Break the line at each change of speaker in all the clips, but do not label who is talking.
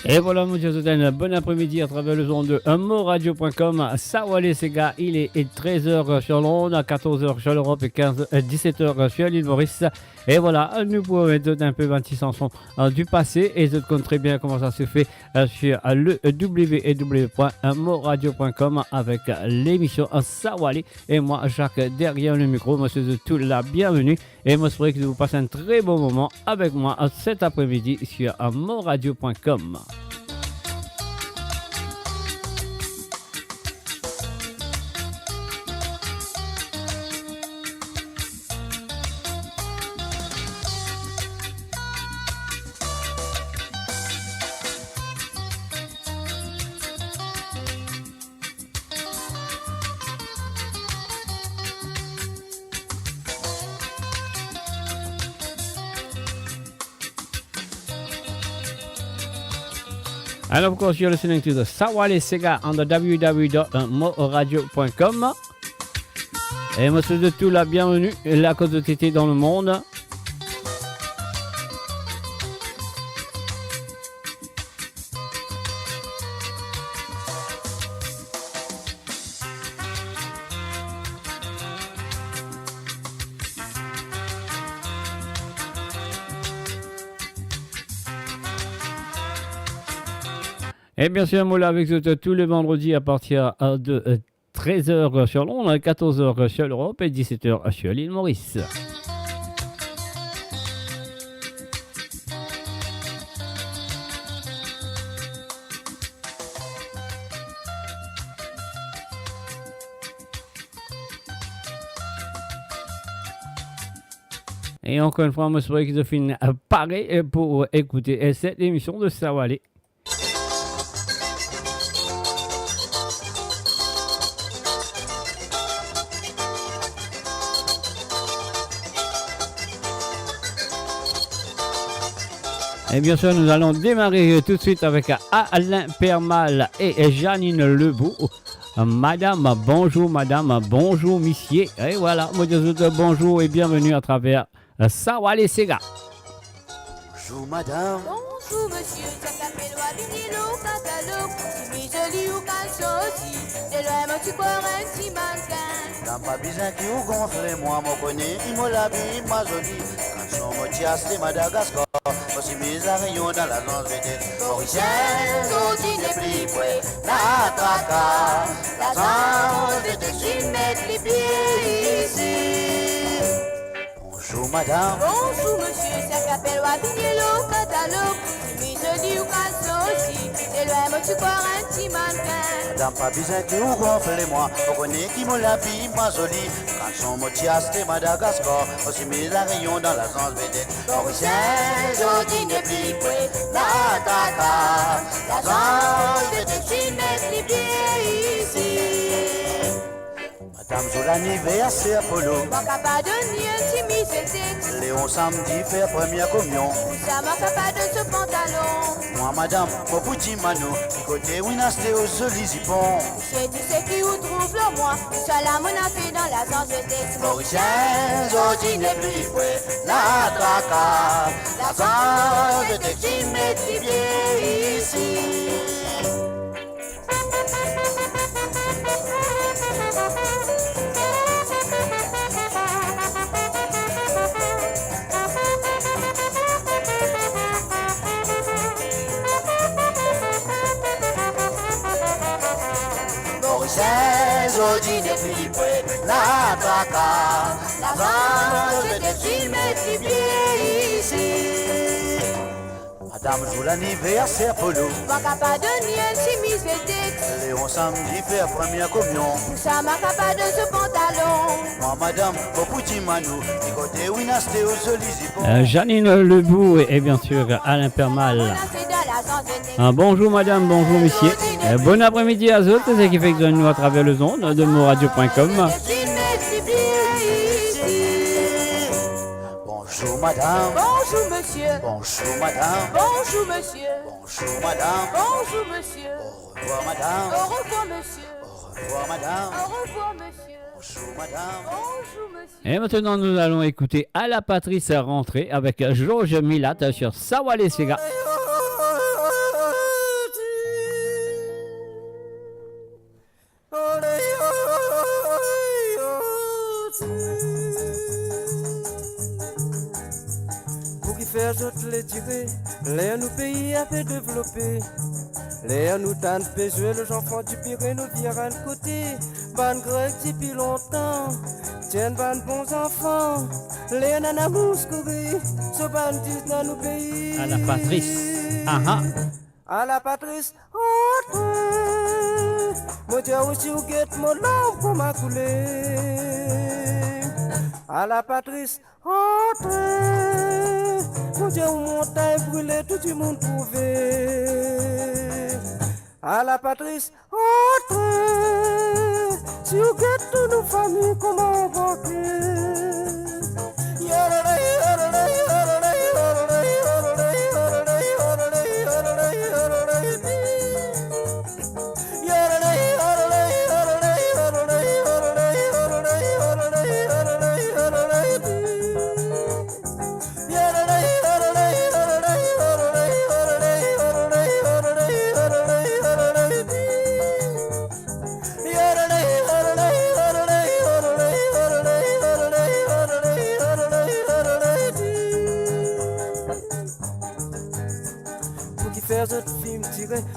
Et voilà, mon Dieu, bon après-midi à travers le zone de moradio.com. Sawale Sega, il est 13h sur Londres, 14h sur l'Europe et 17h sur l'île Maurice. Et voilà, nous pouvons mettre un peu 26 chansons du passé et je connais très bien comment ça se fait sur le www.moradio.com avec l'émission Sawale. Et moi, Jacques, derrière le micro, monsieur de tout la bienvenue. Et moi, je souhaite que vous passez un très bon moment avec moi cet après-midi sur moradio.com. And of course, you're listening to the Sawale Sega on the www.moradio.com. Et monsieur de tout, la bienvenue, la cause de TT dans le monde. Et bien sûr, moi là avec vous tous les vendredis à partir de 13h sur Londres, 14h sur l'Europe et 17h sur l'île Maurice. Et encore une fois, je souhaite que je finisse pareil pour écouter cette émission de Sawale. Et bien sûr, nous allons démarrer tout de suite avec Alain Permal et Janine Lebout. Madame, bonjour, monsieur. Et voilà, bonjour et bienvenue à travers Sawale Sega.
Bonjour madame.
Bonjour monsieur, ça s'appelle Wabinilo, catalogue. Si mi joli ou calçon aussi, de loin moi tu crois un petit mannequin.
Dans pas besoin qui vous gonfle, moi me connais, il me l'habille, ma jolie. Quand son motias de Madagascar, aussi mes rayons dans la lance vedette. Mauricienne, aussi n'est plus près, la traca, la zone de dessus mettre les pieds ici. Bonjour madame.
Bonjour monsieur, ça s'appelle Wabinilo, catalogue. Si mi joli ou calçon aussi, de loin moi tu crois un petit mannequin.
Dans pas besoin que vous gonflez moi, on connaît qui me l'habille, ma jolie. Quand son motias de Madagascar, aussi mes rayons dans la zone vedette. Mauricienne, aujourd'hui n'est plus près, la traca, la zone de dessus mettre les pieds ici. Madame, jour l'anniversaire Polo.
Moi capable de nier si mi c'était.
Léon samedi fait première communion.
Ça m'a capable de ce pantalon.
Moi madame, mon petit mano, côté Winasté au solizipon.
C'est tu sais qui où trouve le moi. Ça la monafé dans la zone de texte.
Mauricien, aujourd'hui n'est plus près, la traca, la zone de textile met les pieds ici. Aujourd'hui n'est plus près, la traca, la zone de textile met les pieds ici. Madame joue l'anniversaire Polo.
Moi capable de nier si mi c'était.
Léon samedi fait première communion.
Ça m'a capable de ce pantalon.
Moi madame, mon petit manou, côté Winasté au solizipon.
Janine Lebout et bien sûr Alain Permal.
Monafé dans la zone de texte.
Bonjour madame, bonjour monsieur. Bon après-midi à tous, c'est qui fait que nous à travers le zone de moradio.com.
Bonjour madame.
Bonjour monsieur.
Bonjour madame.
Bonjour monsieur.
Bonjour madame.
Bonjour monsieur.
Au revoir madame.
Au revoir monsieur.
Au revoir madame.
Au revoir monsieur.
Bonjour madame.
Bonjour monsieur.
Et maintenant nous allons écouter à la Patrice rentrée avec Georges Milat sur Sawale Sega.
Pour qui faire toutes les tirer, les nous pays a fait développer. Les nous tente péjouer, les enfants du Pirée nous virent à côté. Ban grec depuis longtemps, tiennent ban bons enfants. Les nanas mouscourées, ce bandit dans nos pays.
À la Patrice. Aha.
À la Patrice, entre. Mon Dieu aussi ou guette mon lampe pour m'a coulé. À la Patrice, entre. Mon Dieu où montagne brûlée, tout le monde trouvé. À la Patrice, entre. Si vous guette toutes nos familles, comment on va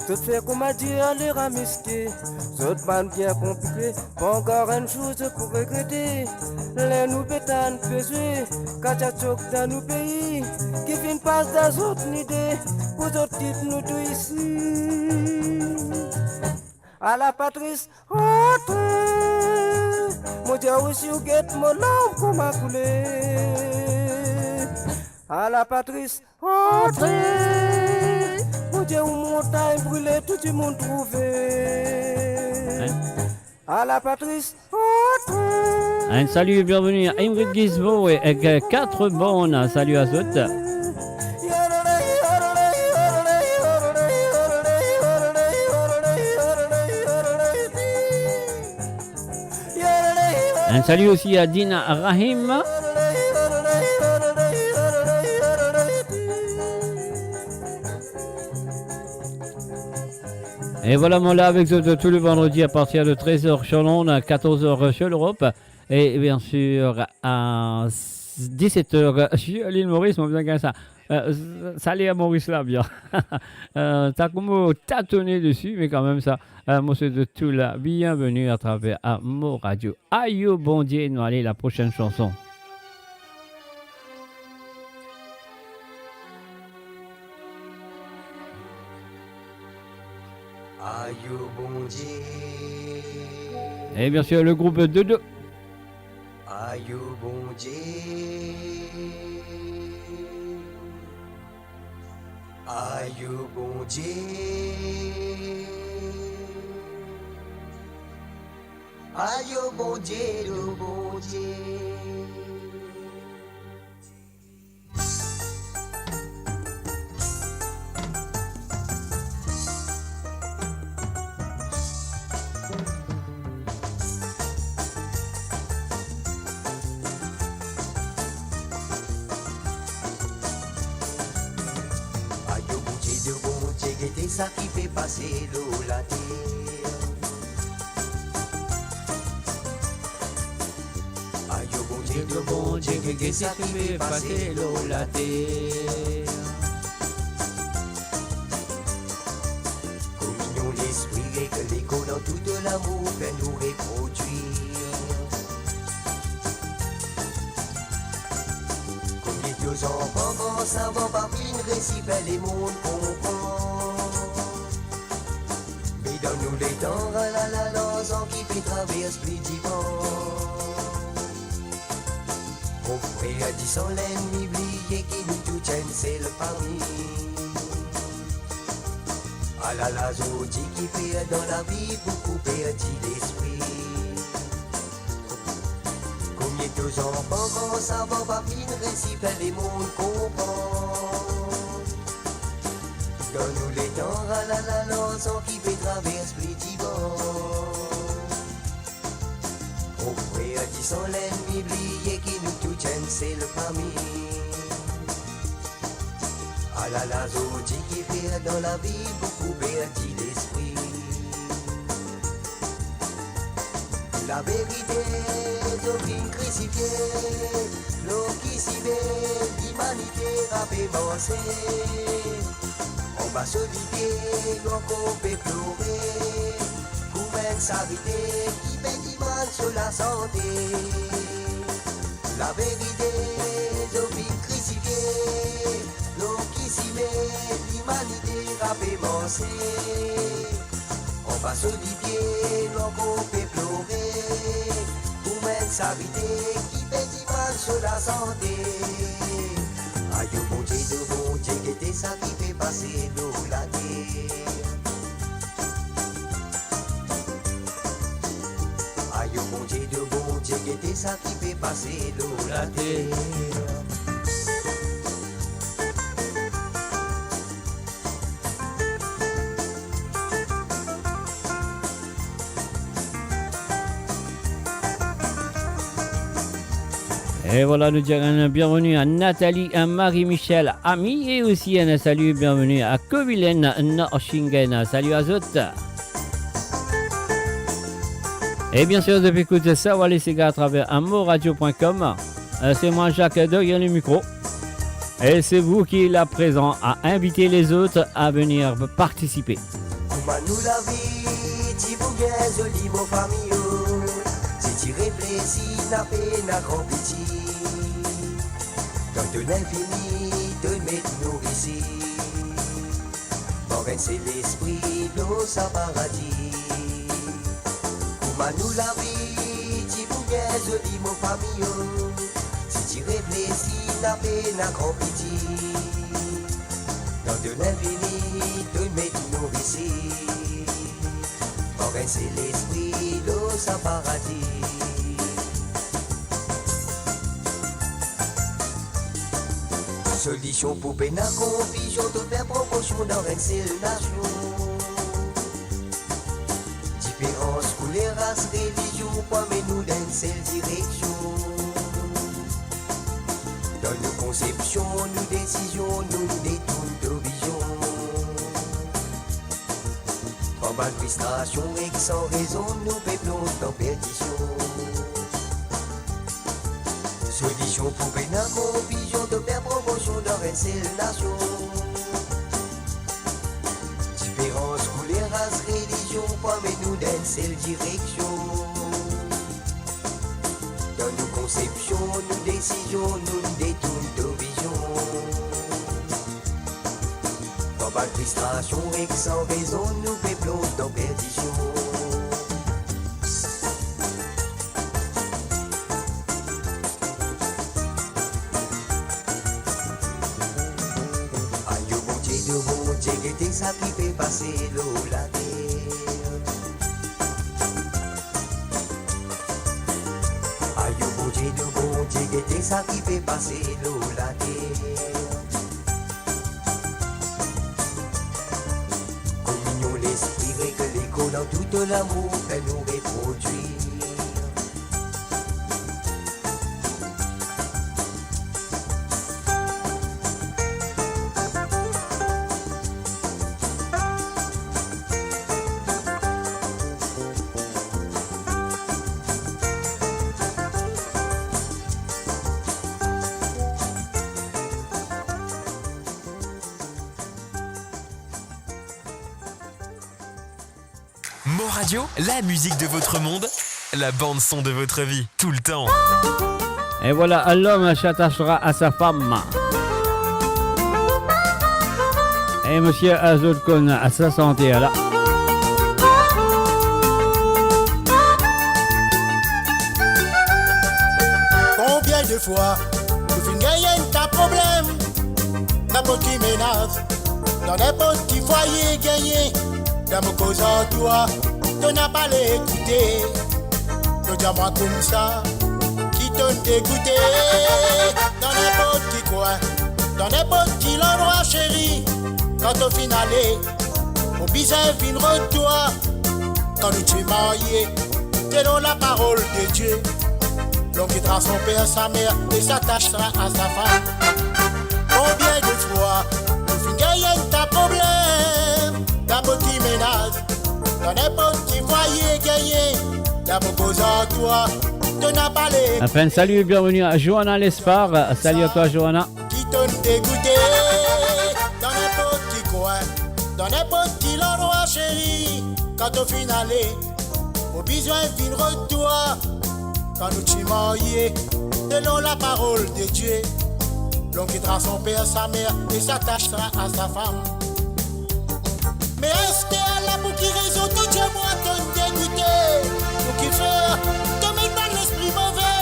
Tout fait comme a dit à les ramisquer. D'autres bandes bien compliquées, pas encore une chose pour regretter. Les nous pétanes pesés, kachachok dans nos pays, qui viennent pas des autres idées, pour d'autres titres nous tout ici. À la Patrice, entre. Mon Dieu aussi ou guette mon lampe comme a coulé. À la Patrice, entre. Mon Dieu, où montagne brûlée, tout le monde trouvé. À la Patrice, entre.
Un salut et bienvenue à Ingrid Gizmo et 4 bonnes. Salut à toutes. Un salut aussi à Dina Rahim. Et voilà, mon là avec vous tous les vendredis à partir de 13h sur l'onde, à 14h sur l'Europe. Et bien sûr, à 17h sur l'île Maurice, on vient comme ça. Salut à Maurice là, bien. T'as comme tâtonné dessus, mais quand même ça. Moi, c'est de tout là. Bienvenue à travers Mo Radio. Aïe, bon Dieu, nous allons la prochaine chanson.
Aïe bon Dieu.
Et bien sûr, le groupe Dodo.
Aïe bon Dieu. Aïe bon Dieu. Aïe bon Dieu, le bon Dieu. C'est ça qui fait passer l'eau la terre. Aïe au bon Dieu, c'est ça qui fait passer l'eau la terre. Communion l'esprit et que l'écho dans tout de l'amour peut nous reproduire. Combien de enfants vont savoir par une récip les mondes comprend. Donne-nous les temps, la l'enfant qui fait traverse plus divin. On pourrait à 10 sans l'ennemi oublié qui nous tout tienne, c'est le parmi. Ah la zodi qui fait dans la vie beaucoup perdu l'esprit. Combien de enfants vont savoir par une récip les mondes comprend. Donne-nous les temps, la l'enfant qui fait traverse plus divin. On pourrait à 10 sans l'ennemi oublié qui nous tout tienne, c'est le parmi. Ah la zodi qui fait dans la vie beaucoup perdu l'esprit. La vérité, d'aucune crucifiée, l'eau qui s'y met, l'humanité a pébancé. On va se vider, donc on peut pleurer, pour même s'arrêter, qui fait du mal sur la santé. La vérité, d'aucune crucifiée, l'eau qui s'y met, l'humanité a pébancé. On va se vider, donc on peut pleurer, pour même s'arrêter, qui fait du mal sur la santé. Aïe bon Dieu, qui était ça qui fait passer l'eau la terre. Aïe bon Dieu, qui était ça qui fait passer l'eau la terre.
Et voilà, nous disons un bienvenue à Nathalie, à Marie-Michel, Ami, et aussi un salut, bienvenue à Kovilen, Noshingen. Salut à toutes. Et bien sûr, depuis écouter ça, on va laisser gars à travers amourradio.com. C'est moi, Jacques, derrière le micro. Et c'est vous qui êtes là présent à inviter les autres à venir participer.
Nous la vie, tu bougues, joli mon famille. Si tu réfléchis, n'a pas n'a grand petit. Dans de l'infini, de mettre nourrici. Morin c'est l'esprit, l'eau sa paradis. Comment nous la vie, tu bougues, joli mon famille. Si tu réfléchis, n'a pas n'a grand petit. Dans de l'infini, de mettre nourrici. Morin c'est l'esprit, l'eau sa paradis. Solution pour Pénacon, pigeon de faire promotion dans une seule nation. Différence pour les races, religions, mais nous dans une seule direction. Dans nos conceptions, nos décisions, nous détournons d'horizon. En administration et sans raison, nous peuplons dans perdition. Solution pour Pénacon, pigeon de faire promotion dans une seule nation. Différence pour les races, religions, mais nous dans une seule direction. Dans nos conceptions, nos décisions, nous détournons d'horizon. En administration et sans raison, nous peuplons dans perdition. C'est ça qui fait passer l'eau la terre. Aïe bon Dieu, c'est ça qui fait passer l'eau la terre. Communion l'esprit règle l'écho dans tout l'amour fait nous reproduire.
Radio, la musique de votre monde, la bande son de votre vie, tout le temps.
Et voilà, l'homme s'attachera à sa femme. Et monsieur Azolkon à sa santé, là.
Combien de fois tu finis gagner ta problème dans mon petit ménage, dans n'importe petit foyer gagné, dans mon cause en toi. Tu n'as pas l'écouté, le diamant comme ça, qui t'ont dégoûté. Dans n'importe qui coin, dans n'importe qui endroit chéri, quand au final, mon visage viendra de toi. Quand tu es marié, selon la parole de Dieu, l'homme quittera son père, sa mère et s'attachera à sa femme. Combien de fois tu finis gagner ta problème, ta petit ménage, dans n'importe qui foyer gagné, la cause à toi, tu n'as pas les
Enfin, salut et bienvenue à Johanna Lespard. Salut à toi, Johanna.
qui t'ont dégoûté dans n'importe qui coin, dans n'importe qui endroit, chérie. Quand au final, au besoin d'une retour, quand nous t'y mariés, selon la parole de Dieu, l'homme quittera son père, sa mère et s'attachera à sa femme. Mais est-ce qu'elle a pour qui raison tout Dieu moi t'en dégoûté? Pour qui faire, te mets pas l'esprit mauvais.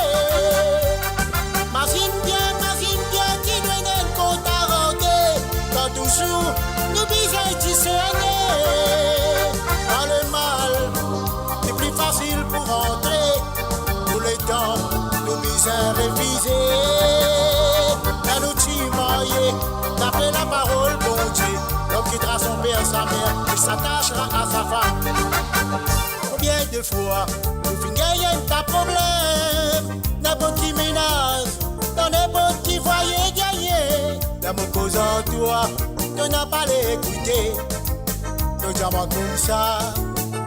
Imagine bien, qui doit n'être qu'on t'a rendé. Quand toujours, nous bisons discerner. Dans le mal, c'est plus facile pour rentrer. Pour le temps, nous bisons réviser. Quand nous t'y mariés, d'après la parole, bon Dieu. L'homme quittera son père, sa mère, et s'attachera à sa femme. Combien de fois nous finissons ta problème? N'importe qui menace, dans n'importe qui foyer gagné. L'amour cause en toi, tu n'as pas l'écouter. Nos diamants comme ça,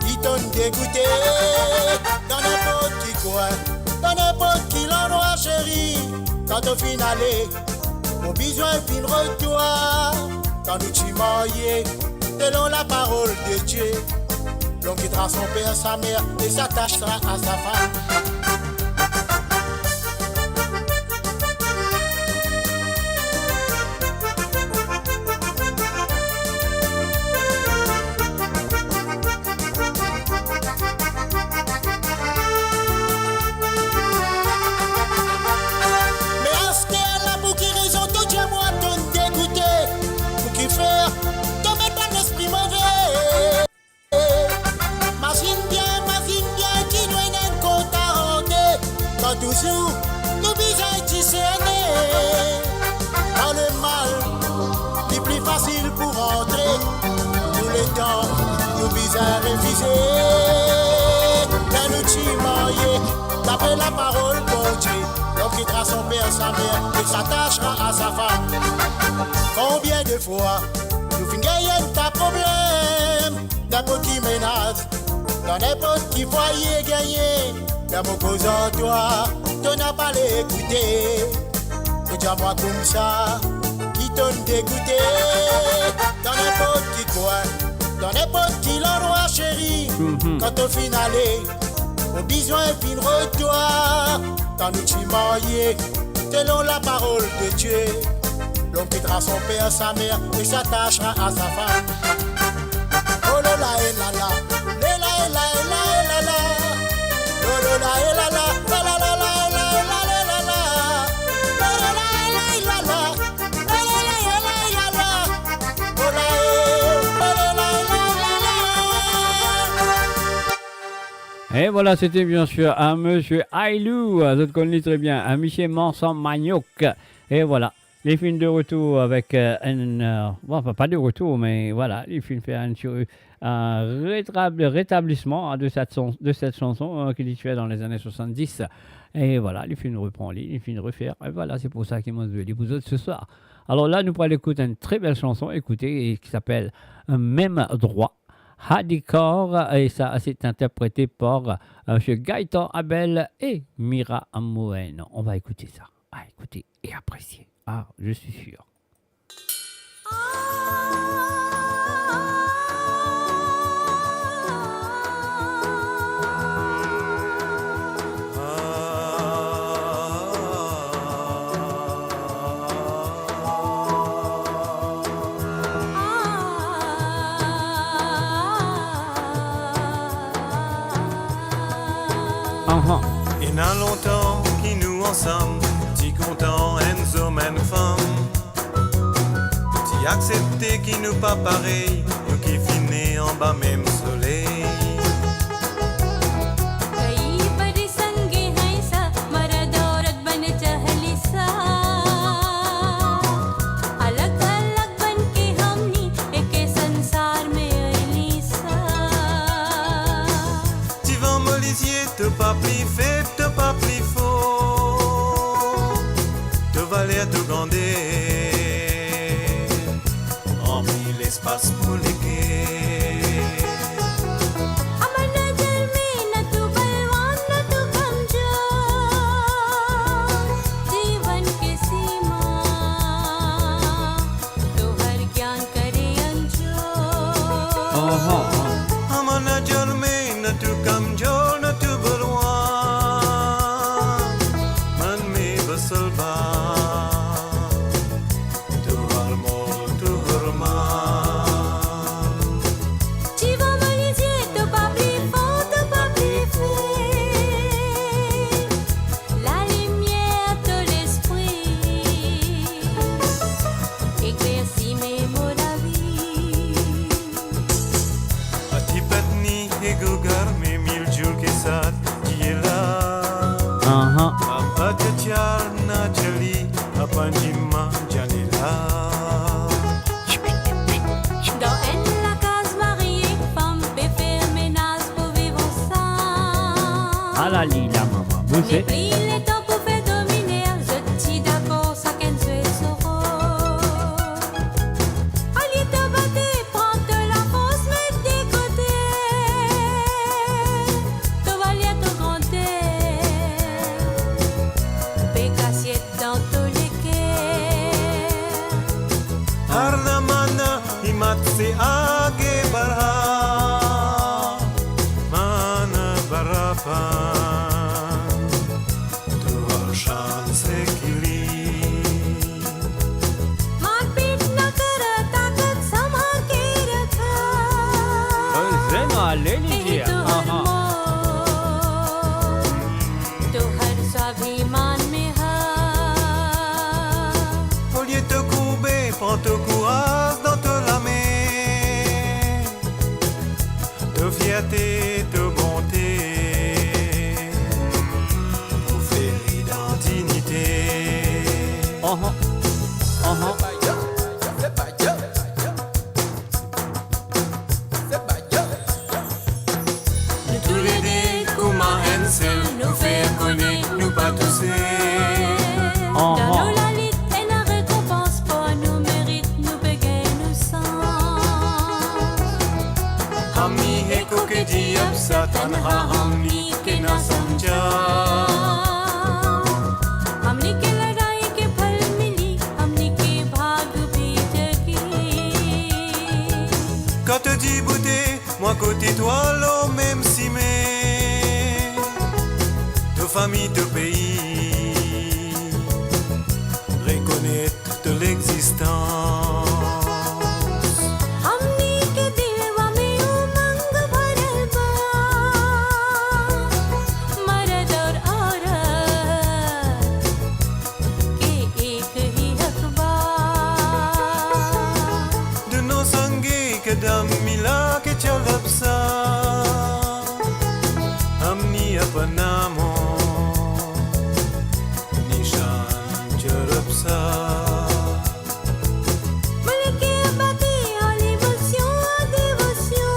ils t'ont dégoûté. Dans n'importe qui coin, dans n'importe qui l'endroit, chérie. Quand au final, mon besoin fin retour. Quand nous t'y mariés, selon la parole de Dieu, l'homme quittera son père, sa mère et s'attachera à sa femme. Mais est-ce qu'elle a pour qui raison tout Dieu moi t'en dégoûté? Faire, te mets pas l'esprit mauvais. Imagine bien, qui doit n'être qu'on t'a rendé. Quand toujours, nous bisons discerner. Dans le mal, c'est plus facile pour rentrer. Tous les temps, nous bisons réviser. Quand nous t'y mariés, d'après la parole, bon Dieu, l'homme quittera son père, sa mère, et s'attachera à sa femme. Combien de fois nous finissons ta problème? N'importe qui menace, dans n'importe qui foyer gagné. L'amour cause en toi, tu n'as pas l'écouter. Tu dis à moi comme ça, qui t'ont dégoûté. Dans n'importe qui coin, dans n'importe qui l'endroit, chérie. Quand au final, au besoin fin retour. Quand nous t'y mariés, selon la parole de Dieu. L'homme quittera son père, sa mère et s'attachera à sa femme. Oh là là, et là là, et là, et là, et là, et là, là. Oh là là, et là, là, la la la la, et là, et là, et là, là. Oh là là, et là, et là, là. Oh là là, et là, et là, là. Oh là, et là,
Et voilà, c'était bien sûr un monsieur Ailou, vous connaissez très bien, un monsieur Manson Magnoc. Et voilà. Les films de retour avec bon, pas de retour, mais voilà, les films fait un rétablissement de cette chanson qu'il fait dans les années 70. Et voilà, les films reprend, les films refaire. Et voilà, c'est pour ça qu'ils m'ont dit vous autres ce soir. Alors là, nous pourrons écouter une très belle chanson, écoutez, qui s'appelle Même droit. Hardcore, et ça c'est interprété par M. Gaëtan Abel et Mira Moen. On va écouter ça. Écoutez et apprécier. Ah, je suis sûr.
Il y a longtemps qui nous ensemble, si content, un homme, une femme. Si accepté qui nous pas pareil, nous qui finit en bas même soleil. Te pas plus fait, te pas plus faux, te valer te grandir, remplir l'espace pour les quais. Amana jalmi na tu balwa Tatiana Jali, Apanjima Janela.
Dans elle, la case mariée, femme peut faire ménage pour vivre ensemble.
Ah la lila, maman. Vous
Les
savez.
plis, les temps pour faire dominer, je suis d'accord, ça qu'elle se sort. Allez te battre, prends de la force, mets des côtés. Te valier te compter. Pécassiette dans tous les quais.
Arnamana Imatse Age Barha Mana Barapa Tua chance kili
मारपीट न कर ताकत संभाल के रखा
Vraiment, allez, लीजिए.
तो
Ah,
हर
ah.
मोड़ तो हर स्वाभिमान में है
Au lieu de couper, prends ton courage dans te la main. De fierté, de bonté, pour faire l'identité.
Ah, ah. Ah, ah.
Nous tous les deux
Comment un seul nous faire connaître, nous pas tous.
dans nos la lutte et la récompense pour nos mérites nous bégayons nous sans
Ami et coquetti, Satan, Hamni, Kena Samja.
हमने के लड़ाई के फल मिली हमने के भाग भी जगी
Quand te dis beauté, moi côté toi, l'homme même si mais de famille, de pays, reconnaître de l'existence.
हमने के दिलवा में उमंग भरल बा मर्द और औरत के एक ही हक बा
De nos sangues que d'amila que chalapsa, amni apanamo, nishan chalapsa.
मिलके बातें और l'émotion en dévotion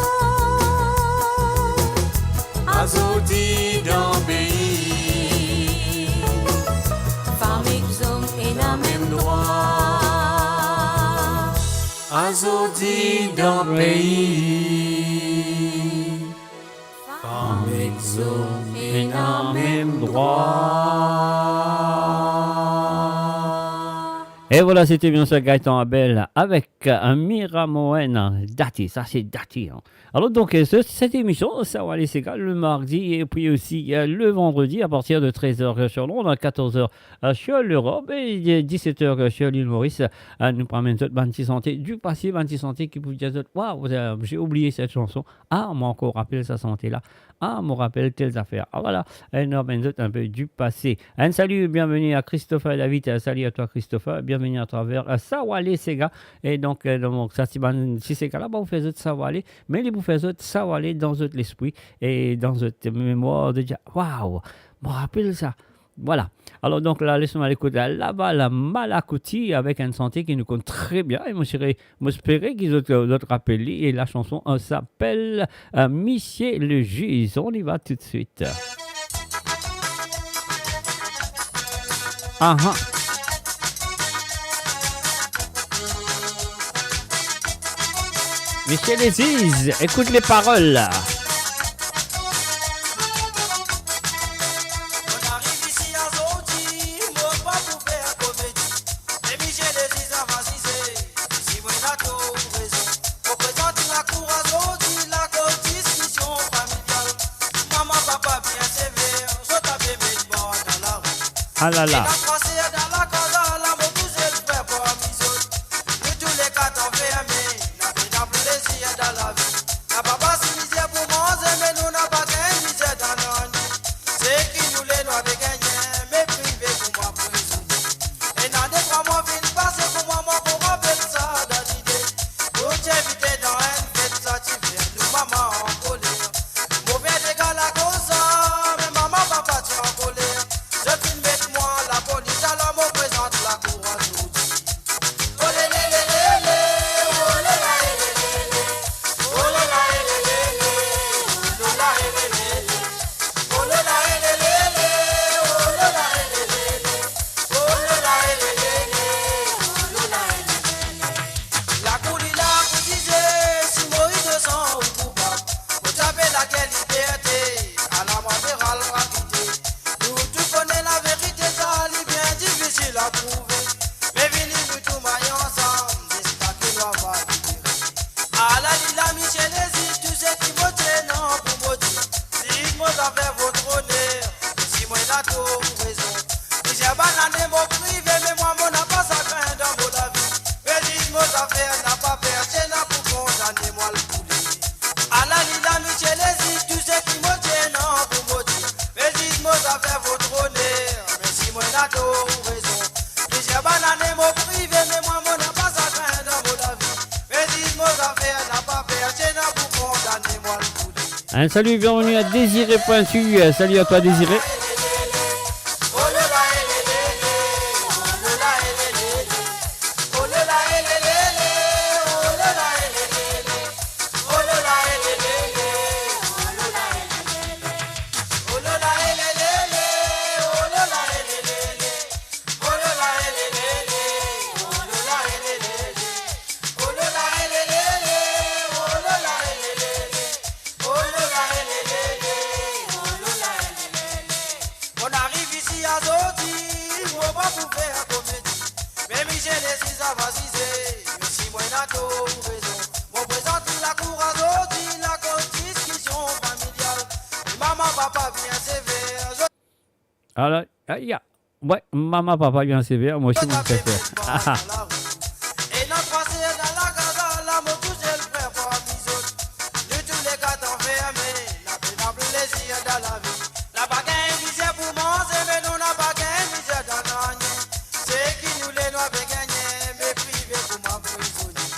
Azoti dans le pays,
femmes et hommes et la même droit
Azoti dans le pays,
Femme exaucée et en même droit. Et voilà, c'était bien sûr Gaëtan Abel avec un Miramoen Dati. Ça, c'est Dati. Hein. Alors, donc, cette émission, ça va aller s'égal le mardi et puis aussi le vendredi à partir de 13h sur Londres, à 14h sur l'Europe et 17h sur l'île Maurice. Nous promène toute Banti Santé du passé, Banti Santé qui vous dit waouh, j'ai oublié cette chanson. Ah, moi encore rappelle sa santé là. Ah, me rappelle telles affaires. Ah, voilà, un peu du passé. Un salut, bienvenue à Christopher David. Un salut à toi, Christopher. Bienvenue à travers Sawale Sega. Et donc, ça, si c'est là, vous faites Sawale, mais vous faites Sawale dans votre esprit et dans votre mémoire de dire waouh, me rappelle ça. Voilà. Alors donc là, laissons-moi l'écouter là-bas, la Malakouti avec un santé qui nous compte très bien. Et moi, j'espérais qu'ils ont rappelé. Et la chanson s'appelle Missier le juge. On y va tout de suite. Ah ah. Michel Aziz, écoute les paroles. Ah là là.
Je filme avec moi n'a tout raison. J'ai banané mon privé, mais moi, mon n'a pas sa grain dans mon la vie. Mais dis, mon affaire n'a pas perché, n'a pour condamner moi le poulet. À la lila, Michel, hésite, tu sais qui me tient, non, pour me dire. Mais dis, mon affaire, votre honneur, mais si moi, n'a tout raison. J'ai banané mon privé, mais moi, mon n'a pas sa grain dans mon la vie. Mais dis, mon affaire n'a pas perché, n'a pour condamner moi le poulet.
Un salut, bienvenue à Désiré Pointu. Salut à toi, Désiré. Alors, ouais, maman, papa bien sévère, moi aussi, je préfère.
Et notre passé dans la gaza, la moto, j'ai le frère pour bisous. De tous les gars enfermés, la paix n'a plus plaisir dans la vie. La baguette misère pour manger, mais nous n'a pas gain misère dans l'année. C'est qui nous les noirs veut gagner, mais privé pour m'emprisonner.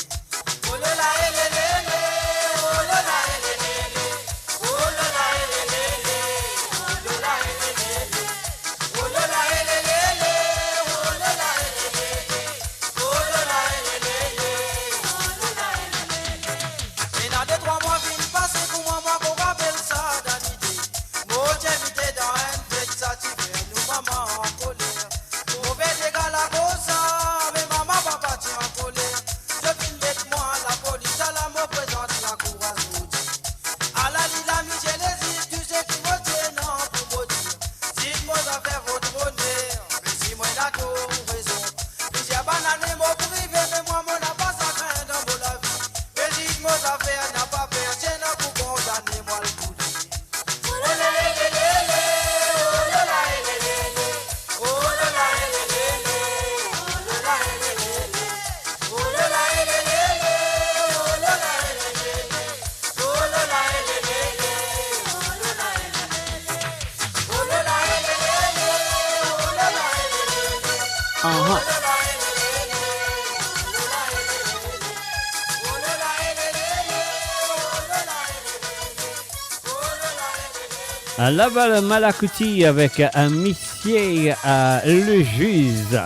Oh là là, oh là là, oh là là, oh là là,
Là-bas, le Malakuti avec un missier le juge.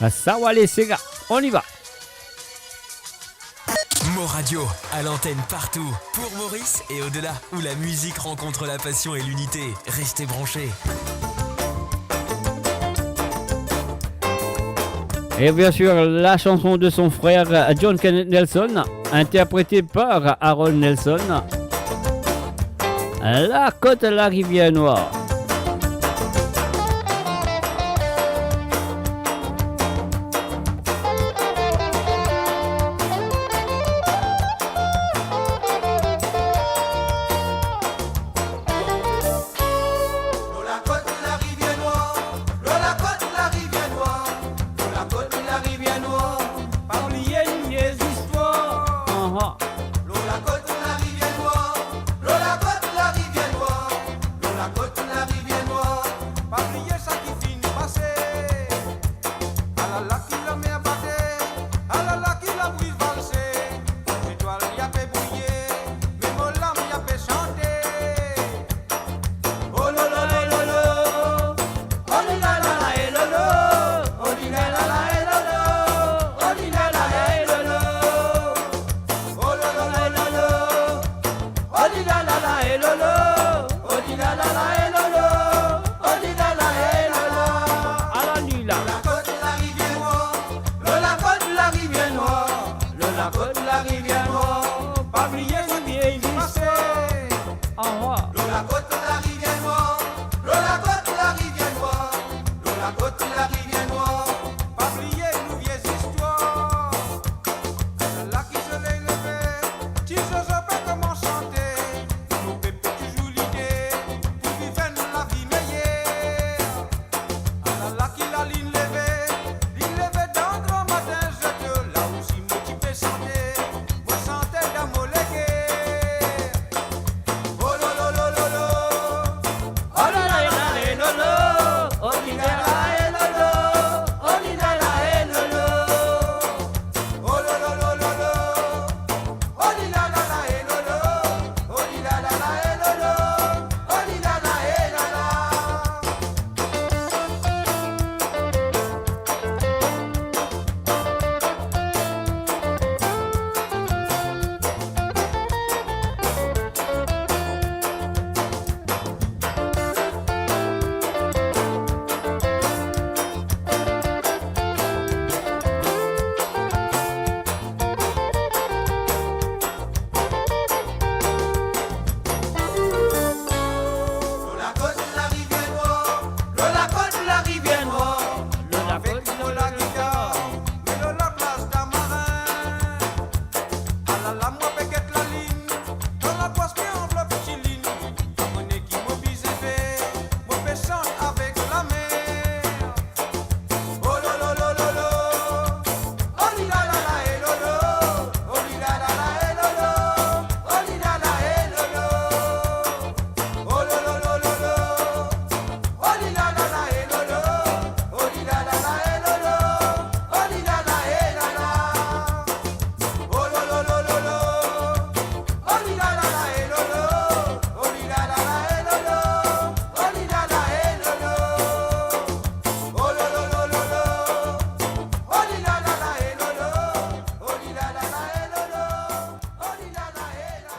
Sawale Sega, on y va.
Mo Radio, à l'antenne partout, pour Maurice et au-delà, où la musique rencontre la passion et l'unité. Restez branchés.
Et bien sûr, la chanson de son frère John Kenneth Nelson, interprétée par Aaron Nelson. La côte de la rivière Noire.
La côte, la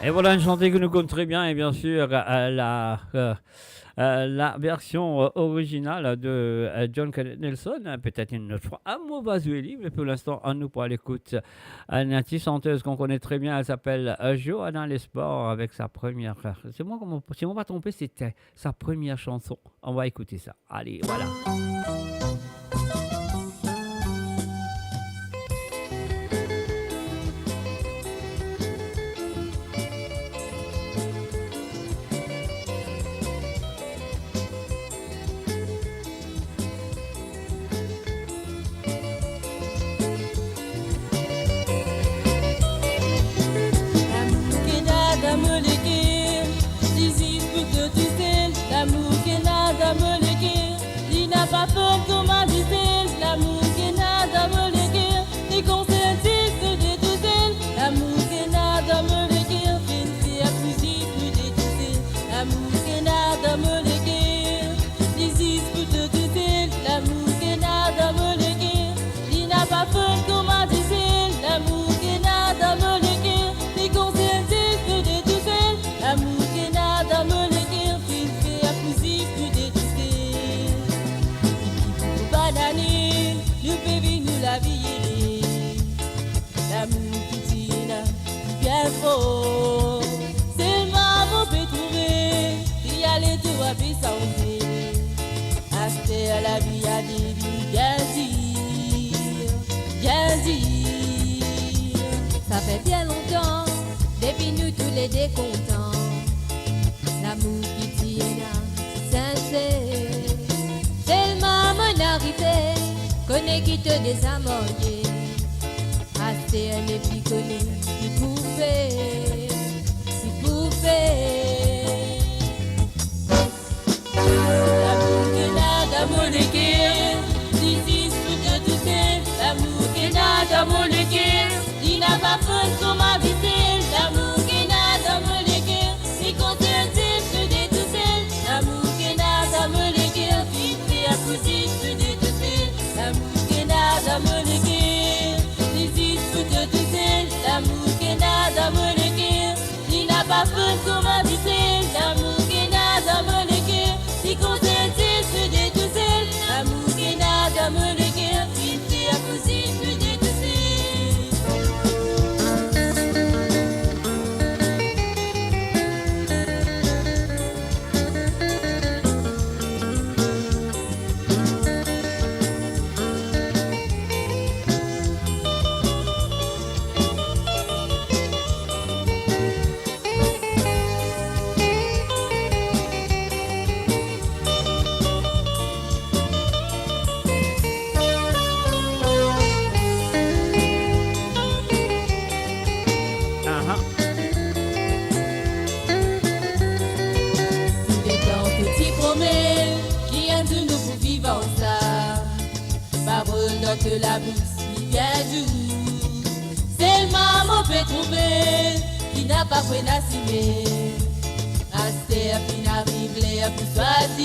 Et voilà une chanson que nous connaissons très bien et bien sûr la version originale de John Kenneth Nelson, peut-être une autre fois à Mauvazueli, mais pour l'instant, on nous pour l'écoute. Une artiste chanteuse qu'on connaît très bien, elle s'appelle Johanna Lesbord avec sa première. Si on va pas tromper, c'était sa première chanson. On va écouter ça. Allez, voilà.
Pas peur comment disait l'amour qui n'a dans me le cœur, ni consentis que de tout seul, l'amour qui n'a dans me le cœur, c'est apprécié plus de tout seul, l'amour qui n'a dans me le cœur, désir pour de tout seul, l'amour qui n'a dans me le cœur, il n'a pas peur comment disait l'amour qui n'a dans me le cœur, ni consentis que de tout seul, l'amour qui n'a dans me le cœur, c'est apprécié plus de tout seul. Banane, nous bébé nous la vie, l'amour qui tient bien fort. C'est le maman peut trouver, il y a les deux à besser. Acheter à la vie à des vies, bien dire.
Ça fait bien longtemps, depuis nous tous les deux contents. L'amour qui tient sincère. Tellement mon arrivé, connais qui te désamorcer. Assez un épi connaît, qui pouvait.
L'amour qui n'a dans mon cœur, d'ici sous de tout seul. L'amour qui n'a dans mon cœur, il n'a pas peur comment vivre. L'amour qui n'a dans mon cœur, il contient sous de tout seul. L'amour qui n'a dans mon cœur, apprécié plus de tout seul, l'amour qui n'a dans mon cœur, désir pour de tout seul, l'amour qui n'a dans mon cœur, il n'a pas peur comment vivre, l'amour qui n'a dans mon cœur, il contient plus de tout seul, l'amour qui n'a dans mon cœur, il fait apprécier plus de tout seul. Que la bouche bien douce, c'est le maman peut trouver qui n'a pas fait d'assumer. Assez fin arrive les pour choisir.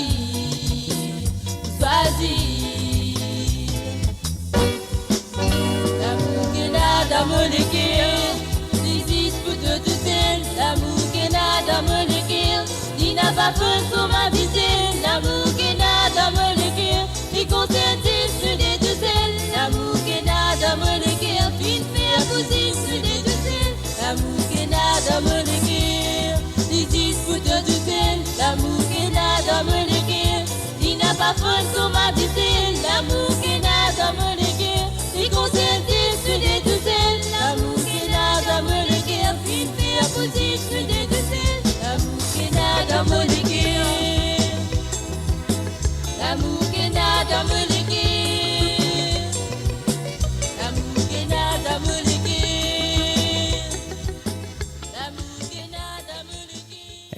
L'amour qui n'a dans mon cœur, désir pour tout seul. L'amour qui n'a dans mon cœur, il n'a pas peur pour ma visée. L'amour qui n'a dans mon cœur, il consentit sur des tout seul. L'amour qui n'a dans mon cœur, il fait apprécier sur des tout seul. L'amour qui n'a dans mon cœur, désir pour tout seul. L'amour qui n'a dans mon cœur, il n'a pas peur pour ma visée. L'amour qui n'a dans mon cœur, il consentit sur des tout seul. L'amour qui n'a dans mon cœur, il fait apprécier sur des tout seul. L'amour qui n'a dans mon cœur, l'amour qui n'a dans mon cœur.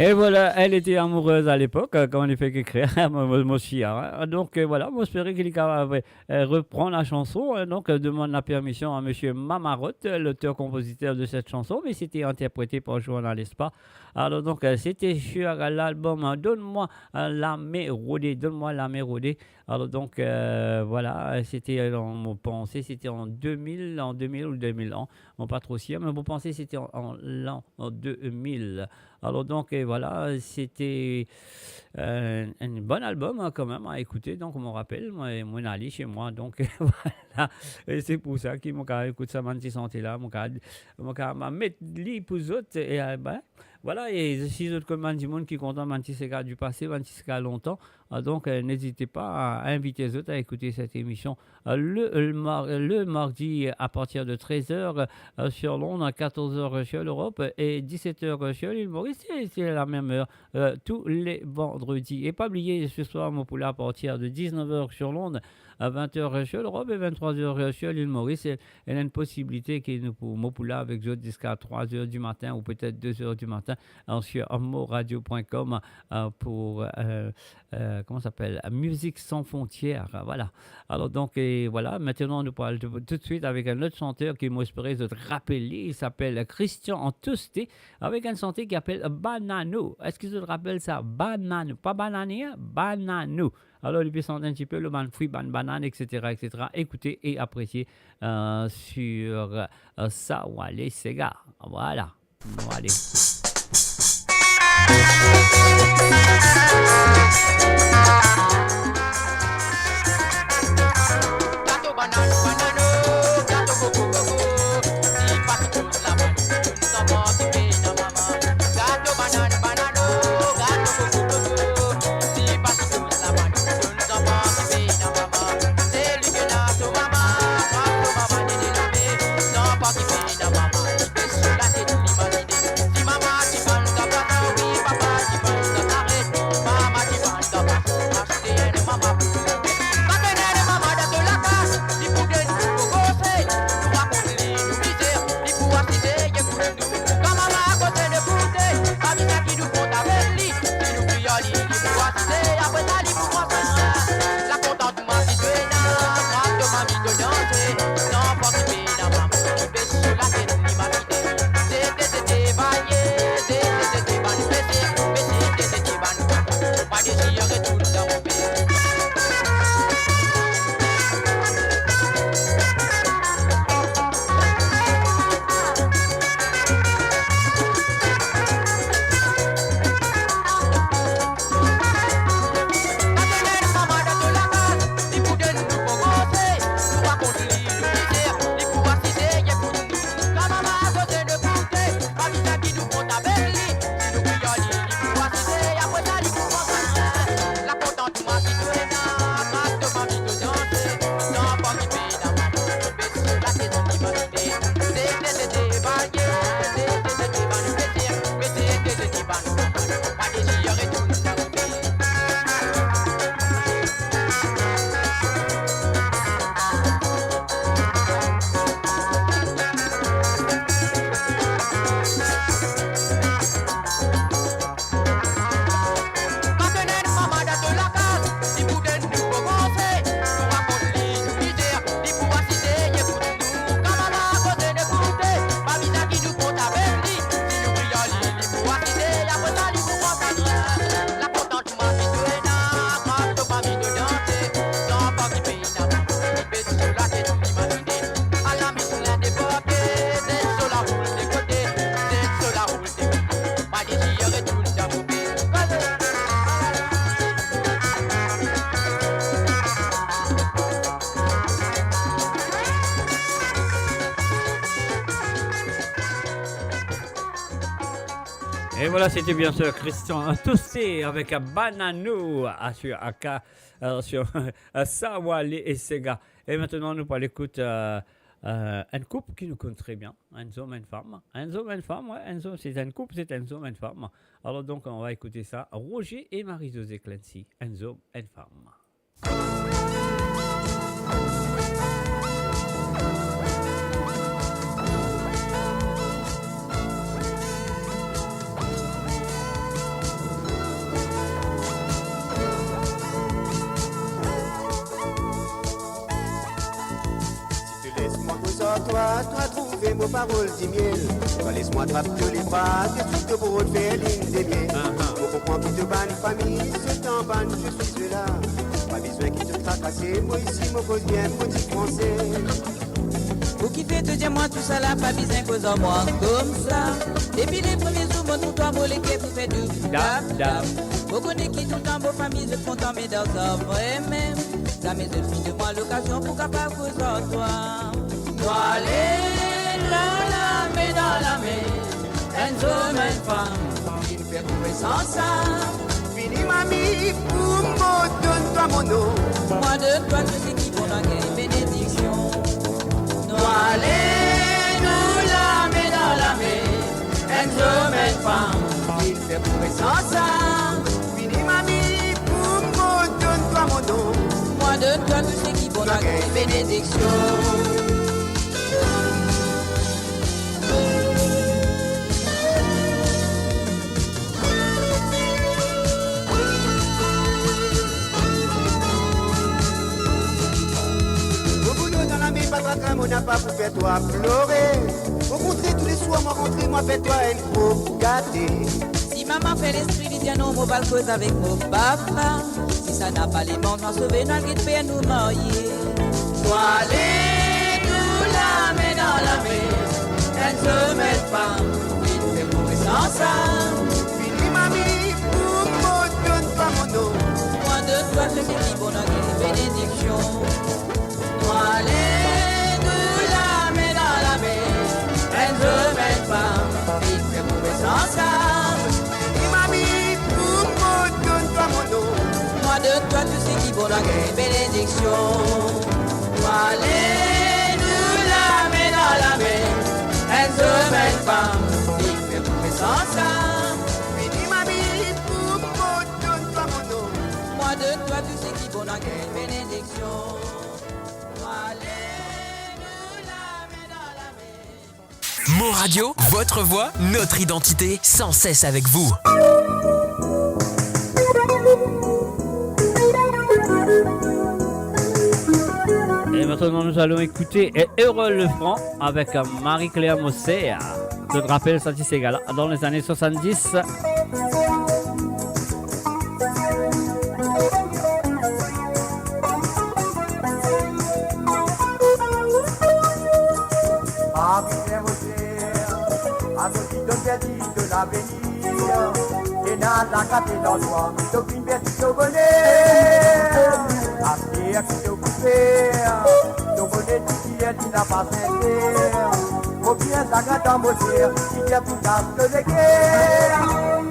Et voilà, elle était amoureuse à l'époque, quand on lui fait écrire, mon chien. Hein. Donc voilà, moi j'espérais qu'il est capable de reprendre la chanson. Donc demande la permission à monsieur Mamarotte, l'auteur-compositeur de cette chanson, mais c'était interprété par Journal Espa. Alors donc c'était sur l'album Donne-moi la mélodie, Donne-moi la mélodie. Alors donc voilà, c'était on pensait c'était en 2000 ou 2001, on pas trop sûr, mais vous pensez c'était en l'an 2000. Alors donc voilà, c'était un bon album hein, quand même à écouter. Donc on me rappelle, mon Ali chez moi. Donc voilà, et c'est pour ça qu'il m'a écouté ça, mon santé là, mon m'a mettre les pour autres et ben voilà, et si autres comme du monde qui content Mantisega du passé, Mantisega longtemps, donc n'hésitez pas à inviter les autres à écouter cette émission le mardi à partir de 13h sur Londres, à 14h sur l'Europe et 17h sur l'île Maurice, c'est la même heure tous les vendredis. Et pas oublier ce soir, mon poulet à partir de 19h sur Londres, à 20h sur l'Europe et 23h sur l'île Maurice. Elle a une possibilité qui nous pour Mopula avec eux jusqu'à 3h du matin ou peut-être 2h du matin sur moradio.com pour comment ça s'appelle Musique sans frontières. Voilà. Alors donc et voilà, maintenant nous parlons tout de suite avec un autre chanteur qui m'a espéré de te rappeler. Il s'appelle Christian Antosté avec un chanteur qui s'appelle Banano. Est-ce que tu te rappelles ça? Banano, pas bananier, Banano. Alors, il peut sentir un petit peu le ban fruit, ban banane, etc., etc. Écoutez et appréciez sur Sawale Sega. Voilà. Bon, allez.
Gato banano, banano, gato coco coco. Si passe toute la bonne, nous en porte bien maman. Gato banano, banano, gato coco coco. Si passe toute la bonne, nous en porte bien maman. C'est lui que n'a son maman, quand maman n'est délamé, n'en porte bien maman. Il peut sur la tête l'imaginer. Si maman t'y parle d'abord, oui papa t'y parle d'arrêt. Maman t'y parle d'abord, acheter une maman pour lui.
Et voilà, c'était bien sûr Christian Tossé avec Banano sur Sawale et Sega. Et maintenant, nous allons écouter un couple qui nous connaît très bien, un homme et une femme. Un homme et une femme, ouais, un homme, c'est un couple, c'est un homme et une femme. Alors donc, on va écouter ça. Roger et Marie-Josée Clancy, un homme et une femme.
toi trouver mes paroles du miel. Toi laisse-moi attraper les bras, que tout pour te faire ligne des miens. Pour comprendre qui te banne famille, ce temps banne, je suis là. Pas besoin qui te tracasse, moi ici, moi cause bien, moi dis français.
Pour qui fait te dire moi tout ça là, pas besoin cause en moi comme ça. Depuis les premiers jours, mon tout en les quais pour faire du dab. Vous connaissez qui sont dans vos familles, je compte en mes dans un vrai même. La maison de moi l'occasion pour capable cause en toi. Moi aller la main dans la main, un homme, une femme, qui ne fait trouver sans ça.
Fini mamie, pour moi, donne-toi mon nom.
Moi de toi, je sais qui pour la guerre, bénédiction. Allez, nous la main dans la main, un homme, une femme, il fait pour sans ça.
Fini mamie, pour moi, donne-toi mon nom.
Moi de toi, tout ce qui bon la bénédiction.
On n'a pas pour faire toi pleurer. Au contraire, tous les soirs, moi rentrer, moi fais toi une trop gâtée.
Si maman fait l'esprit, il dit non, mon bal cause avec mon papa. Si ça n'a pas les bandes, on sauver, nous allons faire nous marier. Toi, allez, nous la main dans la main, un homme, une femme, il fait pour sans ça.
Fini mamie, pour moi, donne-toi mon nom.
Moi de toi, je sais qui bon la bénédiction. Toi, allez. De toi tu sais qui bon la bénédiction. Allez, nous la main dans la main, un homme, une femme, il fait pour sans ça.
Fini mamie, pour moi, donne-toi mon nom.
Moi de toi tu sais qui bon la bénédiction. Allez, nous la main dans la main.
Mo Radio, votre voix, notre identité, sans cesse avec vous.
Et maintenant, nous allons écouter Heureux le Franc avec Marie-Claire Mossé. Je te rappelle, ça c'est égal. Dans les années 70.
Marie-Claire Mossé, à ce qui te fait dire de l'avenir. Et n'a la carte dans le noir, d'aucune vertu au bonnet. La pierre qui te coupait, ton bonnet qui est dit n'a pas cessé. Au bien ça gâte en moteur, qui est tout à ce que les guerres.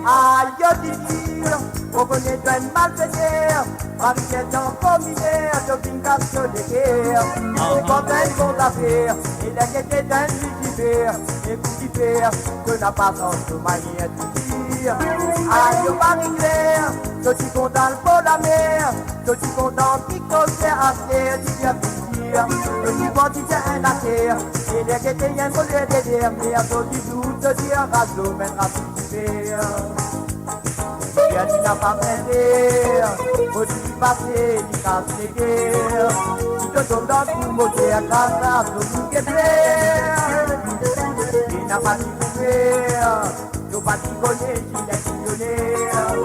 Aïe, dire, au bonnet d'un malfaiteur. Marie-Claire t'en comminaire, d'aucune casse que les guerres. Et quand elles vont l'affaire, il a qu'était d'un Lucifer. Et Lucifer, que n'a pas sans manière de dire. Aïe, Marie-Claire, je suis content pour la mer. Je suis content qui conseille à terre, tu viens plaisir. Je suis content qui un à terre. Et les qui étaient un peu de dernière, je dis tout, je dis un radeau, mais un Lucifer. Tu viens, tu n'as pas fait faut tu passer, tu casses les guerres. Tu te tombes dans tout moteur, grâce à tout qui est clair. Tu n'as pas dit faire. Nous pas qui connaît, qui est millionnaire.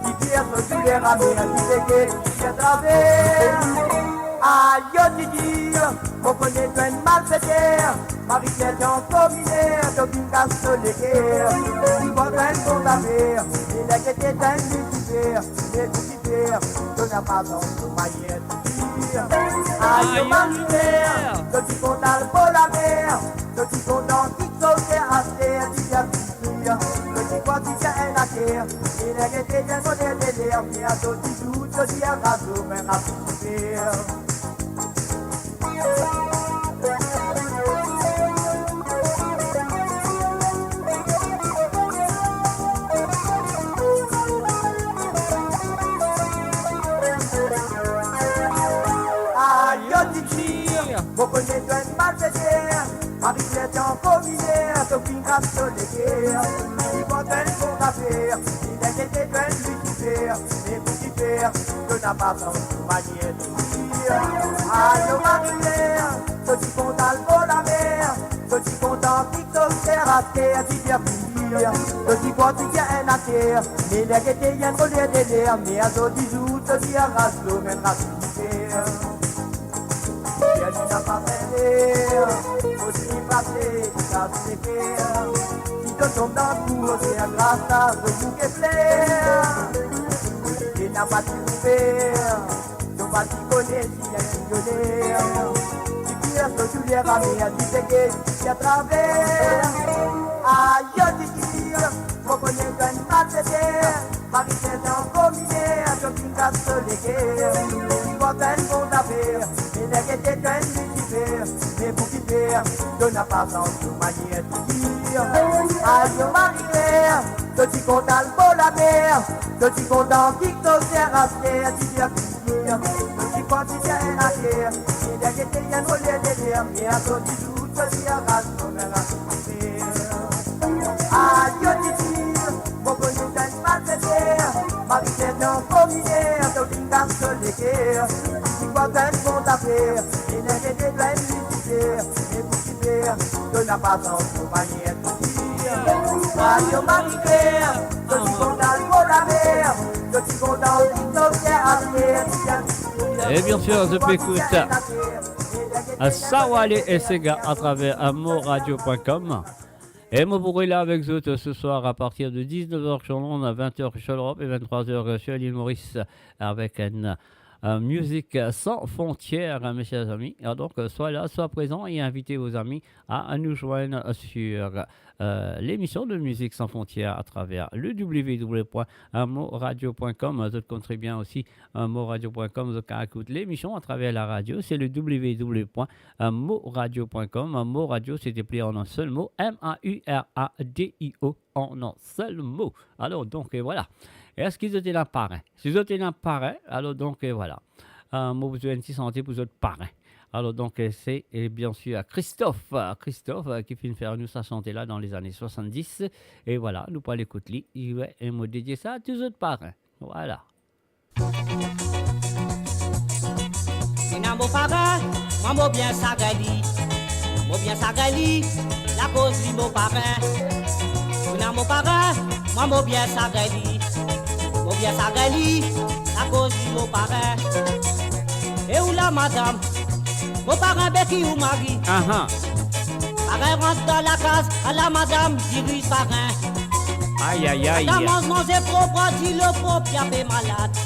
Qui tire sur tous les rameurs, qui dégueule, qui est travers. Aïe, Didi, on connaît plein de malfaiteurs. Marie-Claire en comminaire, d'aucune casse sur les guerres. Tu vois plein son affaire, il a été un Lucifer. Mais Lucifer, tu n'as pas son manière de dire. Aïe, Marie-Claire, je suis content pour la mer. Je suis content qui sautait à terre, tu viens dire. Je suis quoi qui tient un affaire, il a été un bonnet de l'air. Mais à tout tout, je dis un radeau, mais à Lucifer. Vous connaissez un malfaiteur, Marie-Claire en comminaire, d'aucune grâce sur les guerres. Il faut un bon affaire, il a été un Lucifer. Mais Lucifer, que n'a pas son manière de dire. Allô Marie-Claire, je suis content pour la mer. content, Victor, c'est raté, tu viens finir. Le petit quoi, tu viens un affaire. Mais les guettés, y'en ont l'air de l'air. Mais à d'autres jours, tu viens rassou, même rassou. Y'a du n'a pas fait l'air. Aussi passé, tu casses les cœurs. Si tu tombes dans le cours, c'est un grâce à ce bouquet flair. Tu n'as pas tout faire. Tu n'as pas tout connaître, si y'a un millionnaire. Que tu les ramènes à du péché, tu à travers. Aïe, tu tires, mon connaît qu'un pas de terre. Marie, c'est un combiné, un job qui casse les guerres. Tu vois qu'un bon affaire, et les guettés qu'un Lucifer. Mais pour qui faire, tu n'as pas sans toute manière de dire. Aïe, Marie-Claire, que tu comptes à le la mer. Que tu comptes en qui te sert à terre, tu viens finir. Que tu penses qu'il y a un affaire. Que te yan olé de l'air, mais à ton disou, tu dis à race, on a raconté. Aïe, tu tires, mon connu d'un pas de terre, Marie, c'est un combiné, à ton pingas de l'équerre. Tu vois qu'un bon affaire, il n'est que des pleins militaires, et pour qui faire, tu n'as pas sans tout manière de dire. Aïe, Marie-Claire, que tu comptes à la mer, que tu comptes en victoire à terre,
et bien sûr, je m'écoute à Sawale et Sega à travers amoradio.com. Et moi pourrais là avec vous ce soir à partir de 19h sur Londres, 20h sur l'Europe et 23h sur l'île Maurice avec une musique sans frontières, mes chers amis. Alors donc, sois là, sois présent et invitez vos amis à nous joindre sur l'émission de Musique sans frontières à travers le www.amoradio.com. Vous compterez bien aussi amoradio.com. Vous écoutez l'émission à travers la radio. C'est le www.amoradio.com. Amoradio, c'est déplié en un seul mot. M-A-U-R-A-D-I-O en un seul mot. Alors donc, voilà. Est-ce qu'ils étaient là parrain? Si vous étiez là parrain, alors donc voilà. Moi, vous avez une santé pour votre parrain. Alors donc, c'est bien sûr Christophe qui finit faire nous sa chanter là dans les années 70. Et voilà, nous pas l'écouter. Il va me dédier ça à tous autres parrains. Voilà.
Mon parrain, moi bien sagali. Moi bien sagali, la cause de mon parrain. Mon parrain, moi bien sagali. Moi bien sagali, la cause de mon parrain. Et où la madame? Mon parrain Becky ou Marie. Parrain rentre dans la case, à la madame dirige parrain.
Aïe aïe aïe.
Madame mange propre, dit le propre, y'a fait malade.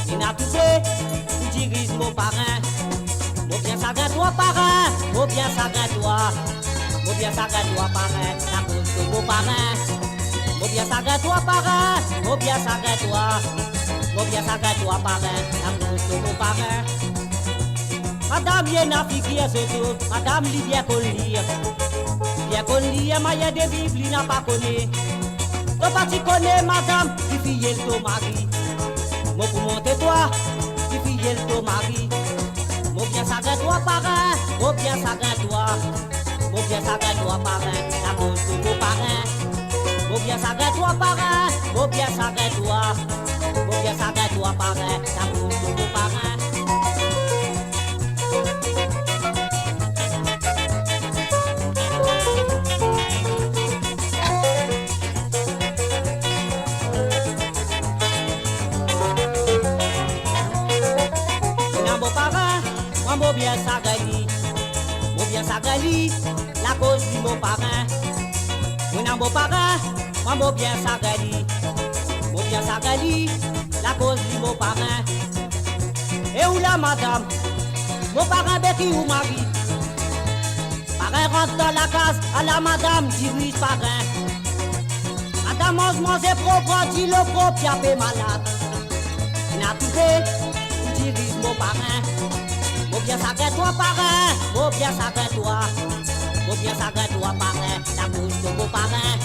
Il n'a tout fait, il dirige mon parrain. Mon bien sagrin toi parrain, mon bien sagrin toi. Mon bien sagrin toi parrain, la cause de mon parrain. Mon bien sagrin toi parrain, mon bien sagrin toi. Mon bien sagrin toi parrain, la cause de mon parrain. Madame Yena Fiki est surtout, Madame Livia Collier. Bien Collier, Maya de Bible, n'a pas connu. Toi pas tu connais Madame, qui fille ton mari. Moi pour monter toi, qui fille ton mari. Moi bien sagrin toi parrain, moi bien sagrin toi. Moi bien sagrin toi parrain, la cause de mon parrain. Moi bien sagrin toi parrain, moi bien sagrin toi. Moi bien sagrin toi parrain, la cause de mon parrain. Moi bien sagali, la cause de mon parrain. Mon parrain, moi bien sagali, la cause de mon parrain. Et où la madame, mon parrain Becky ou Marie. Parrain rentre dans la case, à la madame dirige parrain. Madame mange propre, dit le propre, y'a fait malade. Il n'a tout fait, il dirige mon parrain. Mon bien sagrin toi parrain, mon bien sagrin toi. Mon bien sagrin toi parrain, la bouche de mon parrain.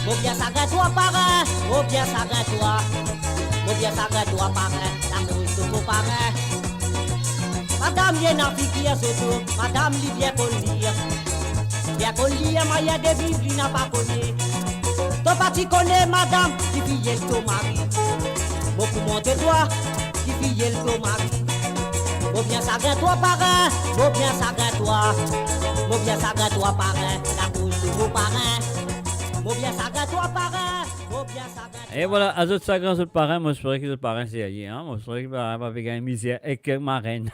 Mon bien sagrin toi parrain, mon bien sagrin toi. Mon bien sagrin toi parrain, la bouche de mon parrain. Madame Yena Fiki est surtout, Madame Livia Collier. Livia Collier, Maya de Bible, n'a pas connu. Toi pas tu connais Madame, qui fille ton mari. Moi pour monter toi, qui fille ton mari. Mon bien sagrin-toi, parrain. Mon bien sagrin-toi. Mon bien sagrin-toi, parrain. La couche de vos parrains. Mon bien sagrin-toi, parrain. Mon bien sagrin-toi.
Et voilà, à autres sagrants, autres parrains, moi je ferais que les parrains c'est allié, hein. Moi je ferais que les parrains va avec une misère et que ma reine.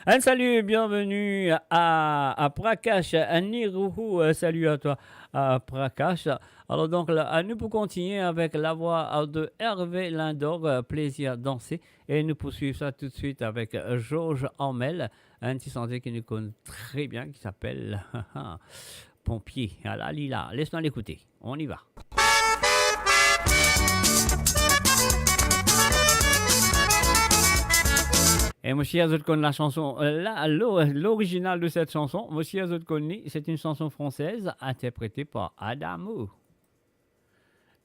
Un salut et bienvenue à Prakash, à Niruhu, salut à toi, à Prakash. Alors donc, là, nous pour continuer avec la voix de Hervé Lindor, plaisir danser. Et nous poursuivons ça tout de suite avec Georges Hamel, un petit chanteur qui nous connaît très bien, qui s'appelle Pompier. Voilà, Lila, laisse-nous l'écouter, on y va. Et monsieur Azot connaît la chanson, l'original de cette chanson, monsieur Azot connaît, c'est une chanson française interprétée par Adamo.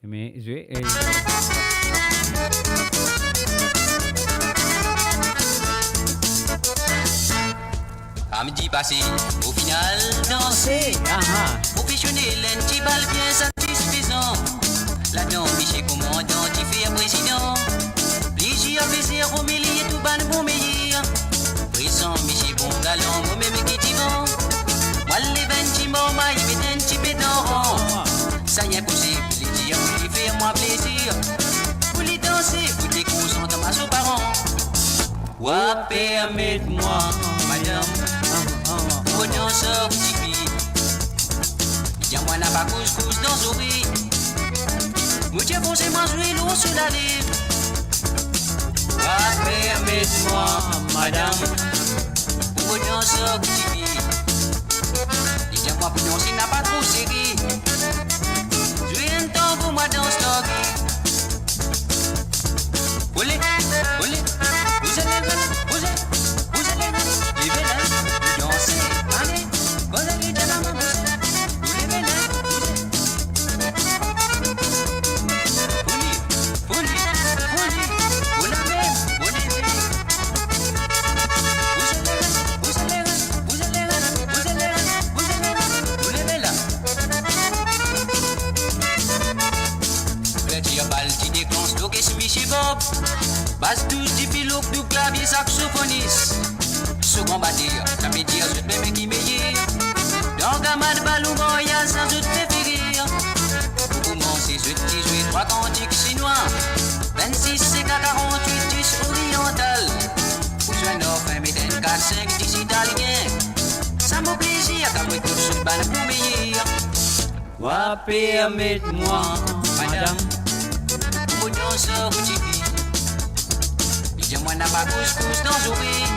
Mais je vais...
Samedi passé, au final, danser. Professionnel, un petit bal bien satisfaisant. Là-dedans, Michel commandant, tu fais président. Plaisir, plaisir, au milieu, tout ban bon meilleur. Pressant, Michel bon galant, moi-même qui t'y vend. Moi, les 20 morts, moi, il met un petit peu d'or. Ça y est possible, les dire, vous faire moi plaisir. Vous les danser, vous les consentir à vos parents. Ouah, permettez-moi, madame. Pour danser, petit fille. Dis-moi, n'a pas couscous dans les oreilles. Vous dites, bon, c'est moi, jouer l'eau sur la lèvre. Ouah, permettez-moi, madame. Pour danser, petit fille. Dis-moi, pour danser, n'a pas trop serré. Jouer un temps pour moi dans ce lobby. Olé, olé, vous allez venir, vous allez venir, danser, allez, vous allez dans la main, vous allez venir, vous la même, vous levez là. Petit bal qui déclenche l'orchestre Michi Bob. Basse douce du pilote du clavier saxophoniste. Second batteur, ça me dit je te mets qui meilleur. Dans gamin de ballon, il y a ça je te fais rire. Pour commencer, je te jouer 3 cantiques chinois. 26, c'est 48, 10 oriental. Pour jouer 9, 1, 4, 5, 10 italien. Ça me plaisir, car moi tout ce balle pour meilleur. Ouah, permettez-moi, madame. Pour danser, petit fille. Dis-moi, n'a pas couscous dans les oreilles.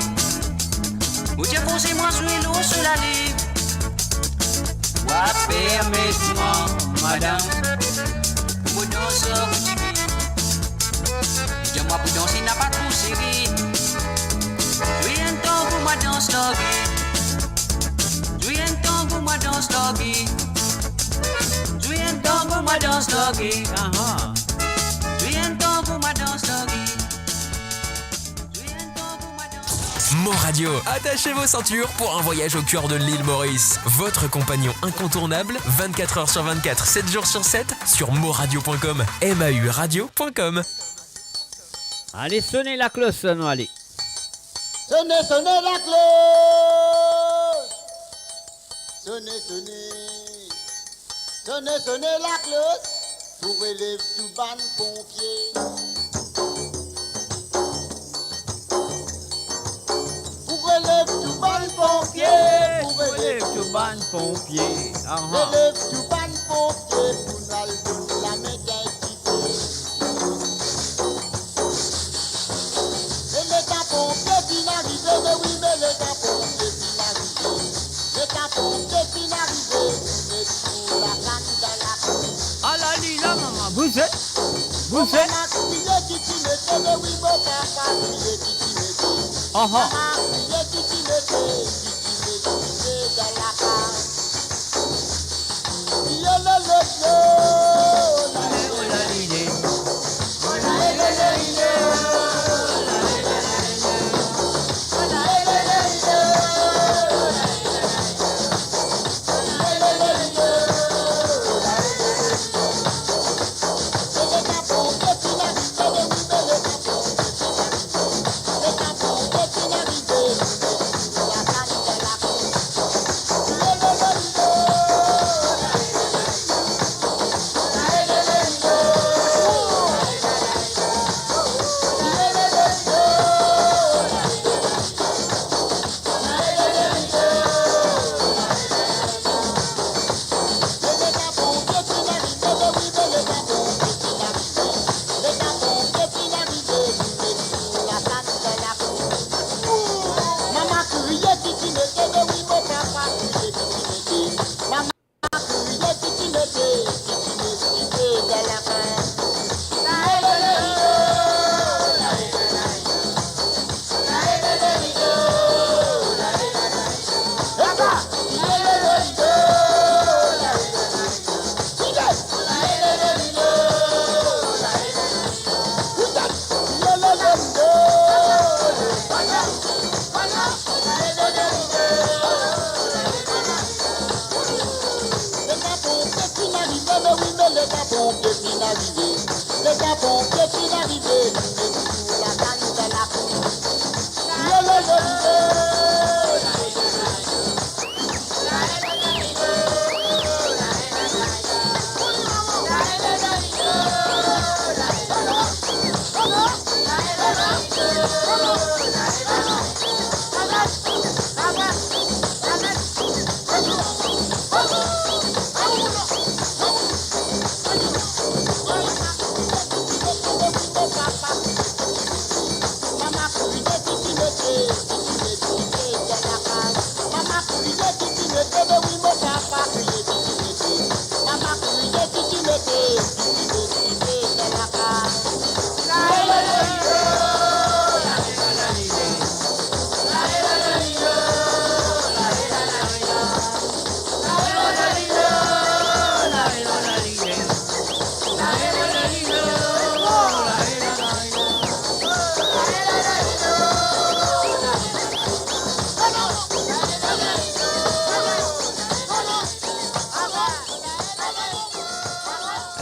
Vous dites, posez-moi sur l'eau sur la lèvre. Ouah, permettez-moi, madame. Pour danser, petit fille. Dis-moi, pour danser, n'a pas trop serré. Jouez un temps pour moi dans ce lobby. Jouez un temps pour moi dans ce lobby. Jouez un temps pour moi dans ce lobby. Jouez un temps pour moi dans ce lobby.
Mo Radio, attachez vos ceintures pour un voyage au cœur de l'île Maurice. Votre compagnon incontournable, 24 heures sur 24, 7 jours sur 7, sur moradio.com, mauradio.com.
Allez, sonnez la cloche, non, allez.
Sonnez, sonnez la cloche. Sonnez, sonnez. Sonnez, sonnez la cloche. Pour élève tout ban pompier. Relève tout ban pompier, pour relève tout ban pompier. Relève tout ban pompier, pour n'album la médiatique. Et l'état pompier qui n'arrive, mais oui, mais l'état pompier qui n'arrive. L'état pompier qui n'arrive, on est sur la canne dans la cour.
Ah la lila, maman, vous êtes.
Vous êtes. On a crié qui t'y mettait, mais oui, mon papa crié qui t'y mettait.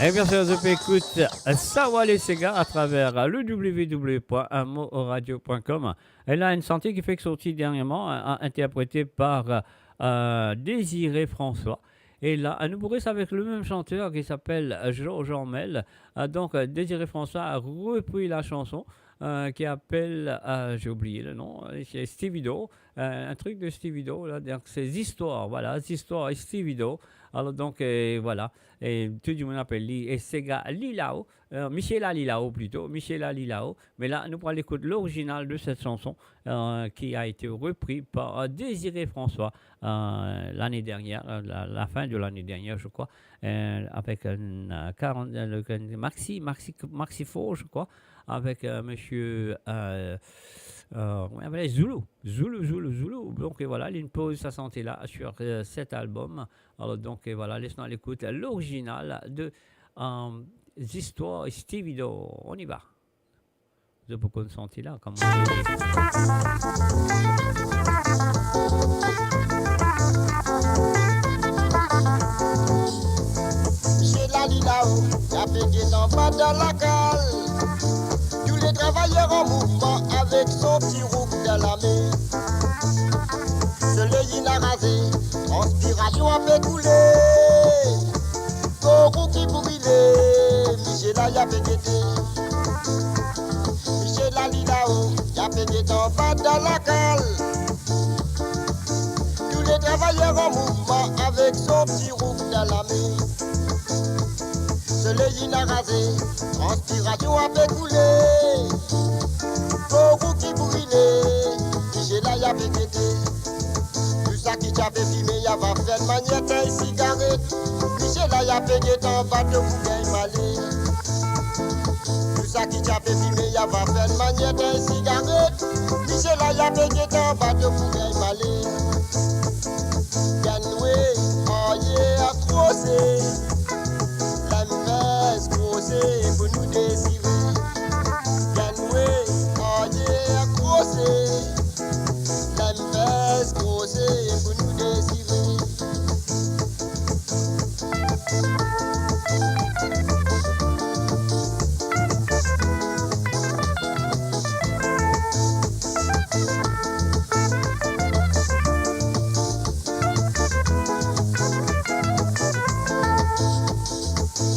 Et bien sûr, je écoute Sawale Sega à travers le www.amoradio.com. Elle a une santé qui fait que sortie dernièrement, interprétée par Désiré François. Et là, nous pourrons avec le même chanteur qui s'appelle Georges Ormel. Donc, Désiré François a repris la chanson qui appelle, j'ai oublié le nom, c'est Stevido, un truc de Stevido, là, donc c'est Histoires, voilà, Histoires et Stevido. Alors donc, voilà, et tout le monde appelle et Sega Lilao, Michela Lilao plutôt, Michela Lilao. Mais là, nous pourrons écouter l'original de cette chanson qui a été repris par Désiré François l'année dernière, la fin de l'année dernière, je crois, avec Maxi Faux, je crois, avec monsieur Zulu. Donc et voilà, il pose sa santé là sur cet album. Alors donc et voilà, laissons à l'écoute l'original de Histoires Stevido. On y va. Je peux qu'on sente là comme
Chez la Lilao, y'a pété en bas dans la cale. Tous les travailleurs en mouvement avec son petit roux dans la main. Soleil il a rasé, transpiration a fait couler. Gorou qui brûlait, Michela y'a pété. Michela Lilao, y'a pété en bas dans la cale. Tous les travailleurs en mouvement avec son petit roux dans la main. Soleil il a rasé, transpiration a fait couler. Gorou qui brûlait, Michela y'a pété. Tout ça qui t'a fait fumer, y'a va faire de magnète et cigarette. Michela y'a pété en bas de bouquet malé. Tout ça qui t'a fait fumer, y'a va faire de magnète et cigarette. Michela y'a pété en bas de bouquet malé. Ganoué, oh yeah, accroché. L'envers, crossé, pour nous désirer. Ganoué, oh yeah, accroché. L'envers, crossé, pour nous désirer.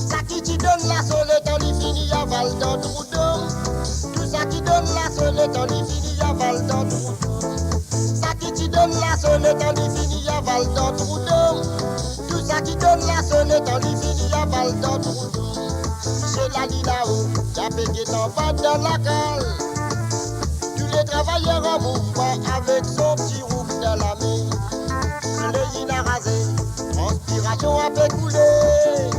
Ça qui te donne la solette, on lui finit à val dans trou d'eau. Tout ça qui donne la solette, on lui finit à val dans trou d'eau. Ça qui te donne la solette, on lui finit à val dans trou d'eau. Tout ça qui donne la solette, on lui finit à val dans trou d'eau. Chez la Lilao, y'a pété en bas dans la cale. Tous les travailleurs en mouvement avec son petit roux dans la main. Soleil il a rasé, transpiration a fait couler.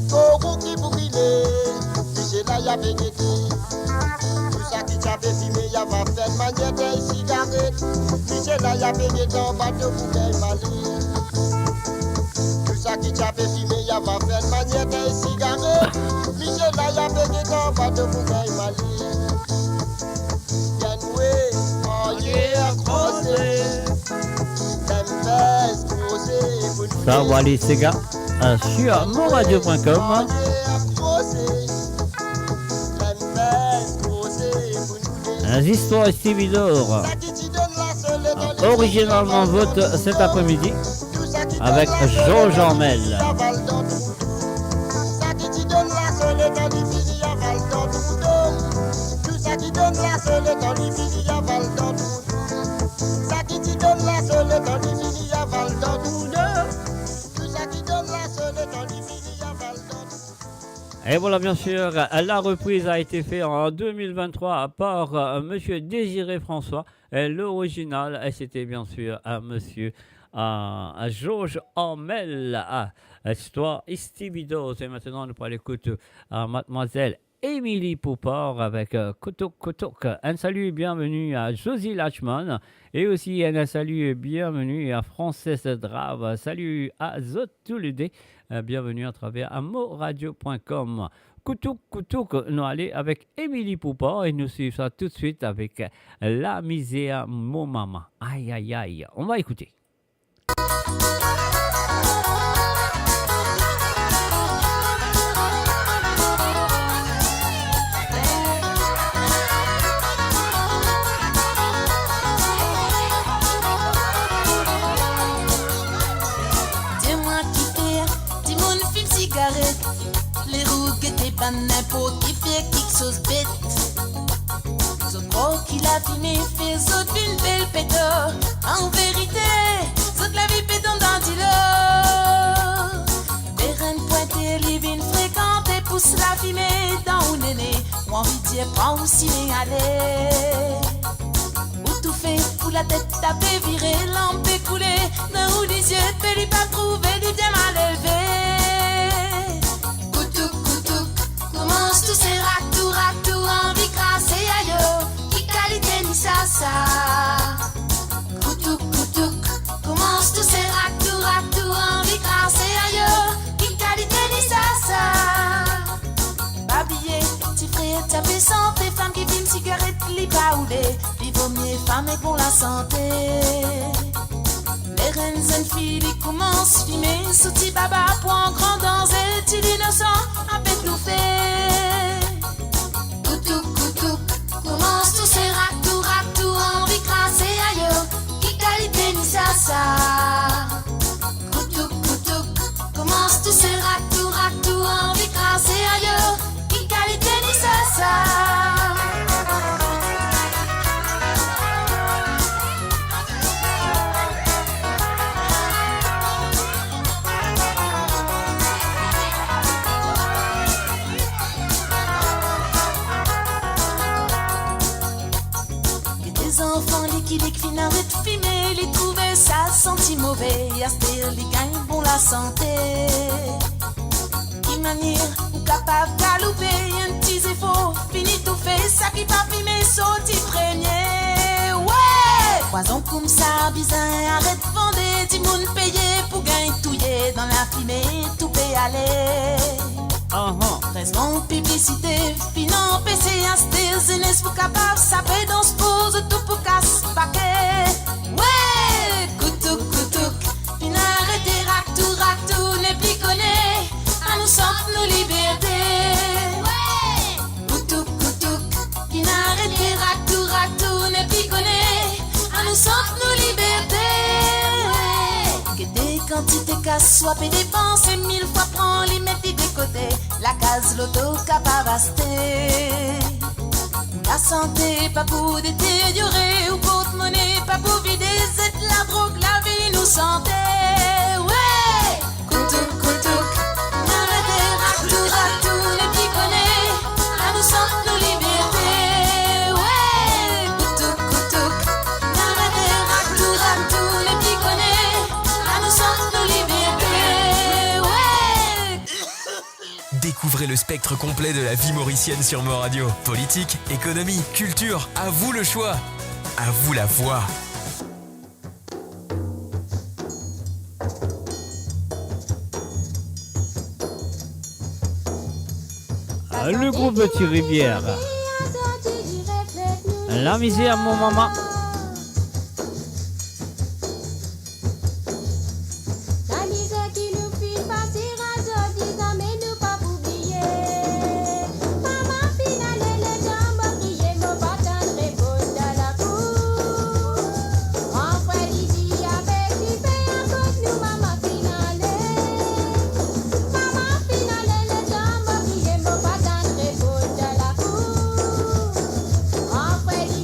Gorou qui brûlait, Michela y'a pété. Tout ça qui t'a fait fumer, y'a va faire de magnète et cigarette. Michela y'a pété en bas de bouquet malé. Tout ça qui t'a fait fumer, y'a va faire de magnète et cigarette. Michela y'a pété en bas de bouquet malé. Ganoué, oh yeah, crossé. L'envers, crossé, pour nous
Sawale Sega sur moradio.com. Histoires Stevido. Originalement vote cet après-midi avec Georges Ormel.
Ça qui te donne la solette, on lui finit à val dans trou d'eau. Tout ça qui donne la solette. le temps lui fini, y'a val dans tout. Ça qui t'y donne la seule, le temps lui fini, y'a val dans tout. Tout ça qui donne la seule, le temps lui fini, y'a val dans tout.
Et voilà, bien sûr, la reprise a été faite en 2023 par Monsieur Désiré François. L'original, c'était bien sûr Monsieur Georges Ormel. Histoire Istibidos. Et maintenant, nous pourrons l'écouter à Mademoiselle Émilie Poupard avec Koutouk Koutouk. Un salut et bienvenue à Josie Lachman. Et aussi un salut et bienvenue à Frances Drave. Salut à Zotuludé. Bienvenue à travers amoradio.com. Koutouk Koutouk, nous allons avec Émilie Poupard et nous suivons ça tout de suite avec La Misère Mon Maman. Aïe aïe aïe. On va écouter.
Les roues qui étaient pas n'importe qui fait quelque chose bête. Je crois qu'il a fini, fait saute une belle péto. En vérité, saute la vie péton dans d'îlot. Bérène pointée, les vignes fréquentées, pousse la fumée dans un néné. Ou envie de dire, prends aussi les allées. Ou tout fait, pour la tête tapée, virer, lampe coulée. Dans où les yeux, péli pas trouver, du bien mal élevé. Commence tous ces ractou, envie crassé aïe, qui qualité ni ça. Koutouk, commence tous ces ractou, envie crassé aïe, qui qualité ni ça. Babillé, petit frère, tapé santé, femme qui fume cigarette, li pas oulé, li vaut mieux femme et pour la santé. Les reines jeunes filles, ils commencent à fumer, sous-ti baba, point grand dans elle, t'il innocent, à peine tout fait. Koutouk, commence tous ces ractou, envie crassé aïe, qui qualité ni ça. Koutouk, commence tous ces ractou, envie crassé aïe, qui qualité ni ça. Qui n'arrête de fumer, les trouver ça senti mauvais. Y'a les gagne pour la santé. Qui manière ou capable galouper, un petit effort, fini tout fait, ça qui pas fumer, sorti premier. Ouais! Poison comme ça, bizarre, arrête de vendre, du monde payé pour gagner touiller dans la fumée, tout peut aller. Raison publicité, finan PC, asté, zénès pour capable, ça peut dans ce pose, tout pour casse paquet. Ouais, koutouk, fin arrêtez, ractou, n'est plus connu, à nous sortir nos libertés. Ouais, koutouk, fin arrêtez, ractou, n'est plus connu, à nous sortir nos libertés. Que des quantités casse, soit et dépenser 1000 fois, prends les mettre de côté. La case l'auto capable la santé pas pour détériorer ou porte-monnaie pas pour vider cette la drogue la vie nous santé. Ouais, koutouk, arrêtez ractou, les petits connaît à nous sentir nos libertés. Ouais, koutouk, arrêtez ractou, les petits connaît à nous sentir nos libertés.
Découvrez le spectre complet de la vie mauricienne sur Mo Radio. Politique, économie, culture, à vous le choix. À vous la voix.
Le groupe Petit Rivière. La misère, mon maman.
Ready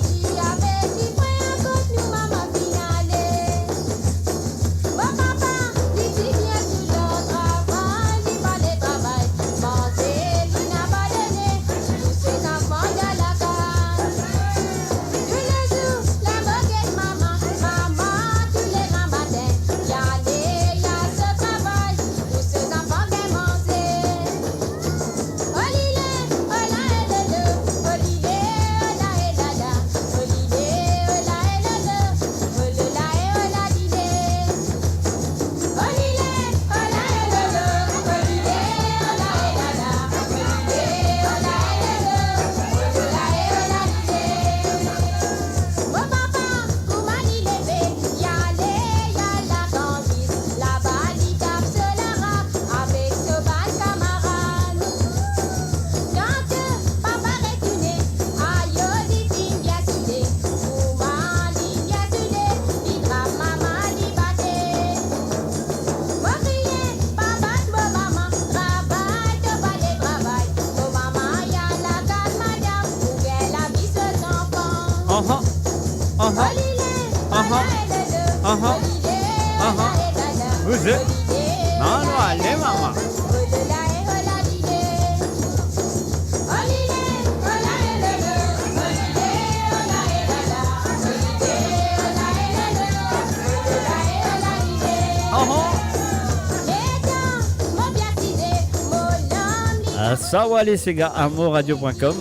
Vous êtes? Non, non, allez, maman. Sawale Sega, amoradio.com.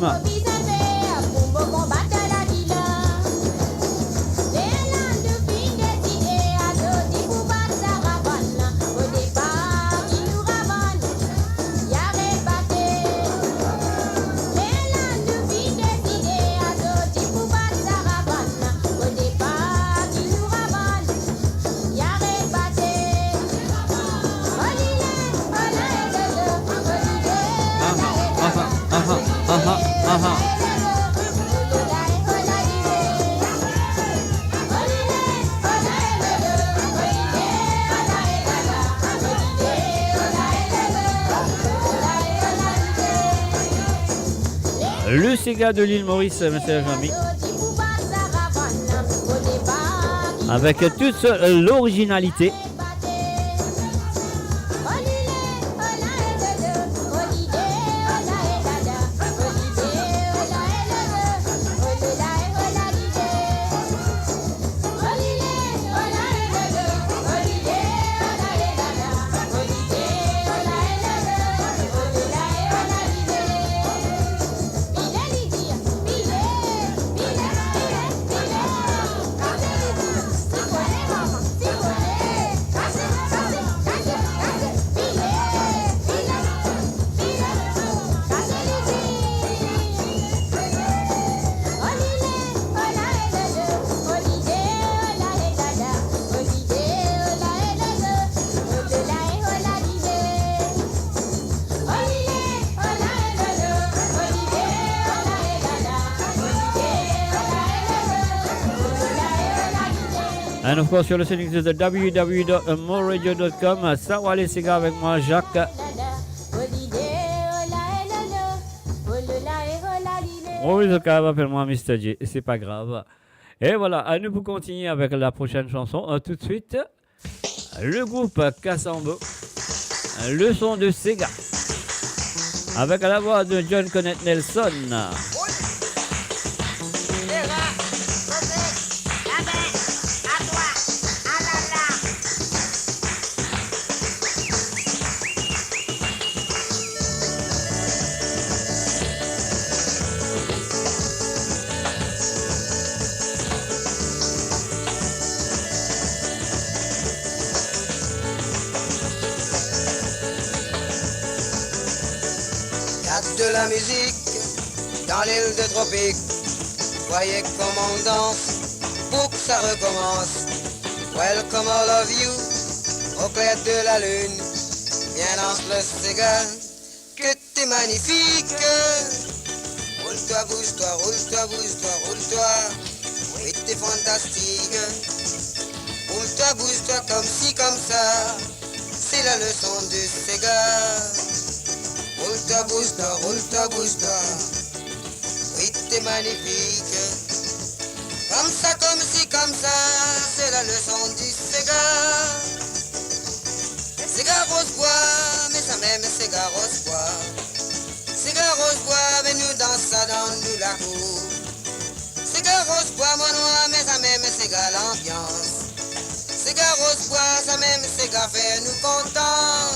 Le Sega de l'île Maurice, monsieur Jean-Mi. Avec toute l'originalité. And of course, you're listening to the www.moradio.com. Sawale Sega avec moi, Jacques. Oh, le cas appelle-moi Mr. J. C'est pas grave. Et voilà, nous pour continuer avec la prochaine chanson. Tout de suite, le groupe Kassambo, le son de Sega, avec la voix de John Connett Nelson.
De la musique dans l'île de tropique. Voyez comme on danse pour que ça recommence. Welcome all of you au clair de la lune. Viens danse le Sega, que t'es magnifique. Roule-toi, bouge-toi, roule-toi, bouge-toi, roule-toi. Oui, t'es fantastique. Roule-toi, bouge-toi comme ci, comme ça. C'est la leçon du Sega. Roule-toi, bouge-toi, roule-toi, bouge-toi. Oui, t'es magnifique. Comme ça, comme ci, comme ça, c'est la leçon du Sega. Sega rose bois, mais ça même Sega rose bois. Sega rose bois, mais nous dansons ça dans nous la cour. Sega rose bois, mon noir, mais ça même Sega l'ambiance. Sega rose bois, ça même Sega fait nous contents.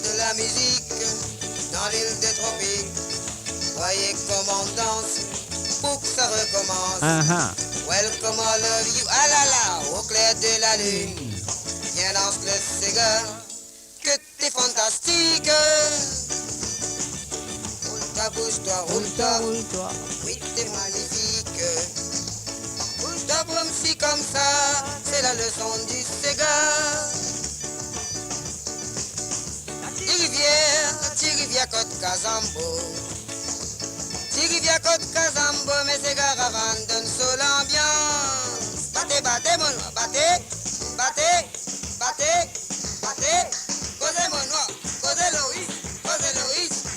De la musique dans l'île des tropiques. Voyez comment on danse pour que ça recommence. Welcome all of you, ah là là, au clair de la lune. Viens danse le Sega, que t'es fantastique. Roule-toi, bouge-toi, roule-toi, oui t'es magnifique. Roule-toi comme ci, comme ça, c'est la leçon du Sega. Tirivia Côte Kazambo. Tirivia Côte Kazambo, mais c'est caravane donne sur l'ambiance. Battez, battez, mon noir, battez, battez, battez, battez. Causez mon noir, causez Loïs,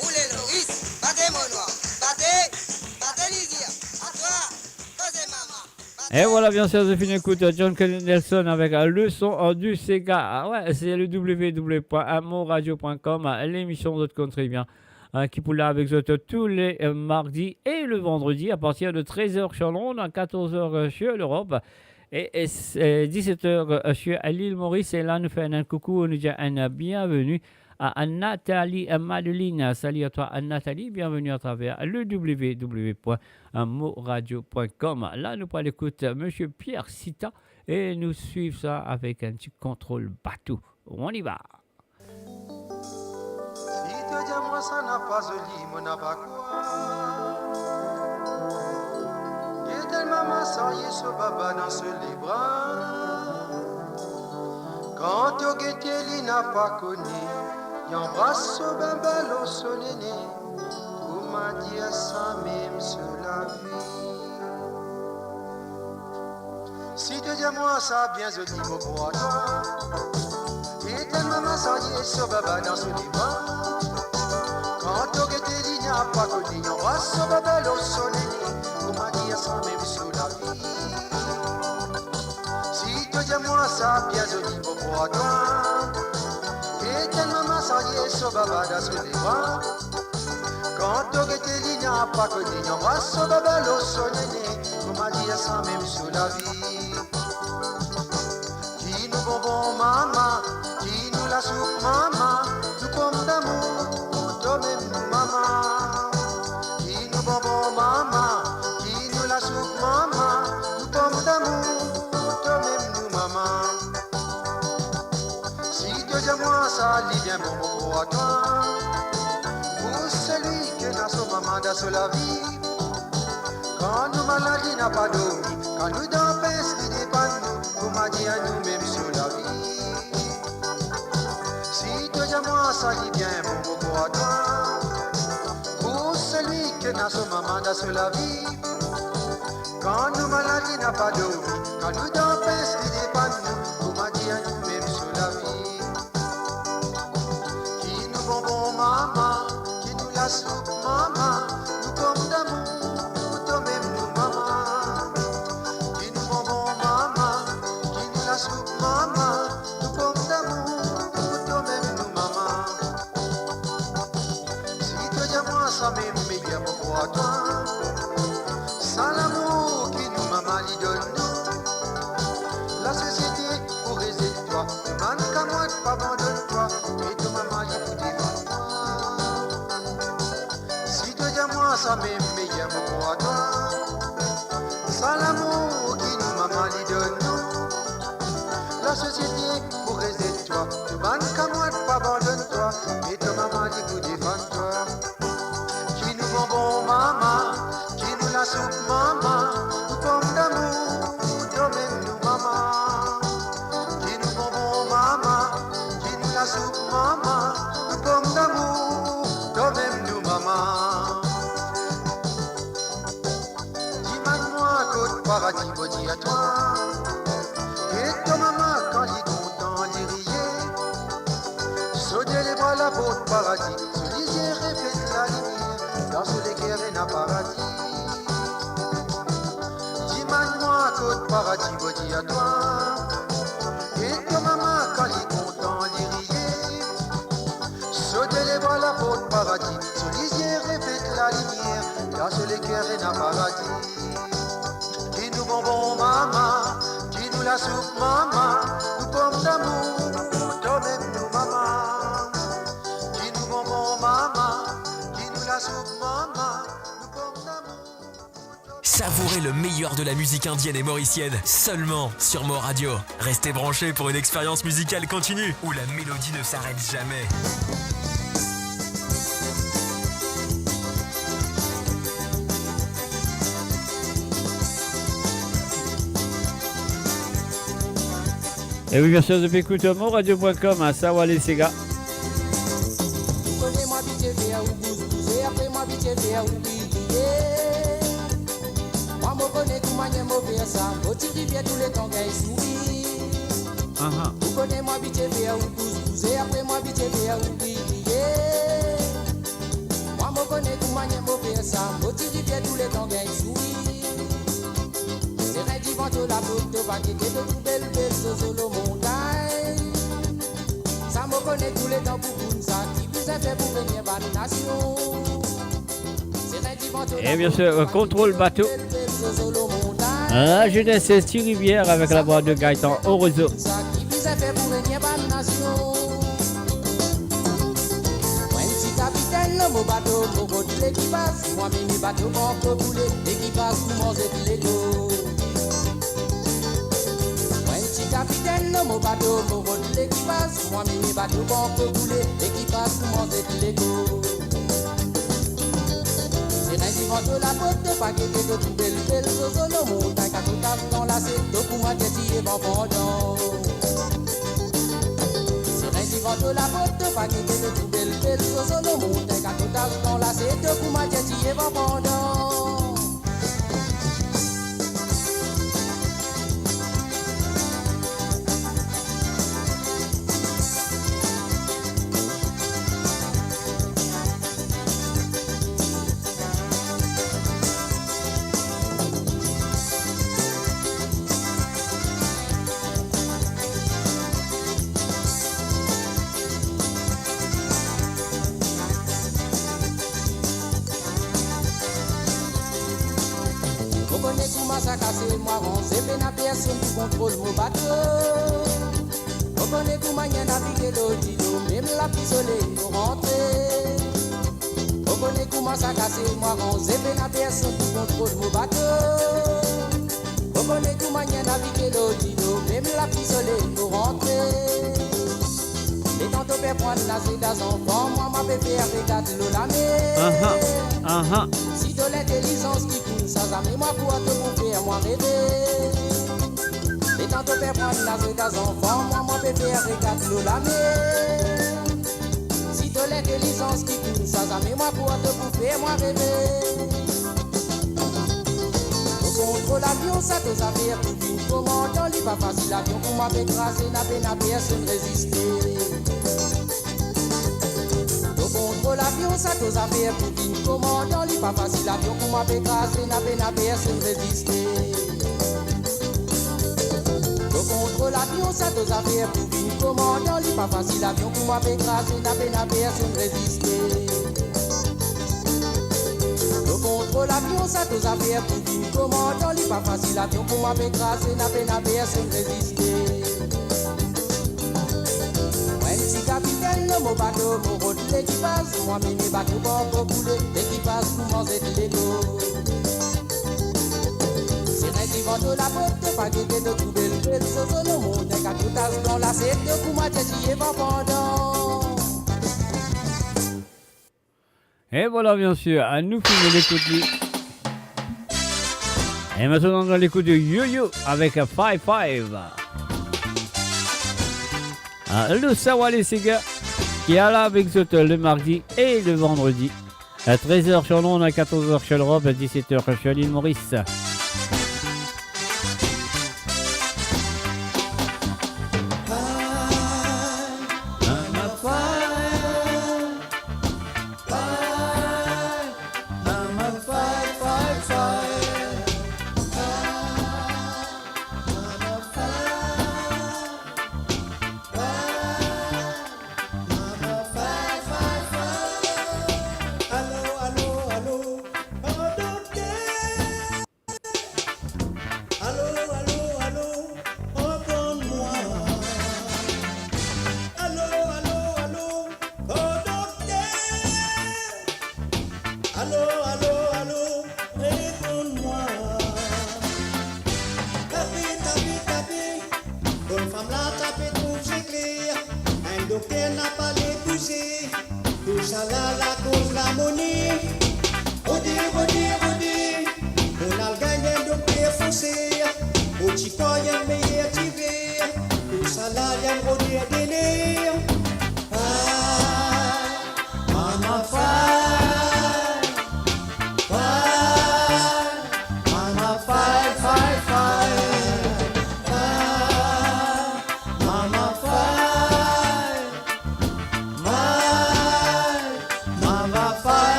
roulez Loïs, battez mon noir, battez, battez Lydia, à toi, causez maman.
Et voilà, bien sûr, je finis écoute John Kelly Nelson avec le son du Sega. Ah ouais, c'est le www.amoradio.com, l'émission de country bien, qui pour là avec vous tous les mardis et le vendredi à partir de 13h sur Londres, à 14h sur l'Europe. Et 17h sur l'île Maurice. Et là, nous faisons un coucou, nous disons un bienvenue à Nathalie Madeline. Salut à toi, Nathalie. Bienvenue à travers le www.moradio.com. Là, nous allons écouter M. Pierre Sita et nous suivons ça avec un petit contrôle bateau. On y va.
Si te dis moi ça n'a pas joli, mon n'a pas quoi. Et tellement ma soeur ce baba dans ce libre. Quand au guetté il n'a pas connu, il embrasse au bambel au soleil. Pour m'a dire ça même sur la vie. Si te dis moi ça bien joli, mon pour toi. Et tellement ma soeur ce baba dans ce libre. Quand au guetté il n'a pas connu, il embrasse au bambel au soleil. Pour m'a dire ça même sur la vie. Si te dis moi ça bien joli, mon pour toi. Et tellement ma soeur ce baba dans ce libre. Quand au guetté il n'a pas connu, il embrasse au bambel au soleil. Pour m'a dire ça même sur la vie. Qui nous bonbons maman, qui nous la soupe maman, nous comme d'amour, toi-même nous maman. Qui nous bonbons maman, qui nous la soupe maman, nous comme d'amour, toi-même nous maman. Si tu dis moi ça, lit bien bon pour toi. Pour celui qui n'a son maman dans la vie. Quand nous maladie n'a pas dormi, quand nous dans pince qui dépend nous, pour m'a dit à nous-mêmes sur la vie. Si tu dis moi ça dit bien bon pour toi. Pour celui qui n'a son maman dans la vie. Quand nous maladie n'a pas dormi, quand nous dans pince qui dépend nous, pour m'a dit à nous-mêmes sur la vie. Qui nous bonbons maman, qui nous la soupe maman, nous comme d'amour. Maman, nous comme d'amour, toi-même nous maman. Si tu dis moi ça même bien pour toi. Sans l'amour qui nous maman lui donne nous. La société pour résister toi. Demande qu'à moi de pas abandonne-toi. Et ton maman lui pour défendre toi. Si tu dis moi ça même bien pour toi. Sans l'amour qui nous maman lui donne nous. La société pour rester de toi. Tu bandes qu'à moi de pas abandonne-toi. Et ton maman dit pour défendre toi. Qui nous bonbons maman, qui nous la soupe maman, nous comme d'amour, toi-même nous maman. Qui nous bonbons maman, qui nous la soupe maman, nous comme d'amour, toi-même nous maman. Dis-moi côte paradis, maudit à toi. Et ton maman, quand il est content, il riait. Sauter les bras, la porte paradis. Se lisait, répète la lumière. Dans ce l'équerre, et n'a paradis. Dis-moi, côte paradis, maudit à toi. Et ton maman, quand il est content, il riait. Sauter les bras, la porte paradis. Se lisait, répète la lumière. Dans ce l'équerre, et n'a paradis. Qui nous bonbons, maman. La soupe maman, nous comme d'amour, toi-même nous maman. Qui nous bonbons maman, qui nous la soupe maman, nous comme d'amour.
Savourez le meilleur de la musique indienne et mauricienne, seulement sur Mo Radio. Restez branchés pour une expérience musicale continue, où la mélodie ne s'arrête jamais.
Et oui, bien sûr, depuis écoute moradio.com à Sawale Sega.
Connais-moi vite fait à Oubouze, après moi vite fait à Oubouze. Moi, me connais tout manière mauvais ça, au rivière tous les temps qu'elle sourit. Vous connais-moi vite fait à Oubouze, après moi vite fait à Oubouze. Moi, me connais tout manière mauvais ça, au rivière tous les temps qu'elle sourit. C'est vrai de la route, va quitter de tout belle sur le montagne. Ça me connaît tous les temps pour ça, qui vous a fait pour venir par la nation.
Et bien sûr, contrôle bateau. La jeunesse Thierry-Rivière avec la voix de Gaëtan au réseau.
Capitaine, mon bateau, mon route, l'équipage. Moi, mini bateau, mon peu bouler, l'équipage, pour manger de l'ego. Capitaine, mon bateau, mon route, l'équipage. Moi, mini bateau, mon peu bouler, l'équipage, pour manger de l'ego. De la côte, pas guetter de tout belle, zozo, le montagne, qu'à tout à dans la c'est de pour moi, t'es bon pendant. C'est un de la côte, pas guetter de tout belle, zozo, le montagne, qu'à tout à dans la c'est de pour moi, t'es bon pendant. Moi, c'est bien la personne qui contrôle mon bateau. On connaît tout manière naviguer l'eau, même la pistolet nous rentrer. On connaît comment ça casse, moi, c'est bien la personne qui contrôle mon bateau. On connaît tout manière naviguer l'eau, même la pistolet nous rentrer. Et quand on peut prendre la c'est des enfants, moi, ma bébé regarde l'eau la mer. Si de l'intelligence qui coule, ça jamais moi pour te faire moi rêver. Et quand on peut prendre la c'est des enfants, moi, ma bébé regarde l'eau la mer. Si de l'intelligence qui coule, ça jamais moi pour te faire moi rêver. Contre l'avion, ça te affaires tout une commandant, il pas facile l'avion pour m'a écrasé, n'a personne résister. Contre l'avion, ça te affaires tout une commandant, il pas facile l'avion pour m'a écrasé, n'a personne résister. Contre l'avion, ça te affaires tout une commandant, il pas facile l'avion pour m'a écrasé, n'a personne résister. Contre l'avion, ça te affaires pour une commandant, il pas facile l'avion pour moi m'écraser, n'a personne résister. Même si capitaine, mon bateau, mon route, l'équipage, moi mini bateau pour bouler, l'équipage pour manger de l'ego. C'est un qui vend de la botte, pas guetter de tout belle, zozo, le monde, qu'à tout âge dans la sève, de pour moi t'es pas pendant.
Et voilà, bien sûr, à nous filmer l'écoute. Et maintenant, dans l'écoute de Yo-Yo avec 5-5. Le Sawale Sega qui est là avec vous le mardi et le vendredi. À 13h sur Londres, à 14h sur l'Europe, à 17h sur l'île Maurice.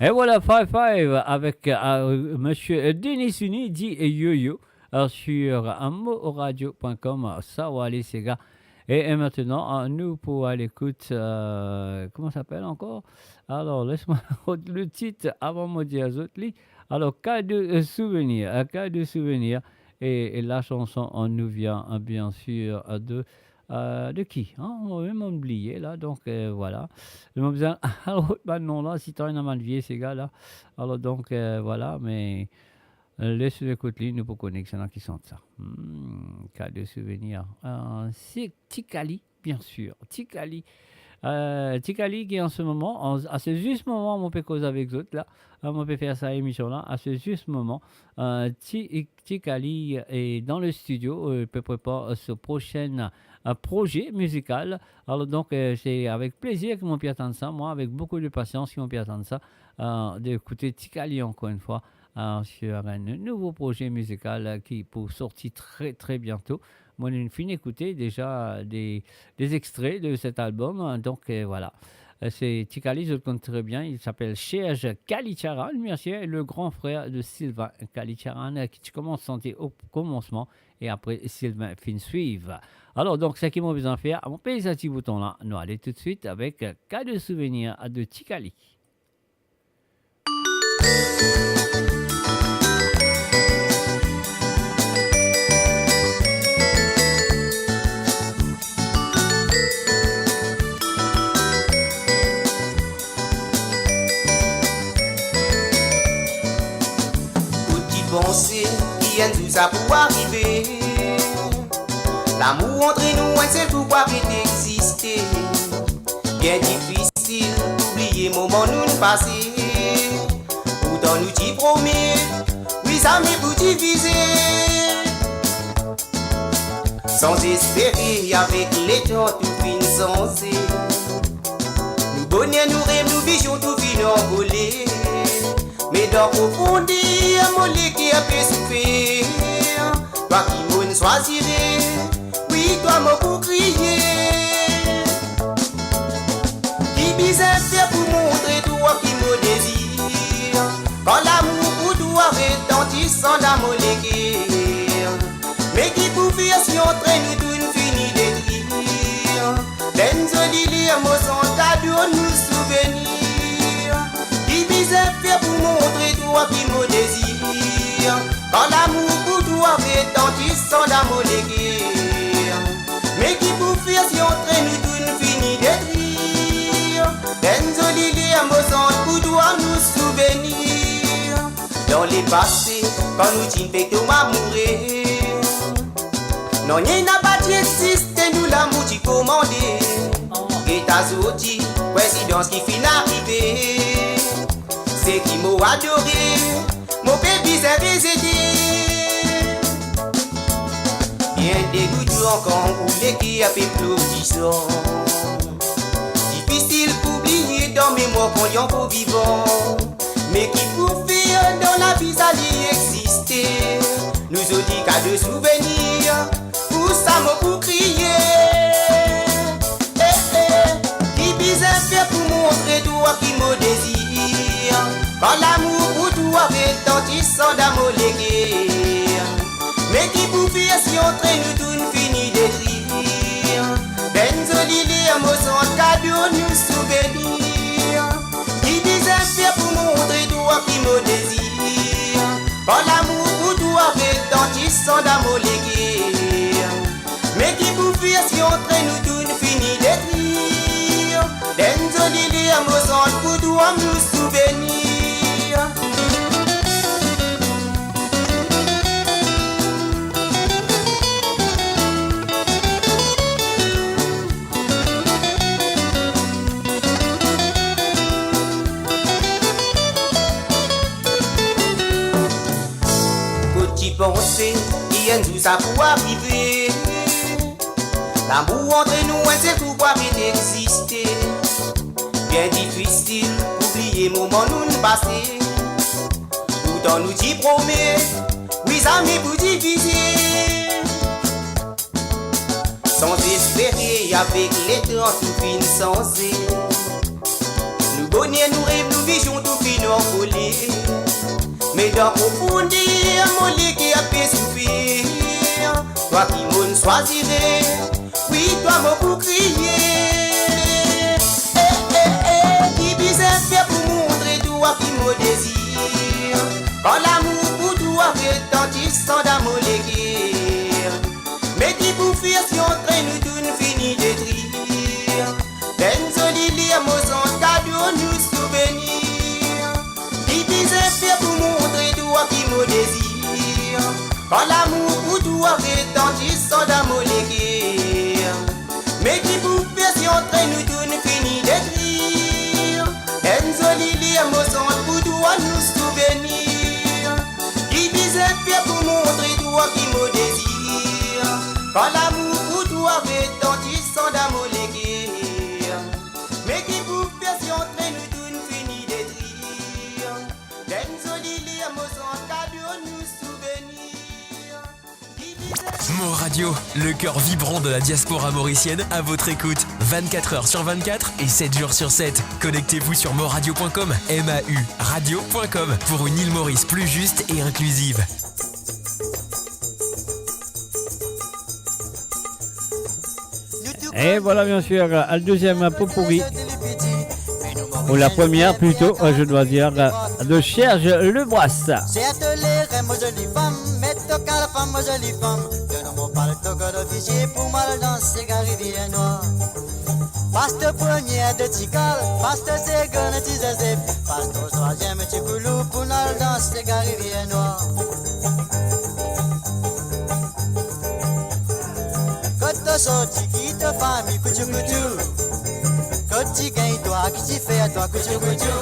Et voilà, 5-5 avec monsieur Denis Uni, dit Yo-Yo, sur amoradio.com. Ça va aller, ces gars. Et maintenant, nous, pour à l'écoute, comment ça s'appelle encore? Alors, laisse-moi le titre avant de dire aux autres. Alors, cas de souvenir. Et la chanson, on nous vient bien sûr de qui on va même oublier là, donc voilà. Je me besoin, alors, non, là, si tu as un vie, ces gars-là. Alors, donc, voilà, mais laisse-le écouter, nous pour connexion qui sont ça. Cas de souvenir. C'est Tikali, bien sûr. Tikali qui en ce moment, à ce juste moment, on peut causer avec eux là, on peut faire sa émission là, à ce juste moment, Tikali est dans le studio, peut préparer ce prochain projet musical. Alors donc, c'est avec plaisir que mon pu attendre ça, moi, avec beaucoup de patience que mon pu attendre ça, d'écouter Tikali encore une fois, sur un nouveau projet musical qui pour sortir très très bientôt. Moi, j'ai fini d'écouter déjà des extraits de cet album. Donc, voilà. C'est Tikali, je le connais très bien. Il s'appelle Serge Kalicharan, merci, le grand frère de Sylvain Kalicharan, qui commence à sentir au commencement. Et après, Sylvain fin suivre. Alors, donc, ce qu'ils m'ont besoin de faire, on paye ce petit bouton-là. Nous allons tout de suite avec Cas de souvenir de Tikali.
Pensée, qui aime tout ça pour arriver. L'amour entre nous, c'est pourquoi il exister. Bien difficile d'oublier moment nous passé. Pourtant nous t'y promets, oui ça m'est pour diviser. Sans espérer avec les temps tout fin sensé. Nous bonheur, nous rêves, nous visions tout fin envolé. Mais dans profondeur, mon lit qui a fait souffrir. Toi qui m'en choisirais, oui, toi m'en pour crier. Qui bizarre fait pour montrer toi qui me désire. Quand l'amour pour toi retentissant dans mon léguer. Mais qui pour faire si on traîne nous d'une finie d'écrire. Denzo lire mon son cadeau nous souvenir. Qui bizarre fait pour montrer toi qui me désire. Quand l'amour pour toi retentissant dans mon léguer. Mais qui pour faire si on traîne nous d'une finie d'écrire. Denzo lire mon son pour toi nous souvenir. Dans les passés, quand nous t'infectons tout m'amourer. Non, n'y n'a pas d'existe, nous l'amour t'y commandé. Et ta zoti, présidence qui finit d'arriver. C'est qui m'a adoré, mon bébé s'est résédé. Bien dégoûté encore, roulé qui a fait applaudissant. Difficile pour oublier dans mes mots qu'on y encore vivant. Mais qui pour faire dans la vie ça y exister. Nous ont dit qu'à de souvenirs, pour ça m'a pour crier. Qui bizarre fait pour montrer toi qui me désire. Quand l'amour pour toi retentissant dans mon léguer. Mais qui pour faire si on traîne nous d'une finie d'écrire. Benzo lire mon son cadeau nous souvenir. Qui bizarre fait pour montrer toi qui me désire. Quand l'amour pour toi retentissant dans mon léguer. Mais qui pour faire si on traîne nous d'une finie d'écrire. Benzo lire mon son pour toi nous souvenir. Penser, il y a tout ça pour arriver. L'amour entre nous, c'est pourquoi il exister. Bien difficile d'oublier moment nous passé. Pourtant nous t'y promets, oui amis pour diviser. Sans espérer avec les temps tout fin sensé.
Nous bonniers, nous rêves, nous visions, tout qui nous envolés. Mais dans profondeur, mon lit qui a fait souffrir. Toi qui m'en choisirais, oui, toi m'en crier. Qui bizarre fait pour montrer toi qui me désire. Quand l'amour pour toi retentissant dans mon léguire. Mais qui pour faire si on traîne nous d'une fini d'écrire. Benzoli lire mon son cadeau nous souvenir. Qui bizarre fait pour montrer toi qui me désire. Quand l'amour pour toi retentissant dans mon léguire. Mais qui pour faire si on traîne nous d'une fini d'écrire. Benzoli lire mon son pour toi nous souvenir. Qui bizarre fait pour montrer toi qui me désire. Quand l'amour pour toi retentissant dans mon léguire. Mais qui pour faire si on traîne nous d'une fini d'écrire. Benzoli lire mon son cadeau nous souvenir.
Mo Radio, le cœur vibrant de la diaspora mauricienne à votre écoute. 24 heures sur 24 et 7 jours sur 7. Connectez-vous sur moradio.com, MAU radio.com pour une île Maurice plus juste et inclusive.
Et voilà bien sûr le deuxième potpourri. Ou la première plutôt, je dois dire, de Serge Lebras.
Certes les rêves aux jolies femmes, mais toca la femme aux jolies femmes. Que non m'en parle toca d'officier pour mal danser car rivière noire. Passe première de Tikal, passe seconde de Tizazep, passe troisième de Tikoulou pour mal danser car rivière noire. Quand tu sortis, quitte famille, couchou couchou. Quand tu gagnes, toi, qui tu fais à toi, couchou couchou.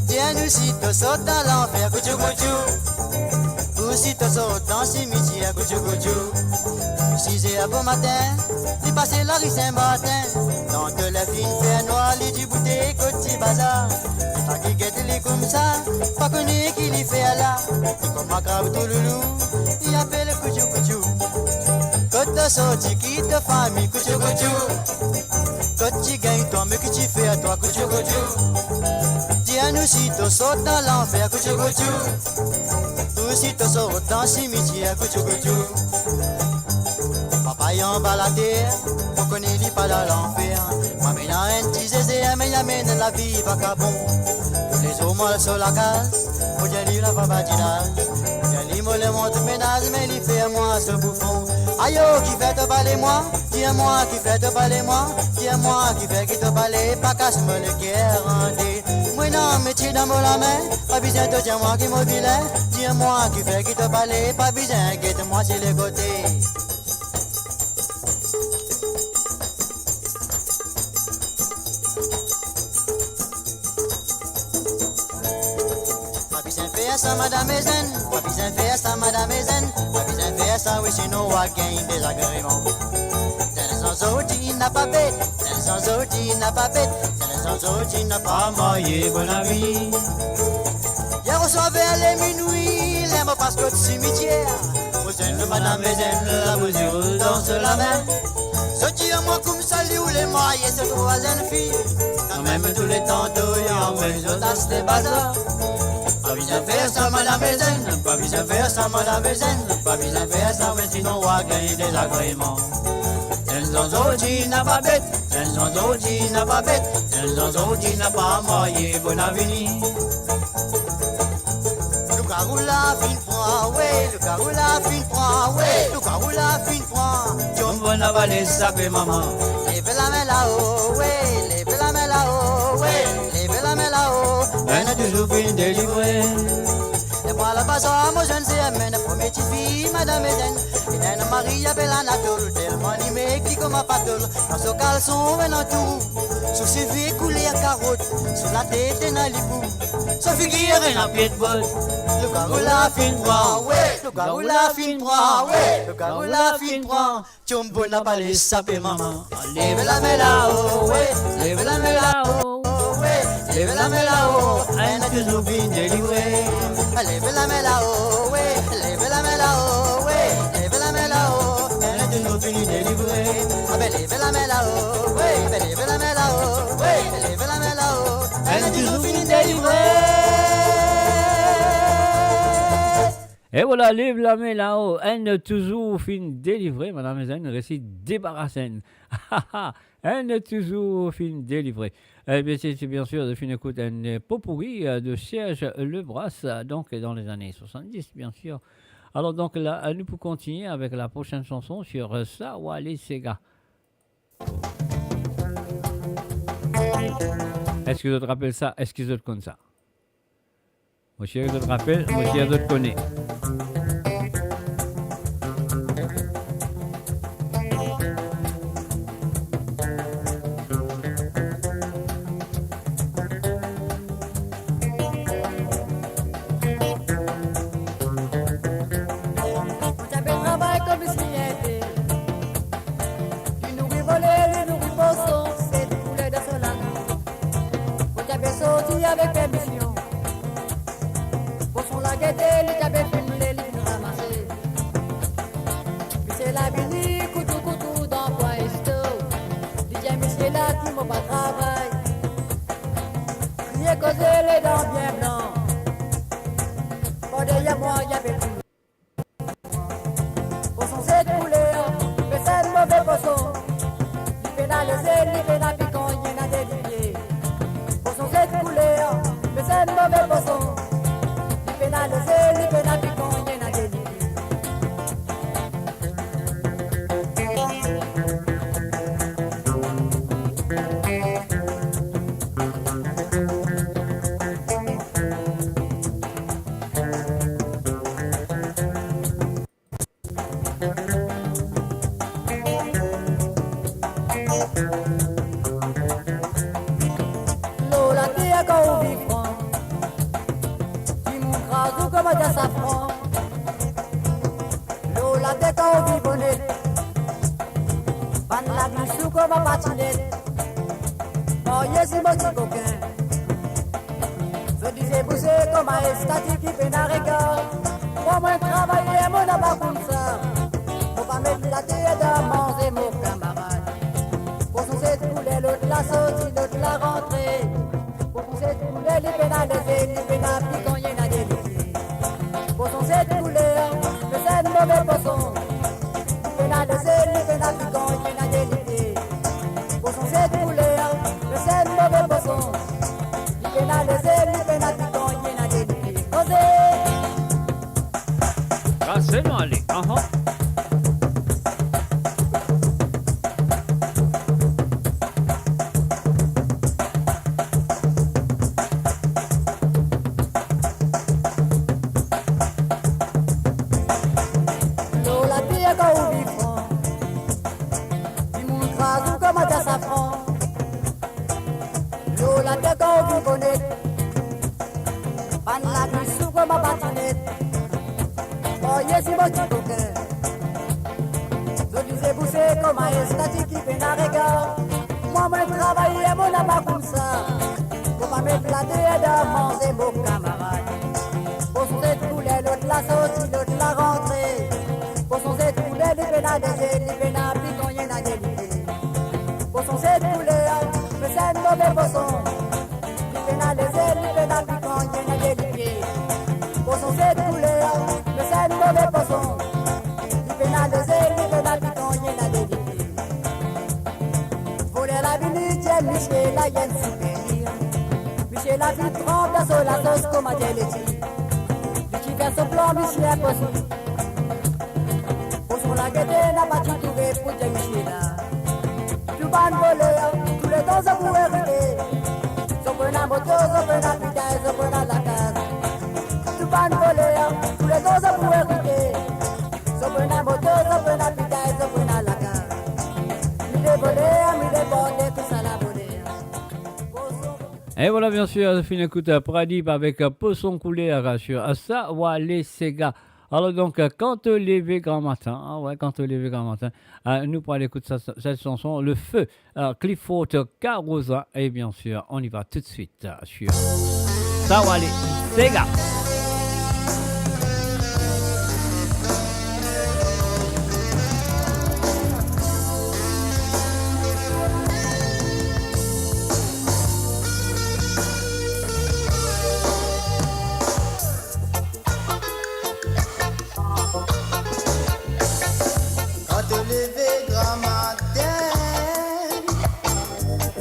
Tiens-nous si tu sautes dans l'enfer, couchou couchou. Ou si tu sautes dans le cimetière, couchou couchou. 6 heures bon matin, tu passes la rue Saint-Martin. Dans de la fine fer noire, les du bouteille, côté bazar. Pas qui guette les comme ça, pas connu qui les fait là. Il comme un crabe tout loulou, il appelle le couchou couchou. Quand tu sortis, quitte famille, couchou couchou. Quand tu gagnes, toi, mais que tu fais à toi, couchou couchou. Dis-nous si tu sautes dans l'enfer, couchou couchou. Ou si tu sautes dans le cimetière, couchou couchou. Papa y en bas la terre, on connaît les pas dans l'enfer. Moi, mais y'a un petit zézé, mais y'a mène la vie, pas qu'à bon. Tous les hommes sur la casse, faut dire lui la papatinage. Y'a les mots, les montres ménage, mais il fait moi ce bouffon. Aïe, qui fait te parler moi? Dis-moi qui fait te parler moi? Dis-moi qui fait qui te parler, pas casse-moi le cœur rendez. Moi non, mais tu dans la main, pas besoin de dire moi qui mobile. Dis-moi qui fait qui te parler, pas besoin de moi sur les côtés. Ça, madame est zen, pas besoin de faire ça, madame est zen, pas besoin de faire ça, oui, sinon on va gagner des agréments. C'est le sans qui n'a pas bête, c'est le sans qui n'a pas bête, c'est le sans qui n'a pas marié, bon ami. Hier on s'en vers les minuit, les mots parce que du cimetière, vous êtes madame est zen, la mesure danse la main. Ce qui est moi comme ça, lui ou les mariés, c'est trois jeunes filles, quand même tous les tantôt, il y a un peu de des bazars. Pas besoin de faire ça, madame Ezen, pas besoin de faire ça, madame Ezen, pas besoin de faire ça, mais sinon on va gagner des agréments. Un zonzo qui n'a pas bête, un zonzo qui n'a pas bête, un zonzo qui n'a pas marié, bon avenir. Le carou la fin prend, ouais, le carou la fin prend, ouais, le carou la fin prend. John bon avaler ça fait maman. Lève la main là-haut, ouais, lève la main là-haut, ouais, lève la main là-haut. Elle a toujours fini délivrée. Et moi la base à moi je ne sais amène pour mes petites filles, madame Eden. Et un mari appelle Anatole, tellement animé qui comme un patole. Dans ce caleçon et dans tout, sous ses vieux coulées à carottes, sur la tête et dans les bouts. Sa figure et la pied de botte. Le carreau la fin prend, ouais, le carreau la fin prend, ouais, le carreau la fin prend. Chumbo n'a pas les sapés, maman. Lève la main là-haut, ouais, lève la main là-haut, ouais, lève la main là-haut. Elle a toujours bien délivré. Lève la main là-haut, ouais, lève la main là-haut, ouais, lève la main là-haut. Elle a toujours fini délivré. Lève la main là-haut, ouais, lève la main là-haut, ouais, lève la main là-haut. fin délivré.
Et voilà, lève la main là-haut, elle toujours fin délivrée, madame et elle récite débarrassée. Elle toujours fin délivrée. Eh bien, c'est bien sûr de fin écoute un pot pourri de Serge Lebras, donc dans les années 70, bien sûr. Alors donc là, nous pouvons continuer avec la prochaine chanson sur Sawale Sega. Est-ce que vous te rappelez ça? Est-ce que vous te connaissez ça? Monsieur, je te rappelle, monsieur, je te connais.
Avec permission, pour son la guetter, les cabets fument les lignes ramassées. Puis c'est la bini, coutou dans quoi est-ce DJ monsieur là qui m'a pas travail. Crier causer les dents bien blancs. Pas derrière moi, y avait plus. Pour son cette couleur, mais c'est une mauvaise poisson. Il pénalisé, il pénalisé quand il y en a des milliers. Pour son cette couleur, mais c'est une mauvaise poisson. Il pénalisé, il pénalisé quand il y en a des milliers. Lola ti a go vivant, tu montras tout comme à safran. Lola te go vivonnet, pan la glissou comme à patinette. Oh yes, il m'a dit coquin. Je disais pousser comme à estati qui peine à regard. Moi, travailler, mon abat comme ça. Faut pas mettre la tête à manger mon camarade. Pour son cette poulet, l'autre la sortie, l'autre la rentrée. Pour son cette poulet, les pénalisés, les pénalisés quand il y en a des milliers. Pour son cette poulet, le c'est une mauvaise poisson. Les pénalisés, les pénalisés quand il y en a des milliers. Pour son cette poulet, le c'est une mauvaise poisson. Les pénalisés, les pénalisés quand il y en a des milliers.
Rassez-moi, allez.
Lola ti a go vivant, tu montras tout comme à safran. Lola te go vivonnet, pan la glissou comme à patinette. Oh yes, il m'a dit coquin. Je disais pousser comme un estati qui peine à regard. Moi, travailler, mon abat comme ça. Faut pas me flatter et de manger mon camarade. Pour son cette poulet, l'autre la sortie, l'autre la rentrée. Pour son cette poulet, les pénalisés, les pénalisés quand il y en a des milliers. Pour son cette poulet, mais c'est une mauvaise poisson. Les pénalisés, les pénalisés quand il y en a des milliers. Pour son cette poulet, mais c'est une mauvaise poisson. Les pénalisés, les pénalisés quand il y en a des milliers. Voler la minute, Michel, la yen souvenir. Michel la vie trempe, la sauce, la sauce, comme a dit les filles. Lui qui fait son plan, Michel impossible. Pour son la guetter, n'a pas tout trouvé pour dire Michel là. Tout ban voleur, tous les temps, ça pourrait arriver. Son bon à moto, son bon à pitaille, son bon à la case. Tout ban voleur, tous les temps, ça pourrait arriver. Son bon à moto, son bon à pitaille, son bon à la case. Il est volé, il est bordé, tout ça la volé.
Et voilà, bien sûr, fin écoute Pradip avec Poisson couleur sur Sawale Sega. Alors donc, quand te lever grand matin, nous pourrons aller écouter cette chanson, Le Feu, Clifford Carosa. Et bien sûr, on y va tout de suite sur Sawale Sega.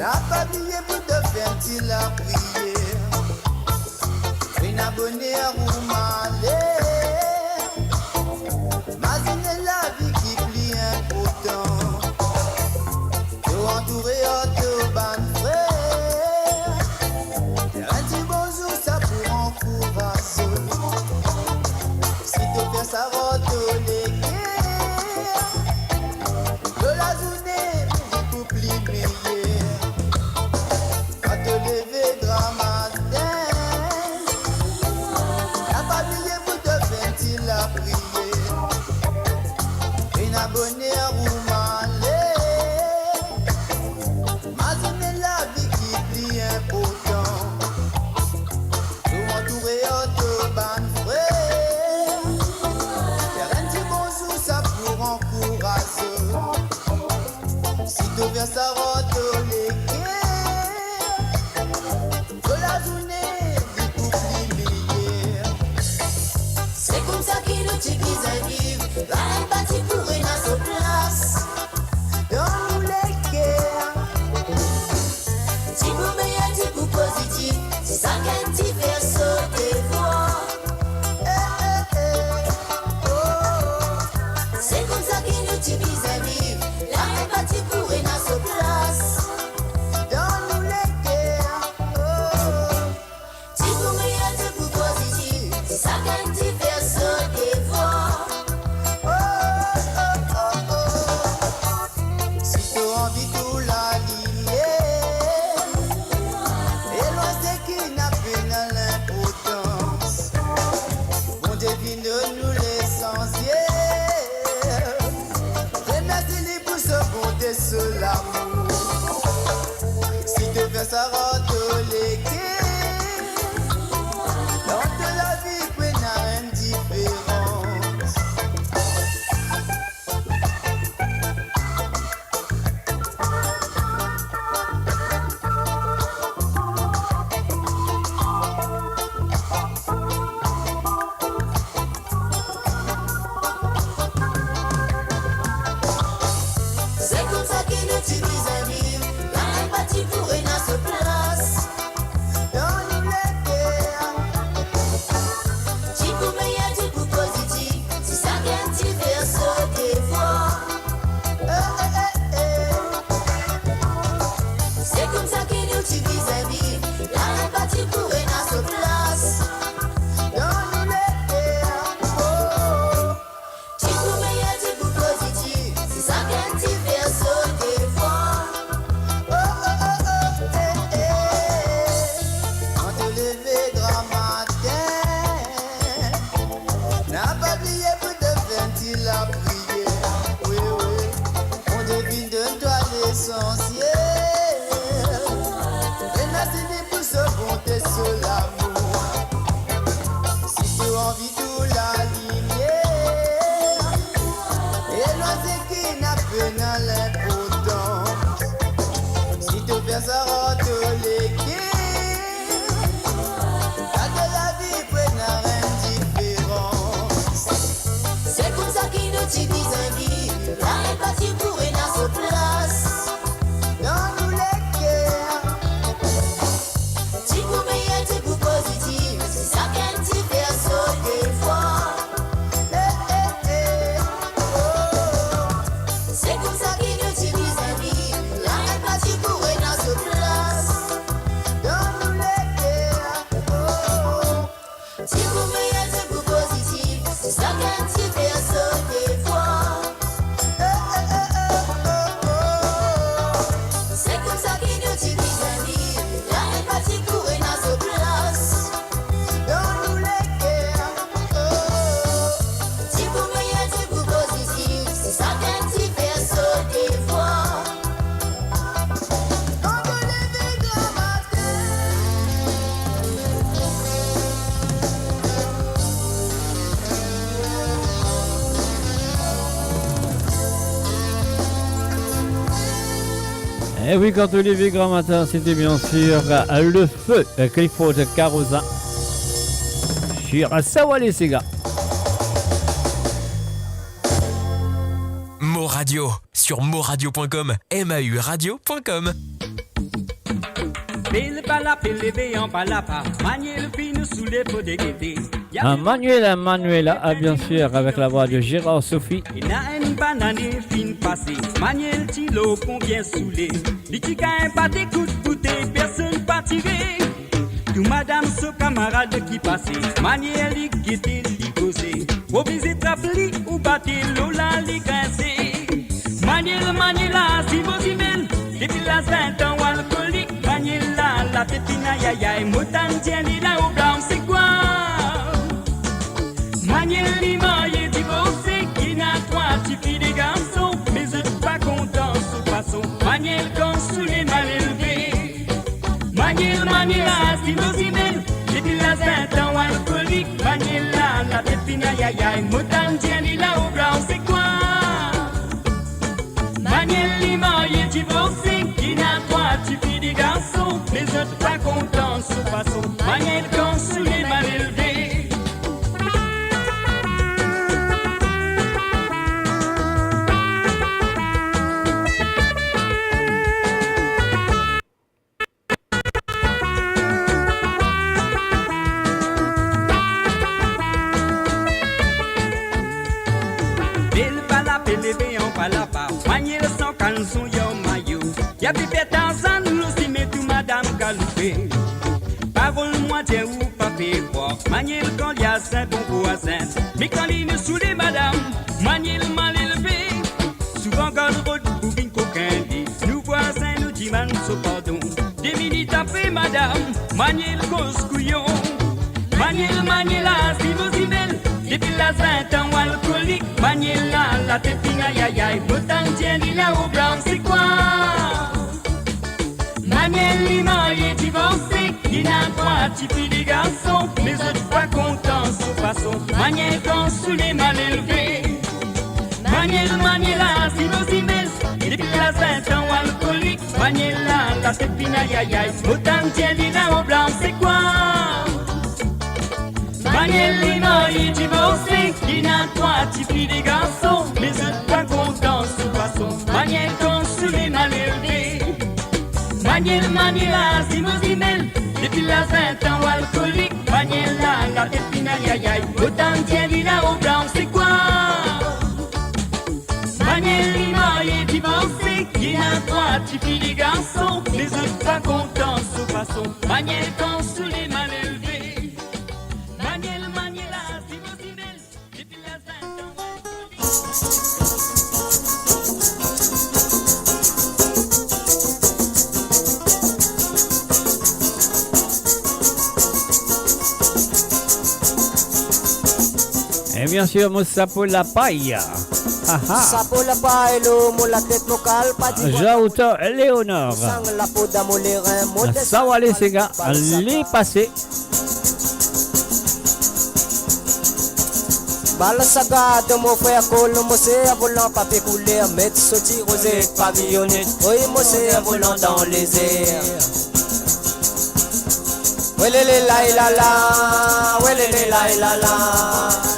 n'a pas oublié pour te faire la prière. Une abonnée à Roumalé. Imaginez la vie qui plie important. Tout entouré de ban frère. Un petit bonjour, ça pour encourager. Si tu fais ça, retourner. De la journée, pour plie meilleur. Quand te lever dramatin. N'a pas oublié pour te faire la prière. Une abonnée à Roumalé. Imaginez la vie qui plie important. Tout entouré de ban frère. Faire un petit bonjour, ça pour encourager. Si tu viens ça retourner. De la journée, du couple meilleur.
C'est comme ça qu'il nous dit qu'ils arrivent. La empathie pour une à sa place.
Dans nous les guerres.
Si vous meilleur, si vous positif. C'est ça qu'un petit verso des voix. C'est comme ça qu'il nous dit qu'ils arrivent. La empathie pour une à sa place.
Dans nous les guerres.
Si vous meilleur, si vous positif. C'est ça qu'un petit verso des voix.
Si tu as envie de la lier, et loin c'est qui n'a plus dans l'importance. On devine de nous l'essentiel. Remercie-les pour ce bonté, ce l'amour. Si tu fais ça, retourner. Dans de la vie, qu'il n'y a indifférence.
C'est comme ça qu'il nous dit qu'ils arrivent. La empathie pour une à sa place.
Dans nous les guerres.
Si vous meilleur, si vous positif. C'est ça qu'un petit verso des voix. C'est comme ça qu'il nous dit qu'ils arrivent. La empathie pour une à sa place.
Dans nous les guerres.
Si vous meilleur, si vous positif. C'est ça qu'un petit verso des voix.
Quand te lever grand matin, n'a pas oublié pour te faire la prière. Oui, oui, on devine de toi l'essentiel. Remercie pour ce bonté, ce l'amour. Si tu as envie de la lumière, et loin c'est qui n'a plus dans l'importance. Si tu fais ça, retourner.
C'est comme ça qu'il nous dit qu'ils arrivent. La empathie pour une à sa place.
Dans nous les guerres.
Si vous meilleur, si vous positif. C'est ça qu'un petit verso des voix. C'est comme ça qu'il nous dit qu'ils arrivent. La empathie pour une à sa place.
Dans nous les guerres.
Si vous meilleur, si vous positif. C'est ça qu'un petit verso des voix. C'est comme ça qu'il nous dit qu'ils arrivent. La empathie pour une à sa place.
Dans nous les guerres.
Si vous meilleur, si vous positif. C'est ça qu'un petit verso des voix.
On te lever grand matin.
Et oui, quand Olivier Grand Matin, c'était bien sûr le feu Clifford Carosa sur Sawale Sega.
Mo Radio sur moradio.com, mauradio.com.
Pile pas la pile béant pas la pas. Manuel fin sous les pots de gaieté.
Manuela, bien sûr, avec la voix de Gérard Sophie.
Il y a une banane fin passée. Manuel Tilo combien saoulé. Litika un pas d'écoute bouteille, personne pas tiré. Tout madame, ce camarade qui passait. Manuel qui était causé. Au visite trapli ou batté Lola li grincé. Manuela, si vous y mêlez. Depuis la 20 ans alcoolique. Manuela, la pépina yaya et motan tient là au blanc, c'est quoi? Manuel marié divorcé, qui n'a trois petits filles des garçons, mais je suis pas content sous façon. Manuel consolé mal élevé. Manuela, si vous y mêlez. Depuis la 20 ans alcoolique. Manuela, la pépina yaya et motan tient là au blanc, c'est quoi? Manuel marié divorcé, qui n'a trois petits filles des garçons, mais je suis pas content sous façon. Manuel consolé mal élevé. Manuel sans canson yo maillot. Y'a pipé Tarzan, nous si met tout madame Galoupé. Parole moitié ou papier quoi. Manuel quand y'a 5 bons voisins. Mais quand il nous saoule madame, Manuel mal élevé. Souvent quand le road boubine coquin dit. Nous voisins nous disent man so pardon. Des minutes après madame, Manuel cause couillon. Manuela, si vous y mêlez. Depuis la 20 ans alcoolique. Manuela, la tépine aïe aïe aïe. Autant tient là au blanc, c'est quoi? Manuel marié divorcé. Il n'a pas petit filles des garçons. Mais je suis pas content sous façon. Manuel consolé mal élevé. Manuela, si vous y mêlez. Depuis la 20 ans alcoolique. Manuela, la tépine aïe aïe aïe. Autant tient là au blanc, c'est quoi? Manuel marié divorcé, qui n'a trois petits filles des garçons, mais je suis pas content sous façon. Manuel consolé mal élevé. Manuela, si vous y mêlez, depuis la 20 ans alcoolique. Manuela, la tépine aïe aïe aïe, autant tient là au blanc, c'est quoi? Manuel marié divorcé, qui n'a trois petits filles des garçons, mais je suis pas content sous façon. Manuel consolé mal élevé.
Et bien sûr, Moussa pour la paille.
Sapo la paille, mo la tête locale, pas dit.
Jaouta Léonore.
Sang la peau d'amolérin,
Sawale Sega, les passés.
Bala saga de mon frère Cole, moi c'est un volant papier coulé, mettre sauti rosé, pavillonnette. Oui, moi c'est un volant dans les airs. Welele la la la, welele la la la,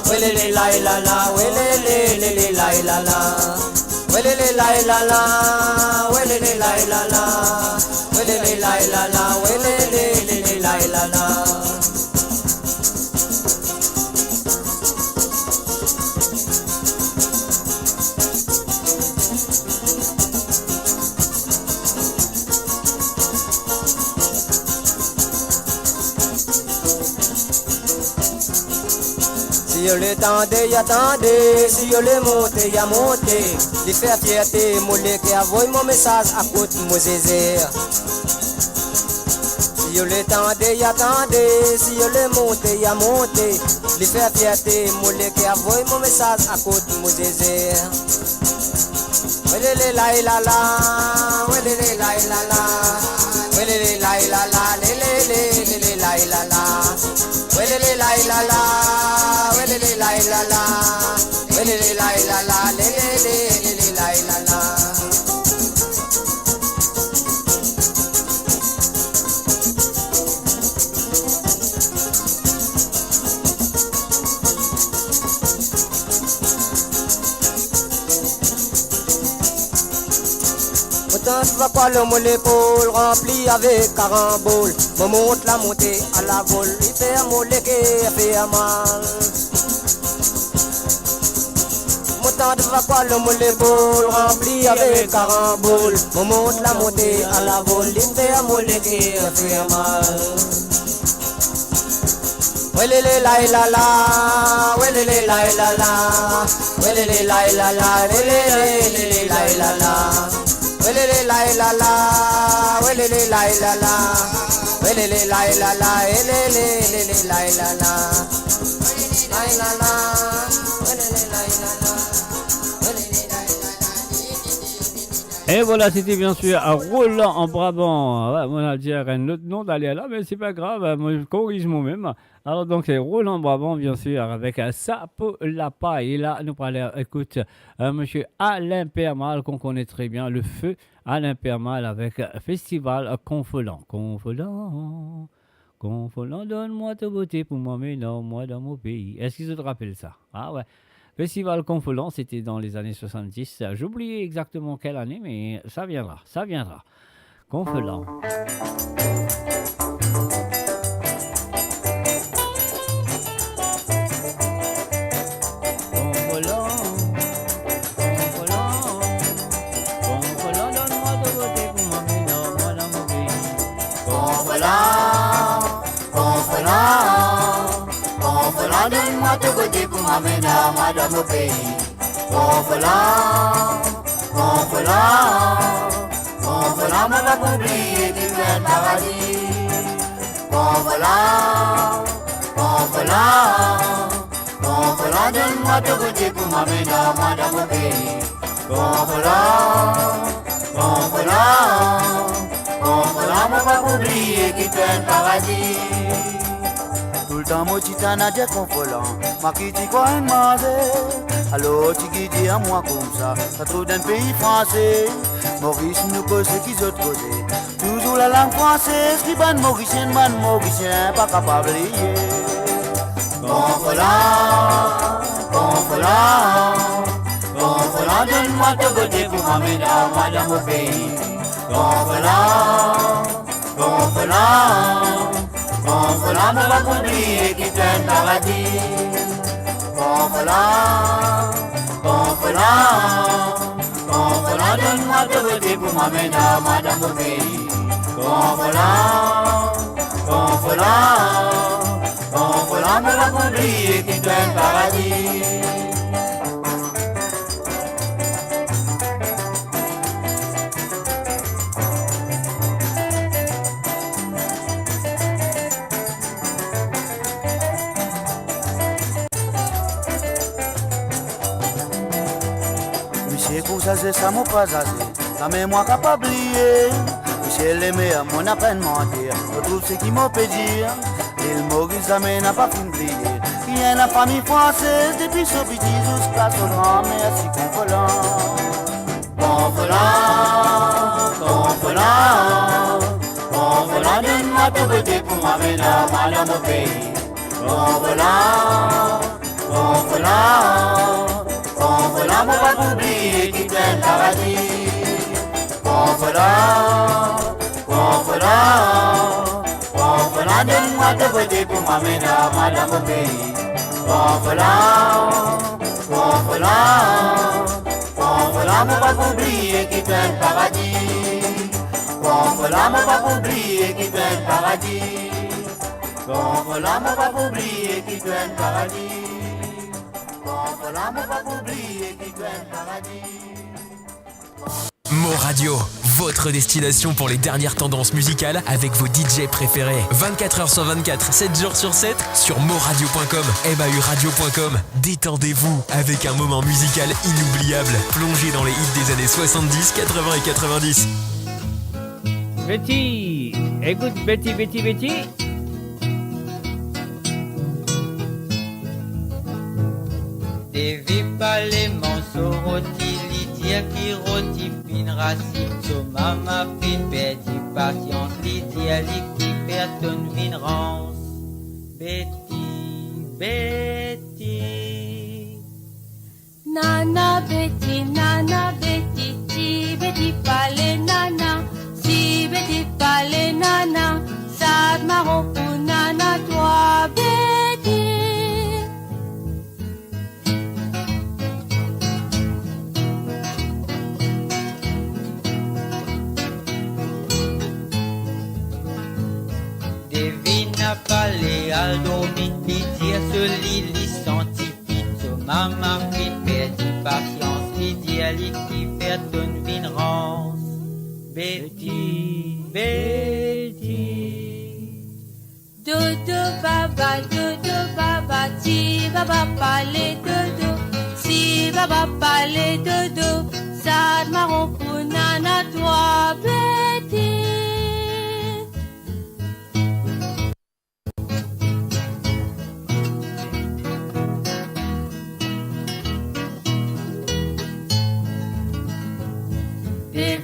welele la la la, welele la la la, welele la la la, welele la la la, welele la la la, welele la la la. Si yo le tendais, y attendait. Si yo le monté, y a monté. Les faire fierté, mon lait qui envoie mon message à côté de mon zézé. Si yo le tendais, y attendait. Si yo le monté, y a monté. Les faire fierté, mon lait qui envoie mon message à côté de mon zézé. Welele la la la, welele la la la, welele la la la, lele la la la, welele la la la, welele la la la, welele la la la, lele la la. Maintenant tu vois quoi le mon l'épaule rempli avec carambole. Me monte la montée à la vol, il fait un molégué, il fait un mal. Maintenant tu vois quoi le mon l'épaule rempli avec carambole. Me monte la montée à la vol, il fait un molégué, il fait un mal. Welele la la la, welele la la la, welele la la la, welele la la la, welele la la la, welele la la la, welele la la la, welele la la la, la la la, welele la la la.
Et voilà, c'était bien sûr à Roland en Brabant. Ouais, on a dit un autre nom d'aller là, mais c'est pas grave, moi je corrige moi-même. Alors donc c'est Roland Brabant bien sûr avec Sapo la paille. Et là nous parlons, écoute, monsieur Alain Permal qu'on connaît très bien, le feu Alain Permal avec Festival Confolant. Confolant, Confolant, donne-moi ta beauté pour m'emmener moi dans mon pays. Est-ce qu'ils se rappellent ça? Ah ouais. Festival Confolant, c'était dans les années 70. J'ai oublié exactement quelle année, mais ça viendra, ça viendra. Confolant.
Donne-moi ton côté pour m'amener à madame au pays. Confolant, confolant, confolant, moi va m'oublier du vrai paradis. Confolant, confolant, confolant, donne-moi ton côté pour m'amener à madame au pays. Confolant, confolant, confolant, moi va m'oublier du vrai paradis. Tout le temps, moi, tu t'en as dit confolant. Ma qui dit quoi, une masse. Alors, tu dis à moi comme ça. Ça trouve d'un pays français. Maurice nous cause ce qu'ils ont causé. Toujours la langue française. Qui ban mauricien, pas capable de lier. Confolant, confolant, confolant, donne-moi ton côté pour m'amener à madame au pays. Confolant, confolant. Confolant, on va m'oublier qui t'aime un paradis. Confolant, confolant, confolant, donne-moi ton côté pour m'amener à madame au pays. Confolant, confolant, confolant, on va m'oublier qui t'aime un paradis. Ça c'est ça mon pas assez, la mémoire capable oublier. Michel l'aimé à mon appel mentir, retrouve ce qui m'a fait dire. Il Maurice jamais n'a pas fini de briller. Il y a la famille française depuis ce petit jusqu'à ce grand, merci confolant. Confolant, confolant, confolant, donne-moi ton côté pour m'amener à madame au pays. Confolant, confolant, confolant, moi pas t'oublier qui t'aime paradis. Confolant, confolant, confolant, donne-moi ton côté pour m'amener à madame au pays. Confolant, confolant, confolant, moi pas t'oublier qui t'aime paradis. Confolant, moi pas t'oublier qui t'aime paradis. Confolant, moi pas t'oublier qui t'aime paradis.
Mo Radio, votre destination pour les dernières tendances musicales avec vos DJ préférés. 24h sur 24, 7 jours sur 7 sur moradio.com, mauradio.com. Détendez-vous avec un moment musical inoubliable, plongé dans les hits des années 70, 80 et 90.
Betty, écoute Betty.
Devi pas les morceaux rôtis, Lydia qui rôtit fin racine, so mama fin Betty patience, Lydia qui perd ton vin rance. Betty.
Nana Betty, si beti pale nana, si beti pale nana, sad marron pour nana toi beti.
Devina parler al dormit pitié ce lit scientifique maman qui perdit patience l'idéal qui fait une vinrance Betty Betty
Dodo baba ti baba pale dodo si baba pale dodo sad marron pour nana toi beti.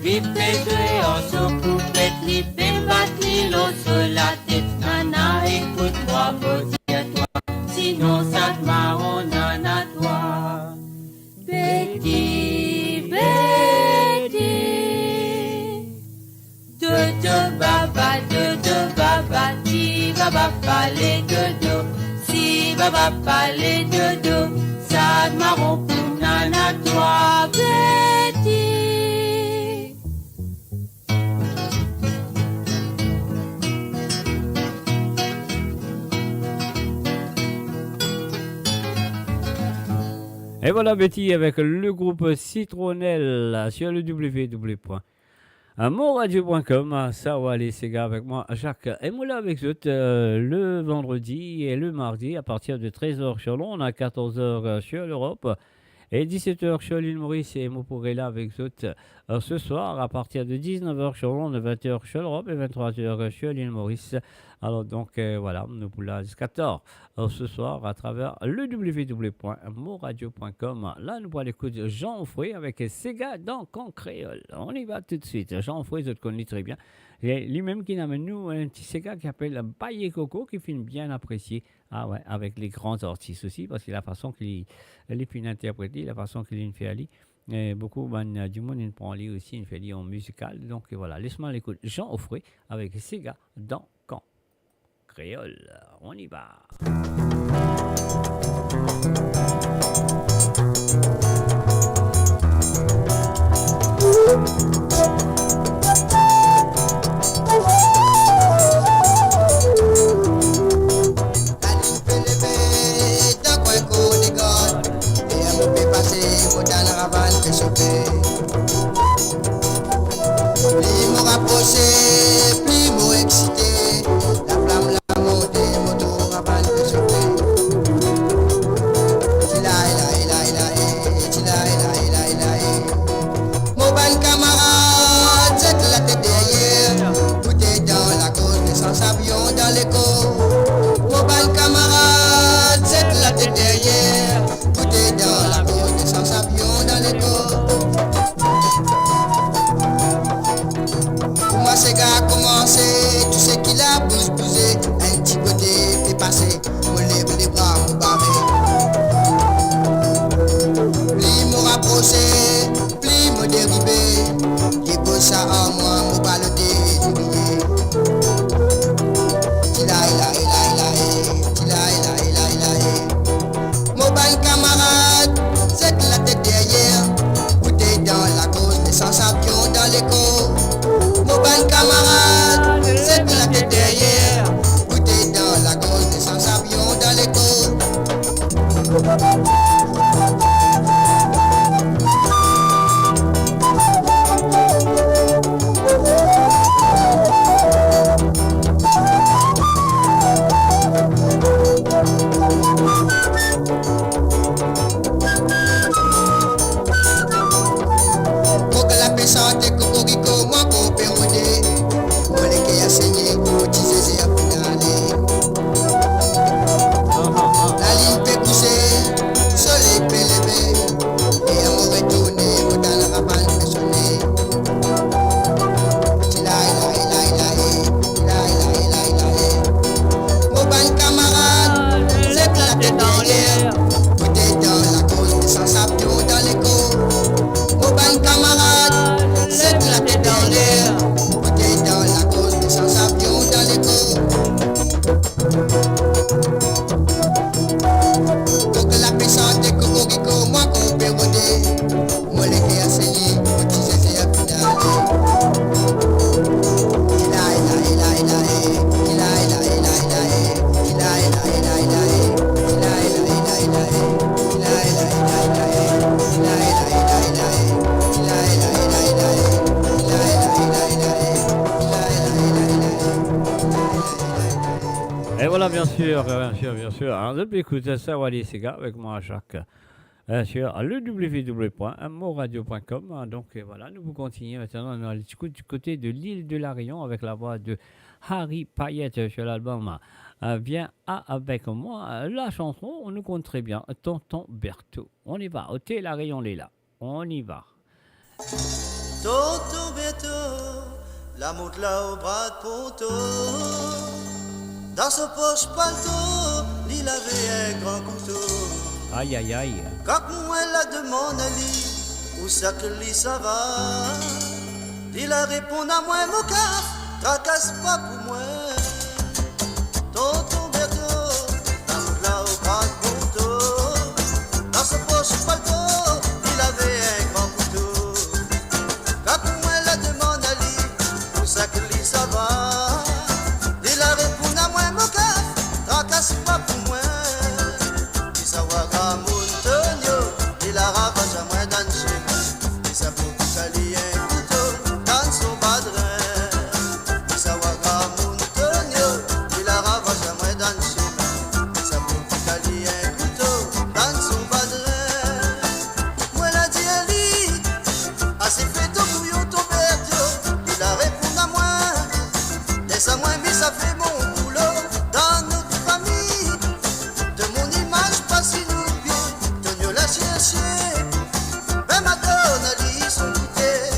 Vite jouer en soucoupette, li fait battre l'eau sur la tête. Nana, écoute-moi, maudit à toi, sinon ça te marron, nana, toi.
Betty, Betty, dodo baba, ti baba pale dodo, si baba pale dodo, sad marron pour nana, toi, Betty.
Et voilà Betty avec le groupe Citronnelle sur le www.moradio.com. Ça va aller, c'est gars, avec moi Jacques et Moula avec eux le vendredi et le mardi à partir de 13h sur Londres, à 14h sur l'Europe et 17h sur l'île Maurice. Et moi pourrai là avec eux ce soir à partir de 19h sur Londres, 20h sur l'Europe et 23h sur l'île Maurice. Alors donc voilà, nous pour là jusqu'à 14h ce soir à travers le www.moradio.com. Là nous pour l'écoute Jean Fouet avec Sega dans Con Créole. On y va tout de suite. Jean Fouet, je te connais très bien. Et lui-même qui amène nous un petit Sega qui s'appelle Baye Coco, qui filme bien apprécié. Ah ouais, avec les grands artistes aussi, parce que la façon qu'il est interprété, la façon qu'il est fait aller. Et beaucoup du monde il prend lui aussi, il fait lui en musical. Donc voilà, laisse-moi l'écoute Jean Offray avec Sega dans Camp Créole. On y va.
Plus me rapprocher, plus me exciter, la flamme, l'amour des motos avant de chauffer. Mon bon camarade, c'est la tête derrière, tout est dans la cause des sans avions dans l'écho. Mon bon camarade, c'est la tête derrière, tout est dans la cause des sans avions dans l'écho. Moi c'est gars commencé, tout ce qu'il a bousé, un petit côté fait passer, on lève les bras, on barre. Plus me rapprocher, plus me dériver, qui pose ça en moi, mon baloté du billet. Mon bon camarade, c'est la tête derrière, tout est dans la cause des sans avions dans l'écho. Mon bon camarade, c'est la tête derrière, tout est dans la cause des sans avions dans l'écho. Pour que la paix chante cocorico, moi qu'on peut rôder.
voilà, bien sûr. Hein, depuis écoute ça, Wally Sega avec moi à chaque sur le www.moradio.com. Donc voilà, nous vous continuons maintenant dans du côté de l'île de la Réunion avec la voix de Harry Payette sur l'album Viens avec moi. La chanson, on nous compte très bien, Tonton Berthaud. On y va, au thé la Réunion Léla. On y va.
Tonton Berthaud, la montre là au bras de ponto. Dans son poche paletot, il avait un grand couteau.
Aïe aïe aïe.
Quand moi la demande à lui, où ça que lui ça va, il a répondu à moi, mon caf, tracasse pas pour moi. Tonton Berthaud, la montre là au bras de ponto. Dans son poche paletot, il avait un grand couteau. Quand moi la demande à lui, où ça que lui ça va, il a répondu à moi, mon caf, tracasse pas pour moi. Il a ravagé à moi dans le chemin. Il s'est beaucoup sali un couteau dans son badrin. Il s'est waga Montonio. Il a ravagé à moi dans le chemin. Il s'est beaucoup sali un couteau dans son badrin. Moi la dit à lui, assez fait ton couillon ton Berthaud. Il a répondu à moi, laisse à moi mais ça fait mon boulot dans notre famille. De mon image pas si nous la chercher, mais Madonna lui son goûter.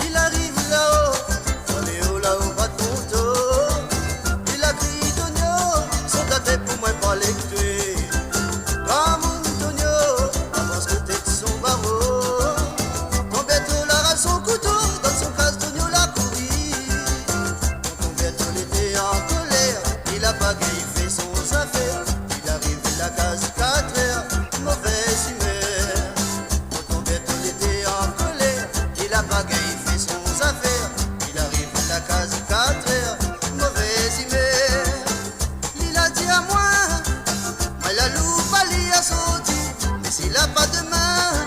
Il arrive là-haut, on est haut là-haut, pas de ponto. Il a crié d'oignon, son tête pour moi pas les tuer. Ramontonio, avance que tête son barreau. Ton Berthaud la rase son couteau, dans son casse d'oignon la courir. Ton Berthaud était en colère, il a pagaille, il fait son affaire. Il arrive la case 4 heures, mauvaise humeur. Ton Berthaud était en colère, il a pagaille, il fait son affaire. Il arrive la case 4 heures, mauvaise humeur. Il a dit à moi, mais la loupe Ali a sauté, mais s'il a pas de main,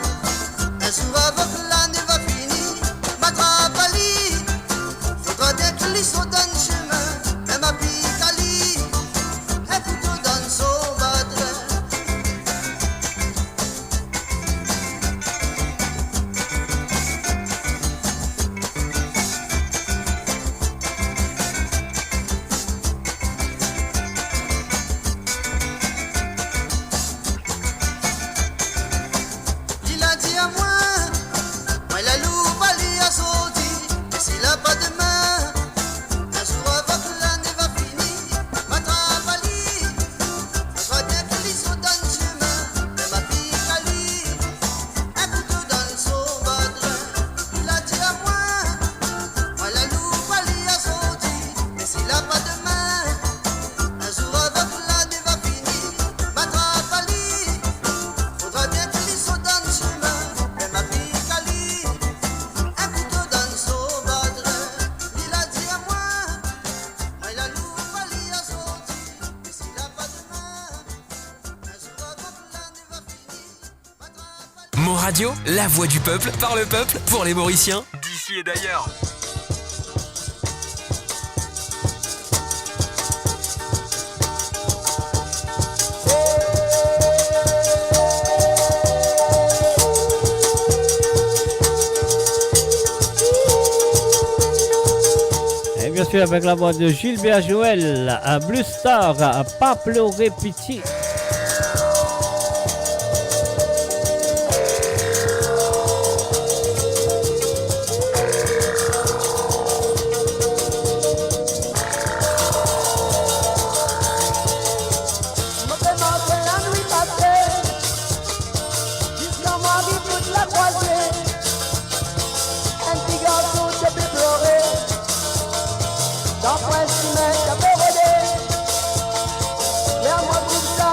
un jour avant que l'année va finir, m'attrape Ali, faudra bien que lui saute dans le chemin, même à Picali, un couteau dans son badrin. Il a dit à moi, mais la loupe Ali a sauté, mais s'il a pas de main, un jour avant que l'année va finir, m'attrape Ali, faudra bien que lui saute dans le chemin, même à Picali, un couteau dans son badrin. Il a dit à moi, mais la loupe Ali a sauté, mais s'il a pas de main, un jour avant que l'année va finir, m'attrape Ali, faudra bien que lui saute dans le chemin, même à Picali, un couteau dans son badrin. Il a dit à moi, mais la loupe Ali a sauté, mais s'il a pas de main, un jour avant que l'année va finir,
Mo Radio, la voix du peuple, par le peuple, pour les Mauriciens, d'ici et d'ailleurs.
Et bien sûr, avec la voix de Gilbert Joël, à Blue Star, à Pas pleurer pitié.
Me fais marcher la nuit passée, jusqu'à moi qui toute la croisée. Un petit garçon te fait pleurer, dans point si mec t'as fait rôder. Viens moi tout ça,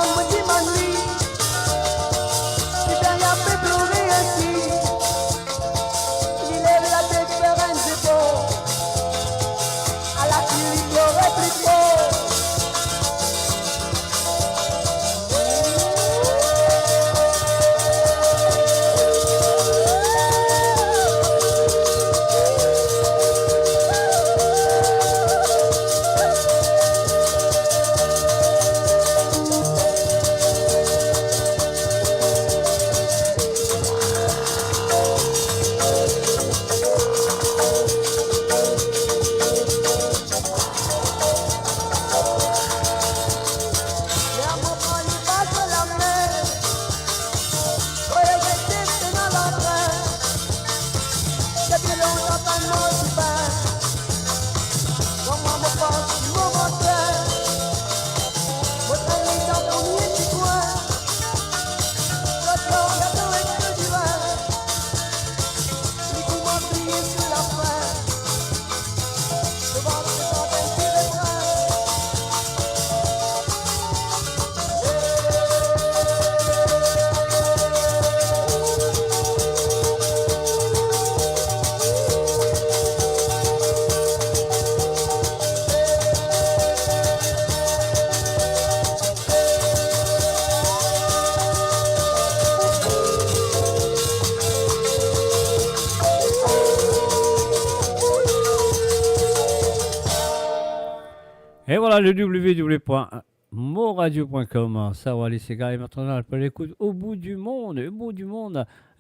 Et voilà le www.moradio.com. Ça va les gars et maintenant on l'écoute au bout du monde,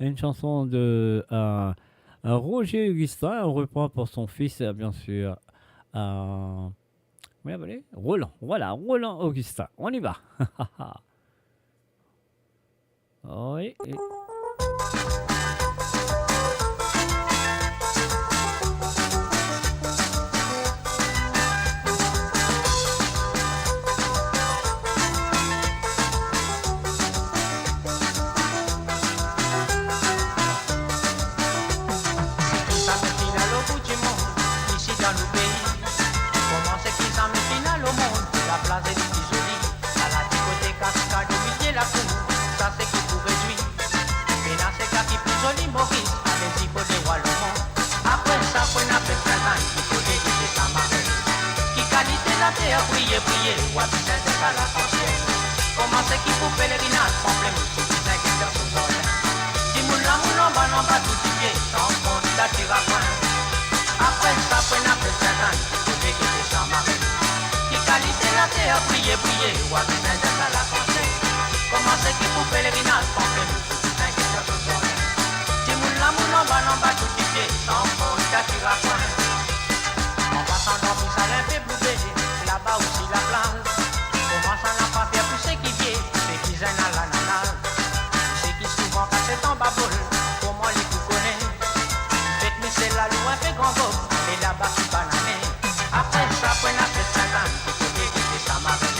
une chanson de Roger Augustin. On reprend pour son fils bien sûr. Roland. Voilà, Roland Augustin. On y va. Oui.
Priez, priez, ou à Vicente de la conscience. Commencez qui pour pèlerinage, complément, sous 5 hectares sous zone. Si moun la moun en bas, tout y pied, sans compte, la tire à coin. Après ça, après n'a fait 5 ans, qui peut déguiser sans marée. Qui qualité la terre, priez, priez, ou à Vicente de la conscience. Commencez qui pour pèlerinage, complément, sous 5 hectares sous zone. Si moun la moun en bas, tout y pied, sans compte, la tire à coin. En passant dans tout ça, l'un bleu bébé. Là-bas aussi la plage, commence à n'a pas faire pousser qui vient, c'est qui zène à l'ananas. C'est qui souvent casse en baboule, comment les coups connaissent. Faites-moi c'est la loi, fait grand beau, et là-bas qui banane. Après ça, après n'a fait 5 ans, qui peut déguiser sa marée.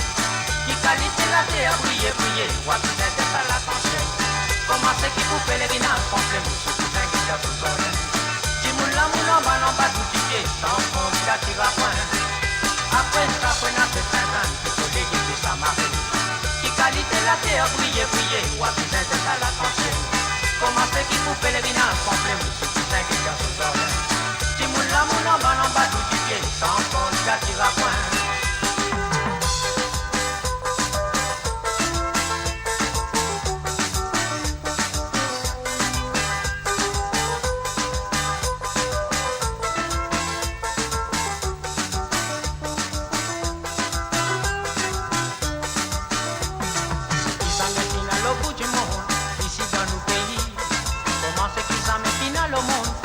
Qui qualité la terre, briller, briller, ou à bien être à la conscience. Comment c'est qui vous pèlerinage, complément, sous tout un guitare sous zone. Si moula moula, en bas tout y pied, sans compte, la tire à point. Après ça, on a fait 5 ans, qui faut déguiser sa marée. Qui qualité la terre, briller, briller, ou à bien être à la conscience. Comment c'est qui vous pèlerinage, complément, sous tout un guitare sous zone. Si moula moula, en bas tout y pied, sans compte, la tire à point.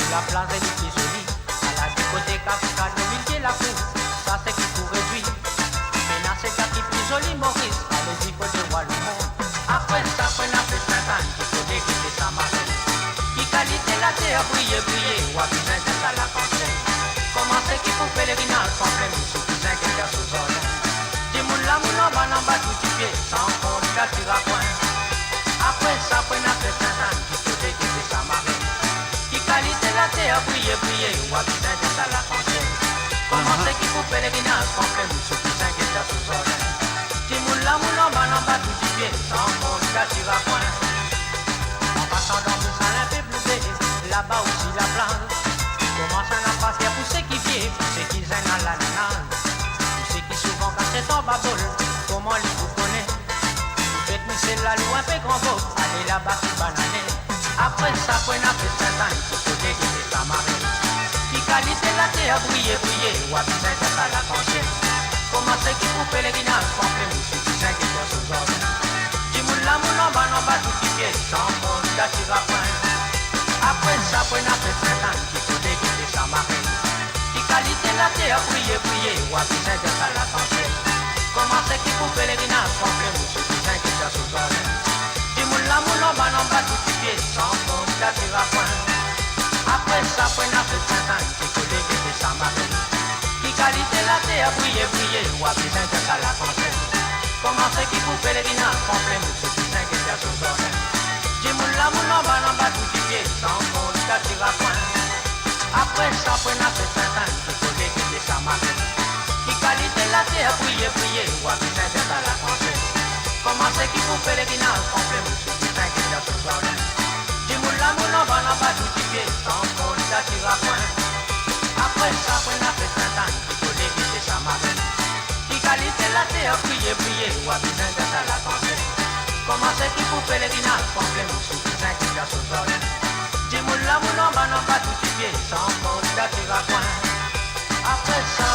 La place est plus jolie, à la discothèque cascade, le milieu la cour, ça c'est qui pour réduire. Maintenant c'est ça qui plus joli, Maurice, allez-y, faut de voir le monde. Après ça, on a fait 5 ans, qu'il faut déguiser sa marée. Qui qualité la terre, briller, briller, ou à bien être à la conscience. Comment c'est qui pour pèlerinage, complément, sous plus un quelqu'un sous zone. Dis moun la moun en bas, tout y pied, sans compte, la tire à point. Après ça, on a fait 5 ans, qu'il faut déguiser sa marée. Qualité la terre, briller, briller, ou à bien être à la conscience. Comment c'est qui pour pèlerinage, complément, sous plus un guitare sous zone. Si moun la moun en bas, tout y pied, sans compte, la tire à point. En passant dans tout ça, l'un fait bleu bébé, là-bas aussi la plage. Comment ça n'a pas fait pousser qui vient, pousser qui zène à l'ananas. Pousser qui souvent casse en baboule, comment les vous connaissez. Faites-moi c'est la loi, fait grand beau, allez là-bas qui banane. Après ça, on a fait 5 ans, qu'il faut déguiser sa marée. Qui qualité la terre, briller, briller, ou à bien être à la conscience. Comment c'est qui pour pèlerinage, complément, sous tout un guitare sous zone. Dis moun la moun en bas, tout y pied, sans compte, la tire à point. Après ça, on a fait 5 ans, qu'il faut déguiser sa marée. Qui qualité la terre, briller, briller, ou à bien être à la conscience. Comment c'est qui pour pèlerinage, complément, sous tout un guitare sous zone. La moule en bas, tout y pied, sans compte, la tire à point. Après ça, on a fait 5 ans, qu'il faut déguiser sa marée. Qui qualité la terre, briller, briller, ou à bien être à la conscience. Comment c'est qui pour pèlerinage, complément, sous tout un guitare sous zone. Dis moun la moule en bas, tout y pied, sans compte, la tire à point. Après ça, on a fait 5 ans, qu'il faut déguiser sa marée. Qui qualité la terre, briller, briller, ou à bien être à la conscience. Comment c'est qui pour pèlerinage, complément, sous tout un guitare sous zone. Dis moun la moule en bas, tout y pied, sans compte, la tire à point. Après ça, on a fait 5 ans, qu'il faut déguiser sa marée. Qui qualité la terre, briller, briller, ou à bien être à la conscience. Comment c'est qui pour pèlerinage, complément, sous tout un guitare sous zone. Dis moun la moule en bas, tout y pied, sans compte, la tire à point. Après ça...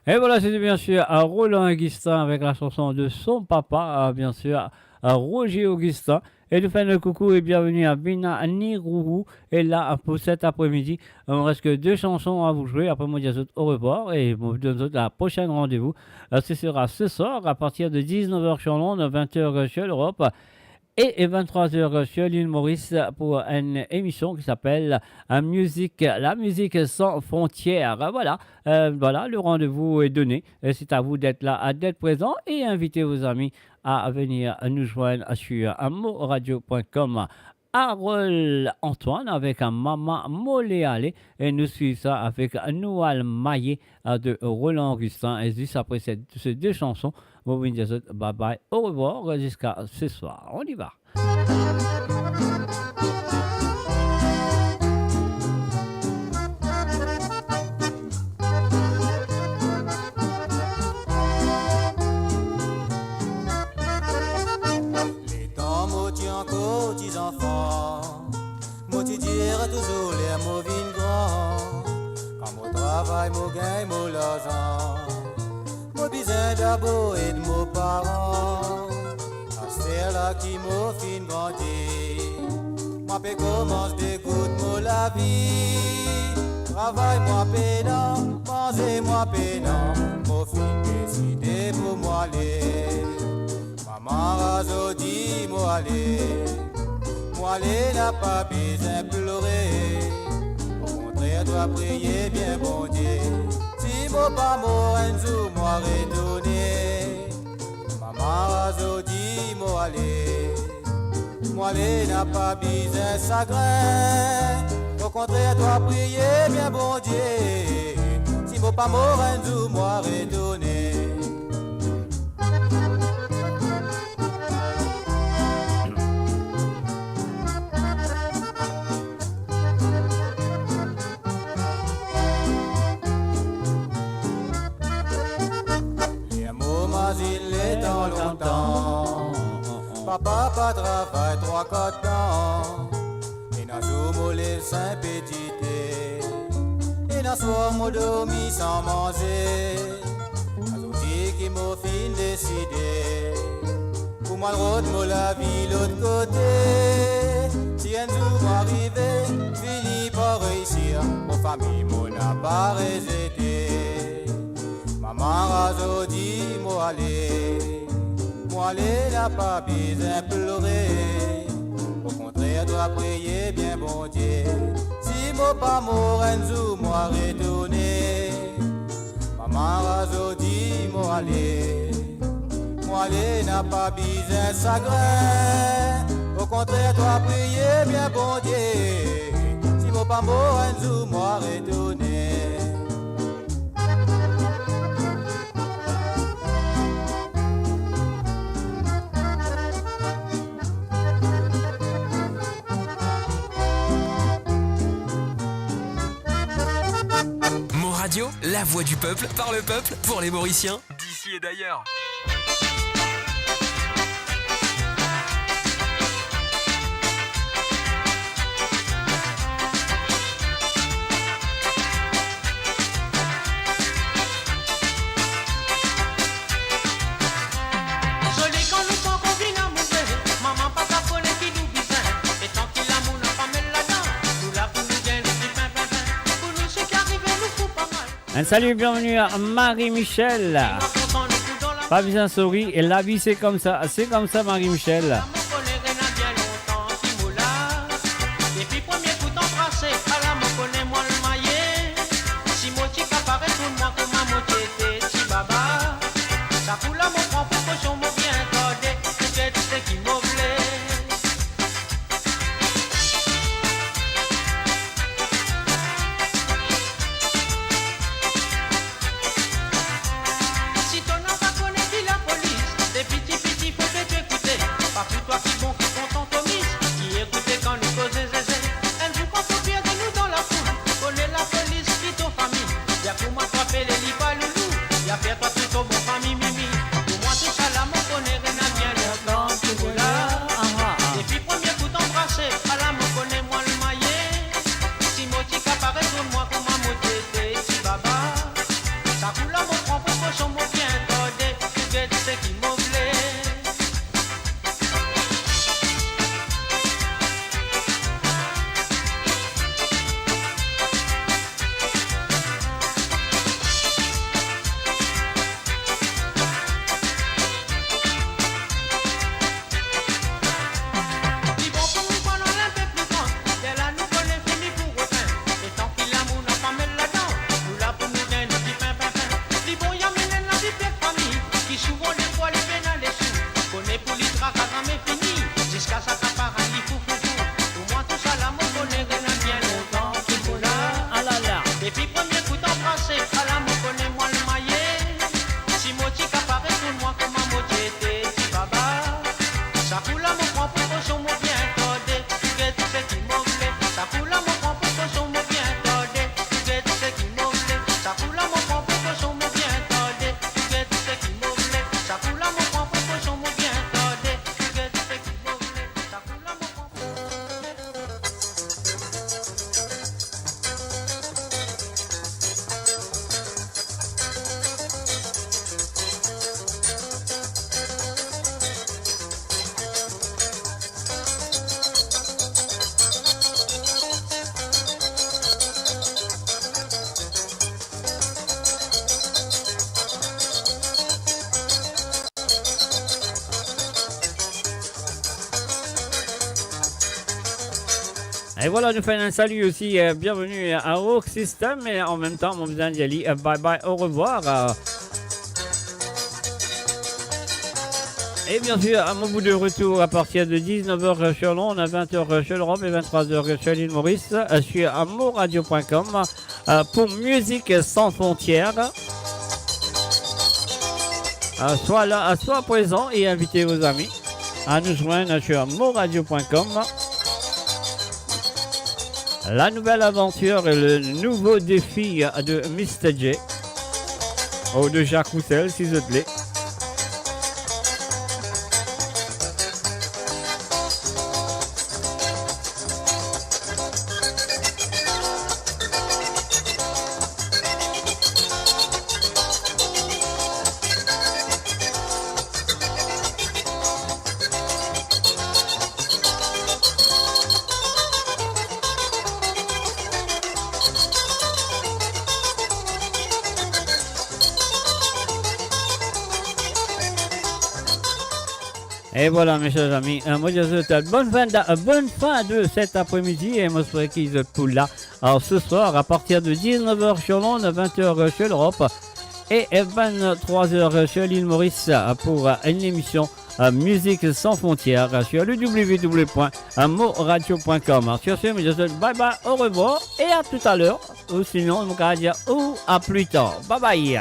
Et voilà, c'était bien sûr Roland Augustin avec la chanson de son papa, bien sûr, Roger Augustin. Et nous faisons le coucou et bienvenue à Bina Nirourou. Et là, pour cet après-midi, il ne reste que 2 chansons à vous jouer. Après, moi, je dis au revoir et vous donne la prochaine rendez-vous. Ce sera ce soir à partir de 19h sur Londres, 20h sur l'Europe. Et 23h sur l'île Maurice pour une émission qui s'appelle la musique sans frontières. Voilà, voilà, le rendez-vous est donné. C'est à vous d'être là, d'être présent et inviter vos amis à venir nous joindre sur amoradio.com. Harold Antoine avec un Maman Moléale et nous suivons ça avec Noël Maillet de Roland Augustin. Et juste après ces 2 chansons, vous vous dites bye bye, au revoir jusqu'à ce soir. On y va.
Les temps motis encore, petits enfants, motis dire toujours les mots vins grands. Quand mon travail, mon gain, mon l'argent, mon besoin d'abord et de mes parents. C'est là qui m'a fin grandir. Moi peux commence d'écoute moi la vie. Travail moi pénant, manger moi pénant. Moi fin décidé pour moi aller. Maman raso dit moi aller n'a pas besoin pleurer. Au contraire dois prier bien bon Dieu. Si mon pas mort un jour moi retourner. Maman raso dit moi aller n'a pas besoin chagrin. Au contraire dois prier bien bon Dieu. Si mon pas mort un jour moi retourner. Il est dans longtemps. Papa pas travaille 3-4 ans. Et n'a jour les saint petité. Et n'a soir m'a dormi sans manger. A dit qui m'a fin décidé. Pour moi le route m'a la vie l'autre côté. Si un jour m'arrive, fini par réussir. Mon famille m'a n'a pas résété. Maman raso dit moi aller n'a pas besoin pleurer. Au contraire dois prier bien bon Dieu. Si mon pas mort un jour moi retourner. Maman raso dit moi aller n'a pas besoin chagrin. Au contraire dois prier bien bon Dieu. Si mon pas mort un jour moi retourner.
Radio, la voix du peuple, par le peuple, pour les Mauriciens, d'ici et d'ailleurs.
Un salut, bienvenue à Marie-Michel. Fabien Sori, et la vie c'est comme ça Marie-Michel.
Pas plus toi
Et voilà, nous faisons un salut aussi. Bienvenue à Rock System. Et en même temps, mon besoin d'y aller. Bye bye, au revoir. Et bien sûr, à mon bout de retour à partir de 19h chez Londres, à 20h chez l'Europe et 23h chez l'île Maurice, sur amourradio.com pour Musique sans frontières. Sois là, sois présent et invitez vos amis à nous joindre sur amourradio.com. La nouvelle aventure et le nouveau défi de Mr. J. Ou de Jacques Roussel, s'il vous plaît. Et voilà mes chers amis, moi je vous souhaite bonne fin de cet après-midi et moi je souhaite qu'ils soient pour là. Alors ce soir à partir de 19h sur Londres, 20h sur l'Europe et 23h sur l'île Maurice pour une émission Musique sans frontières sur le www.moradio.com. Sur ce, je vous souhaite bye bye, au revoir et à tout à l'heure ou sinon on va dire ou à plus tard. Bye bye.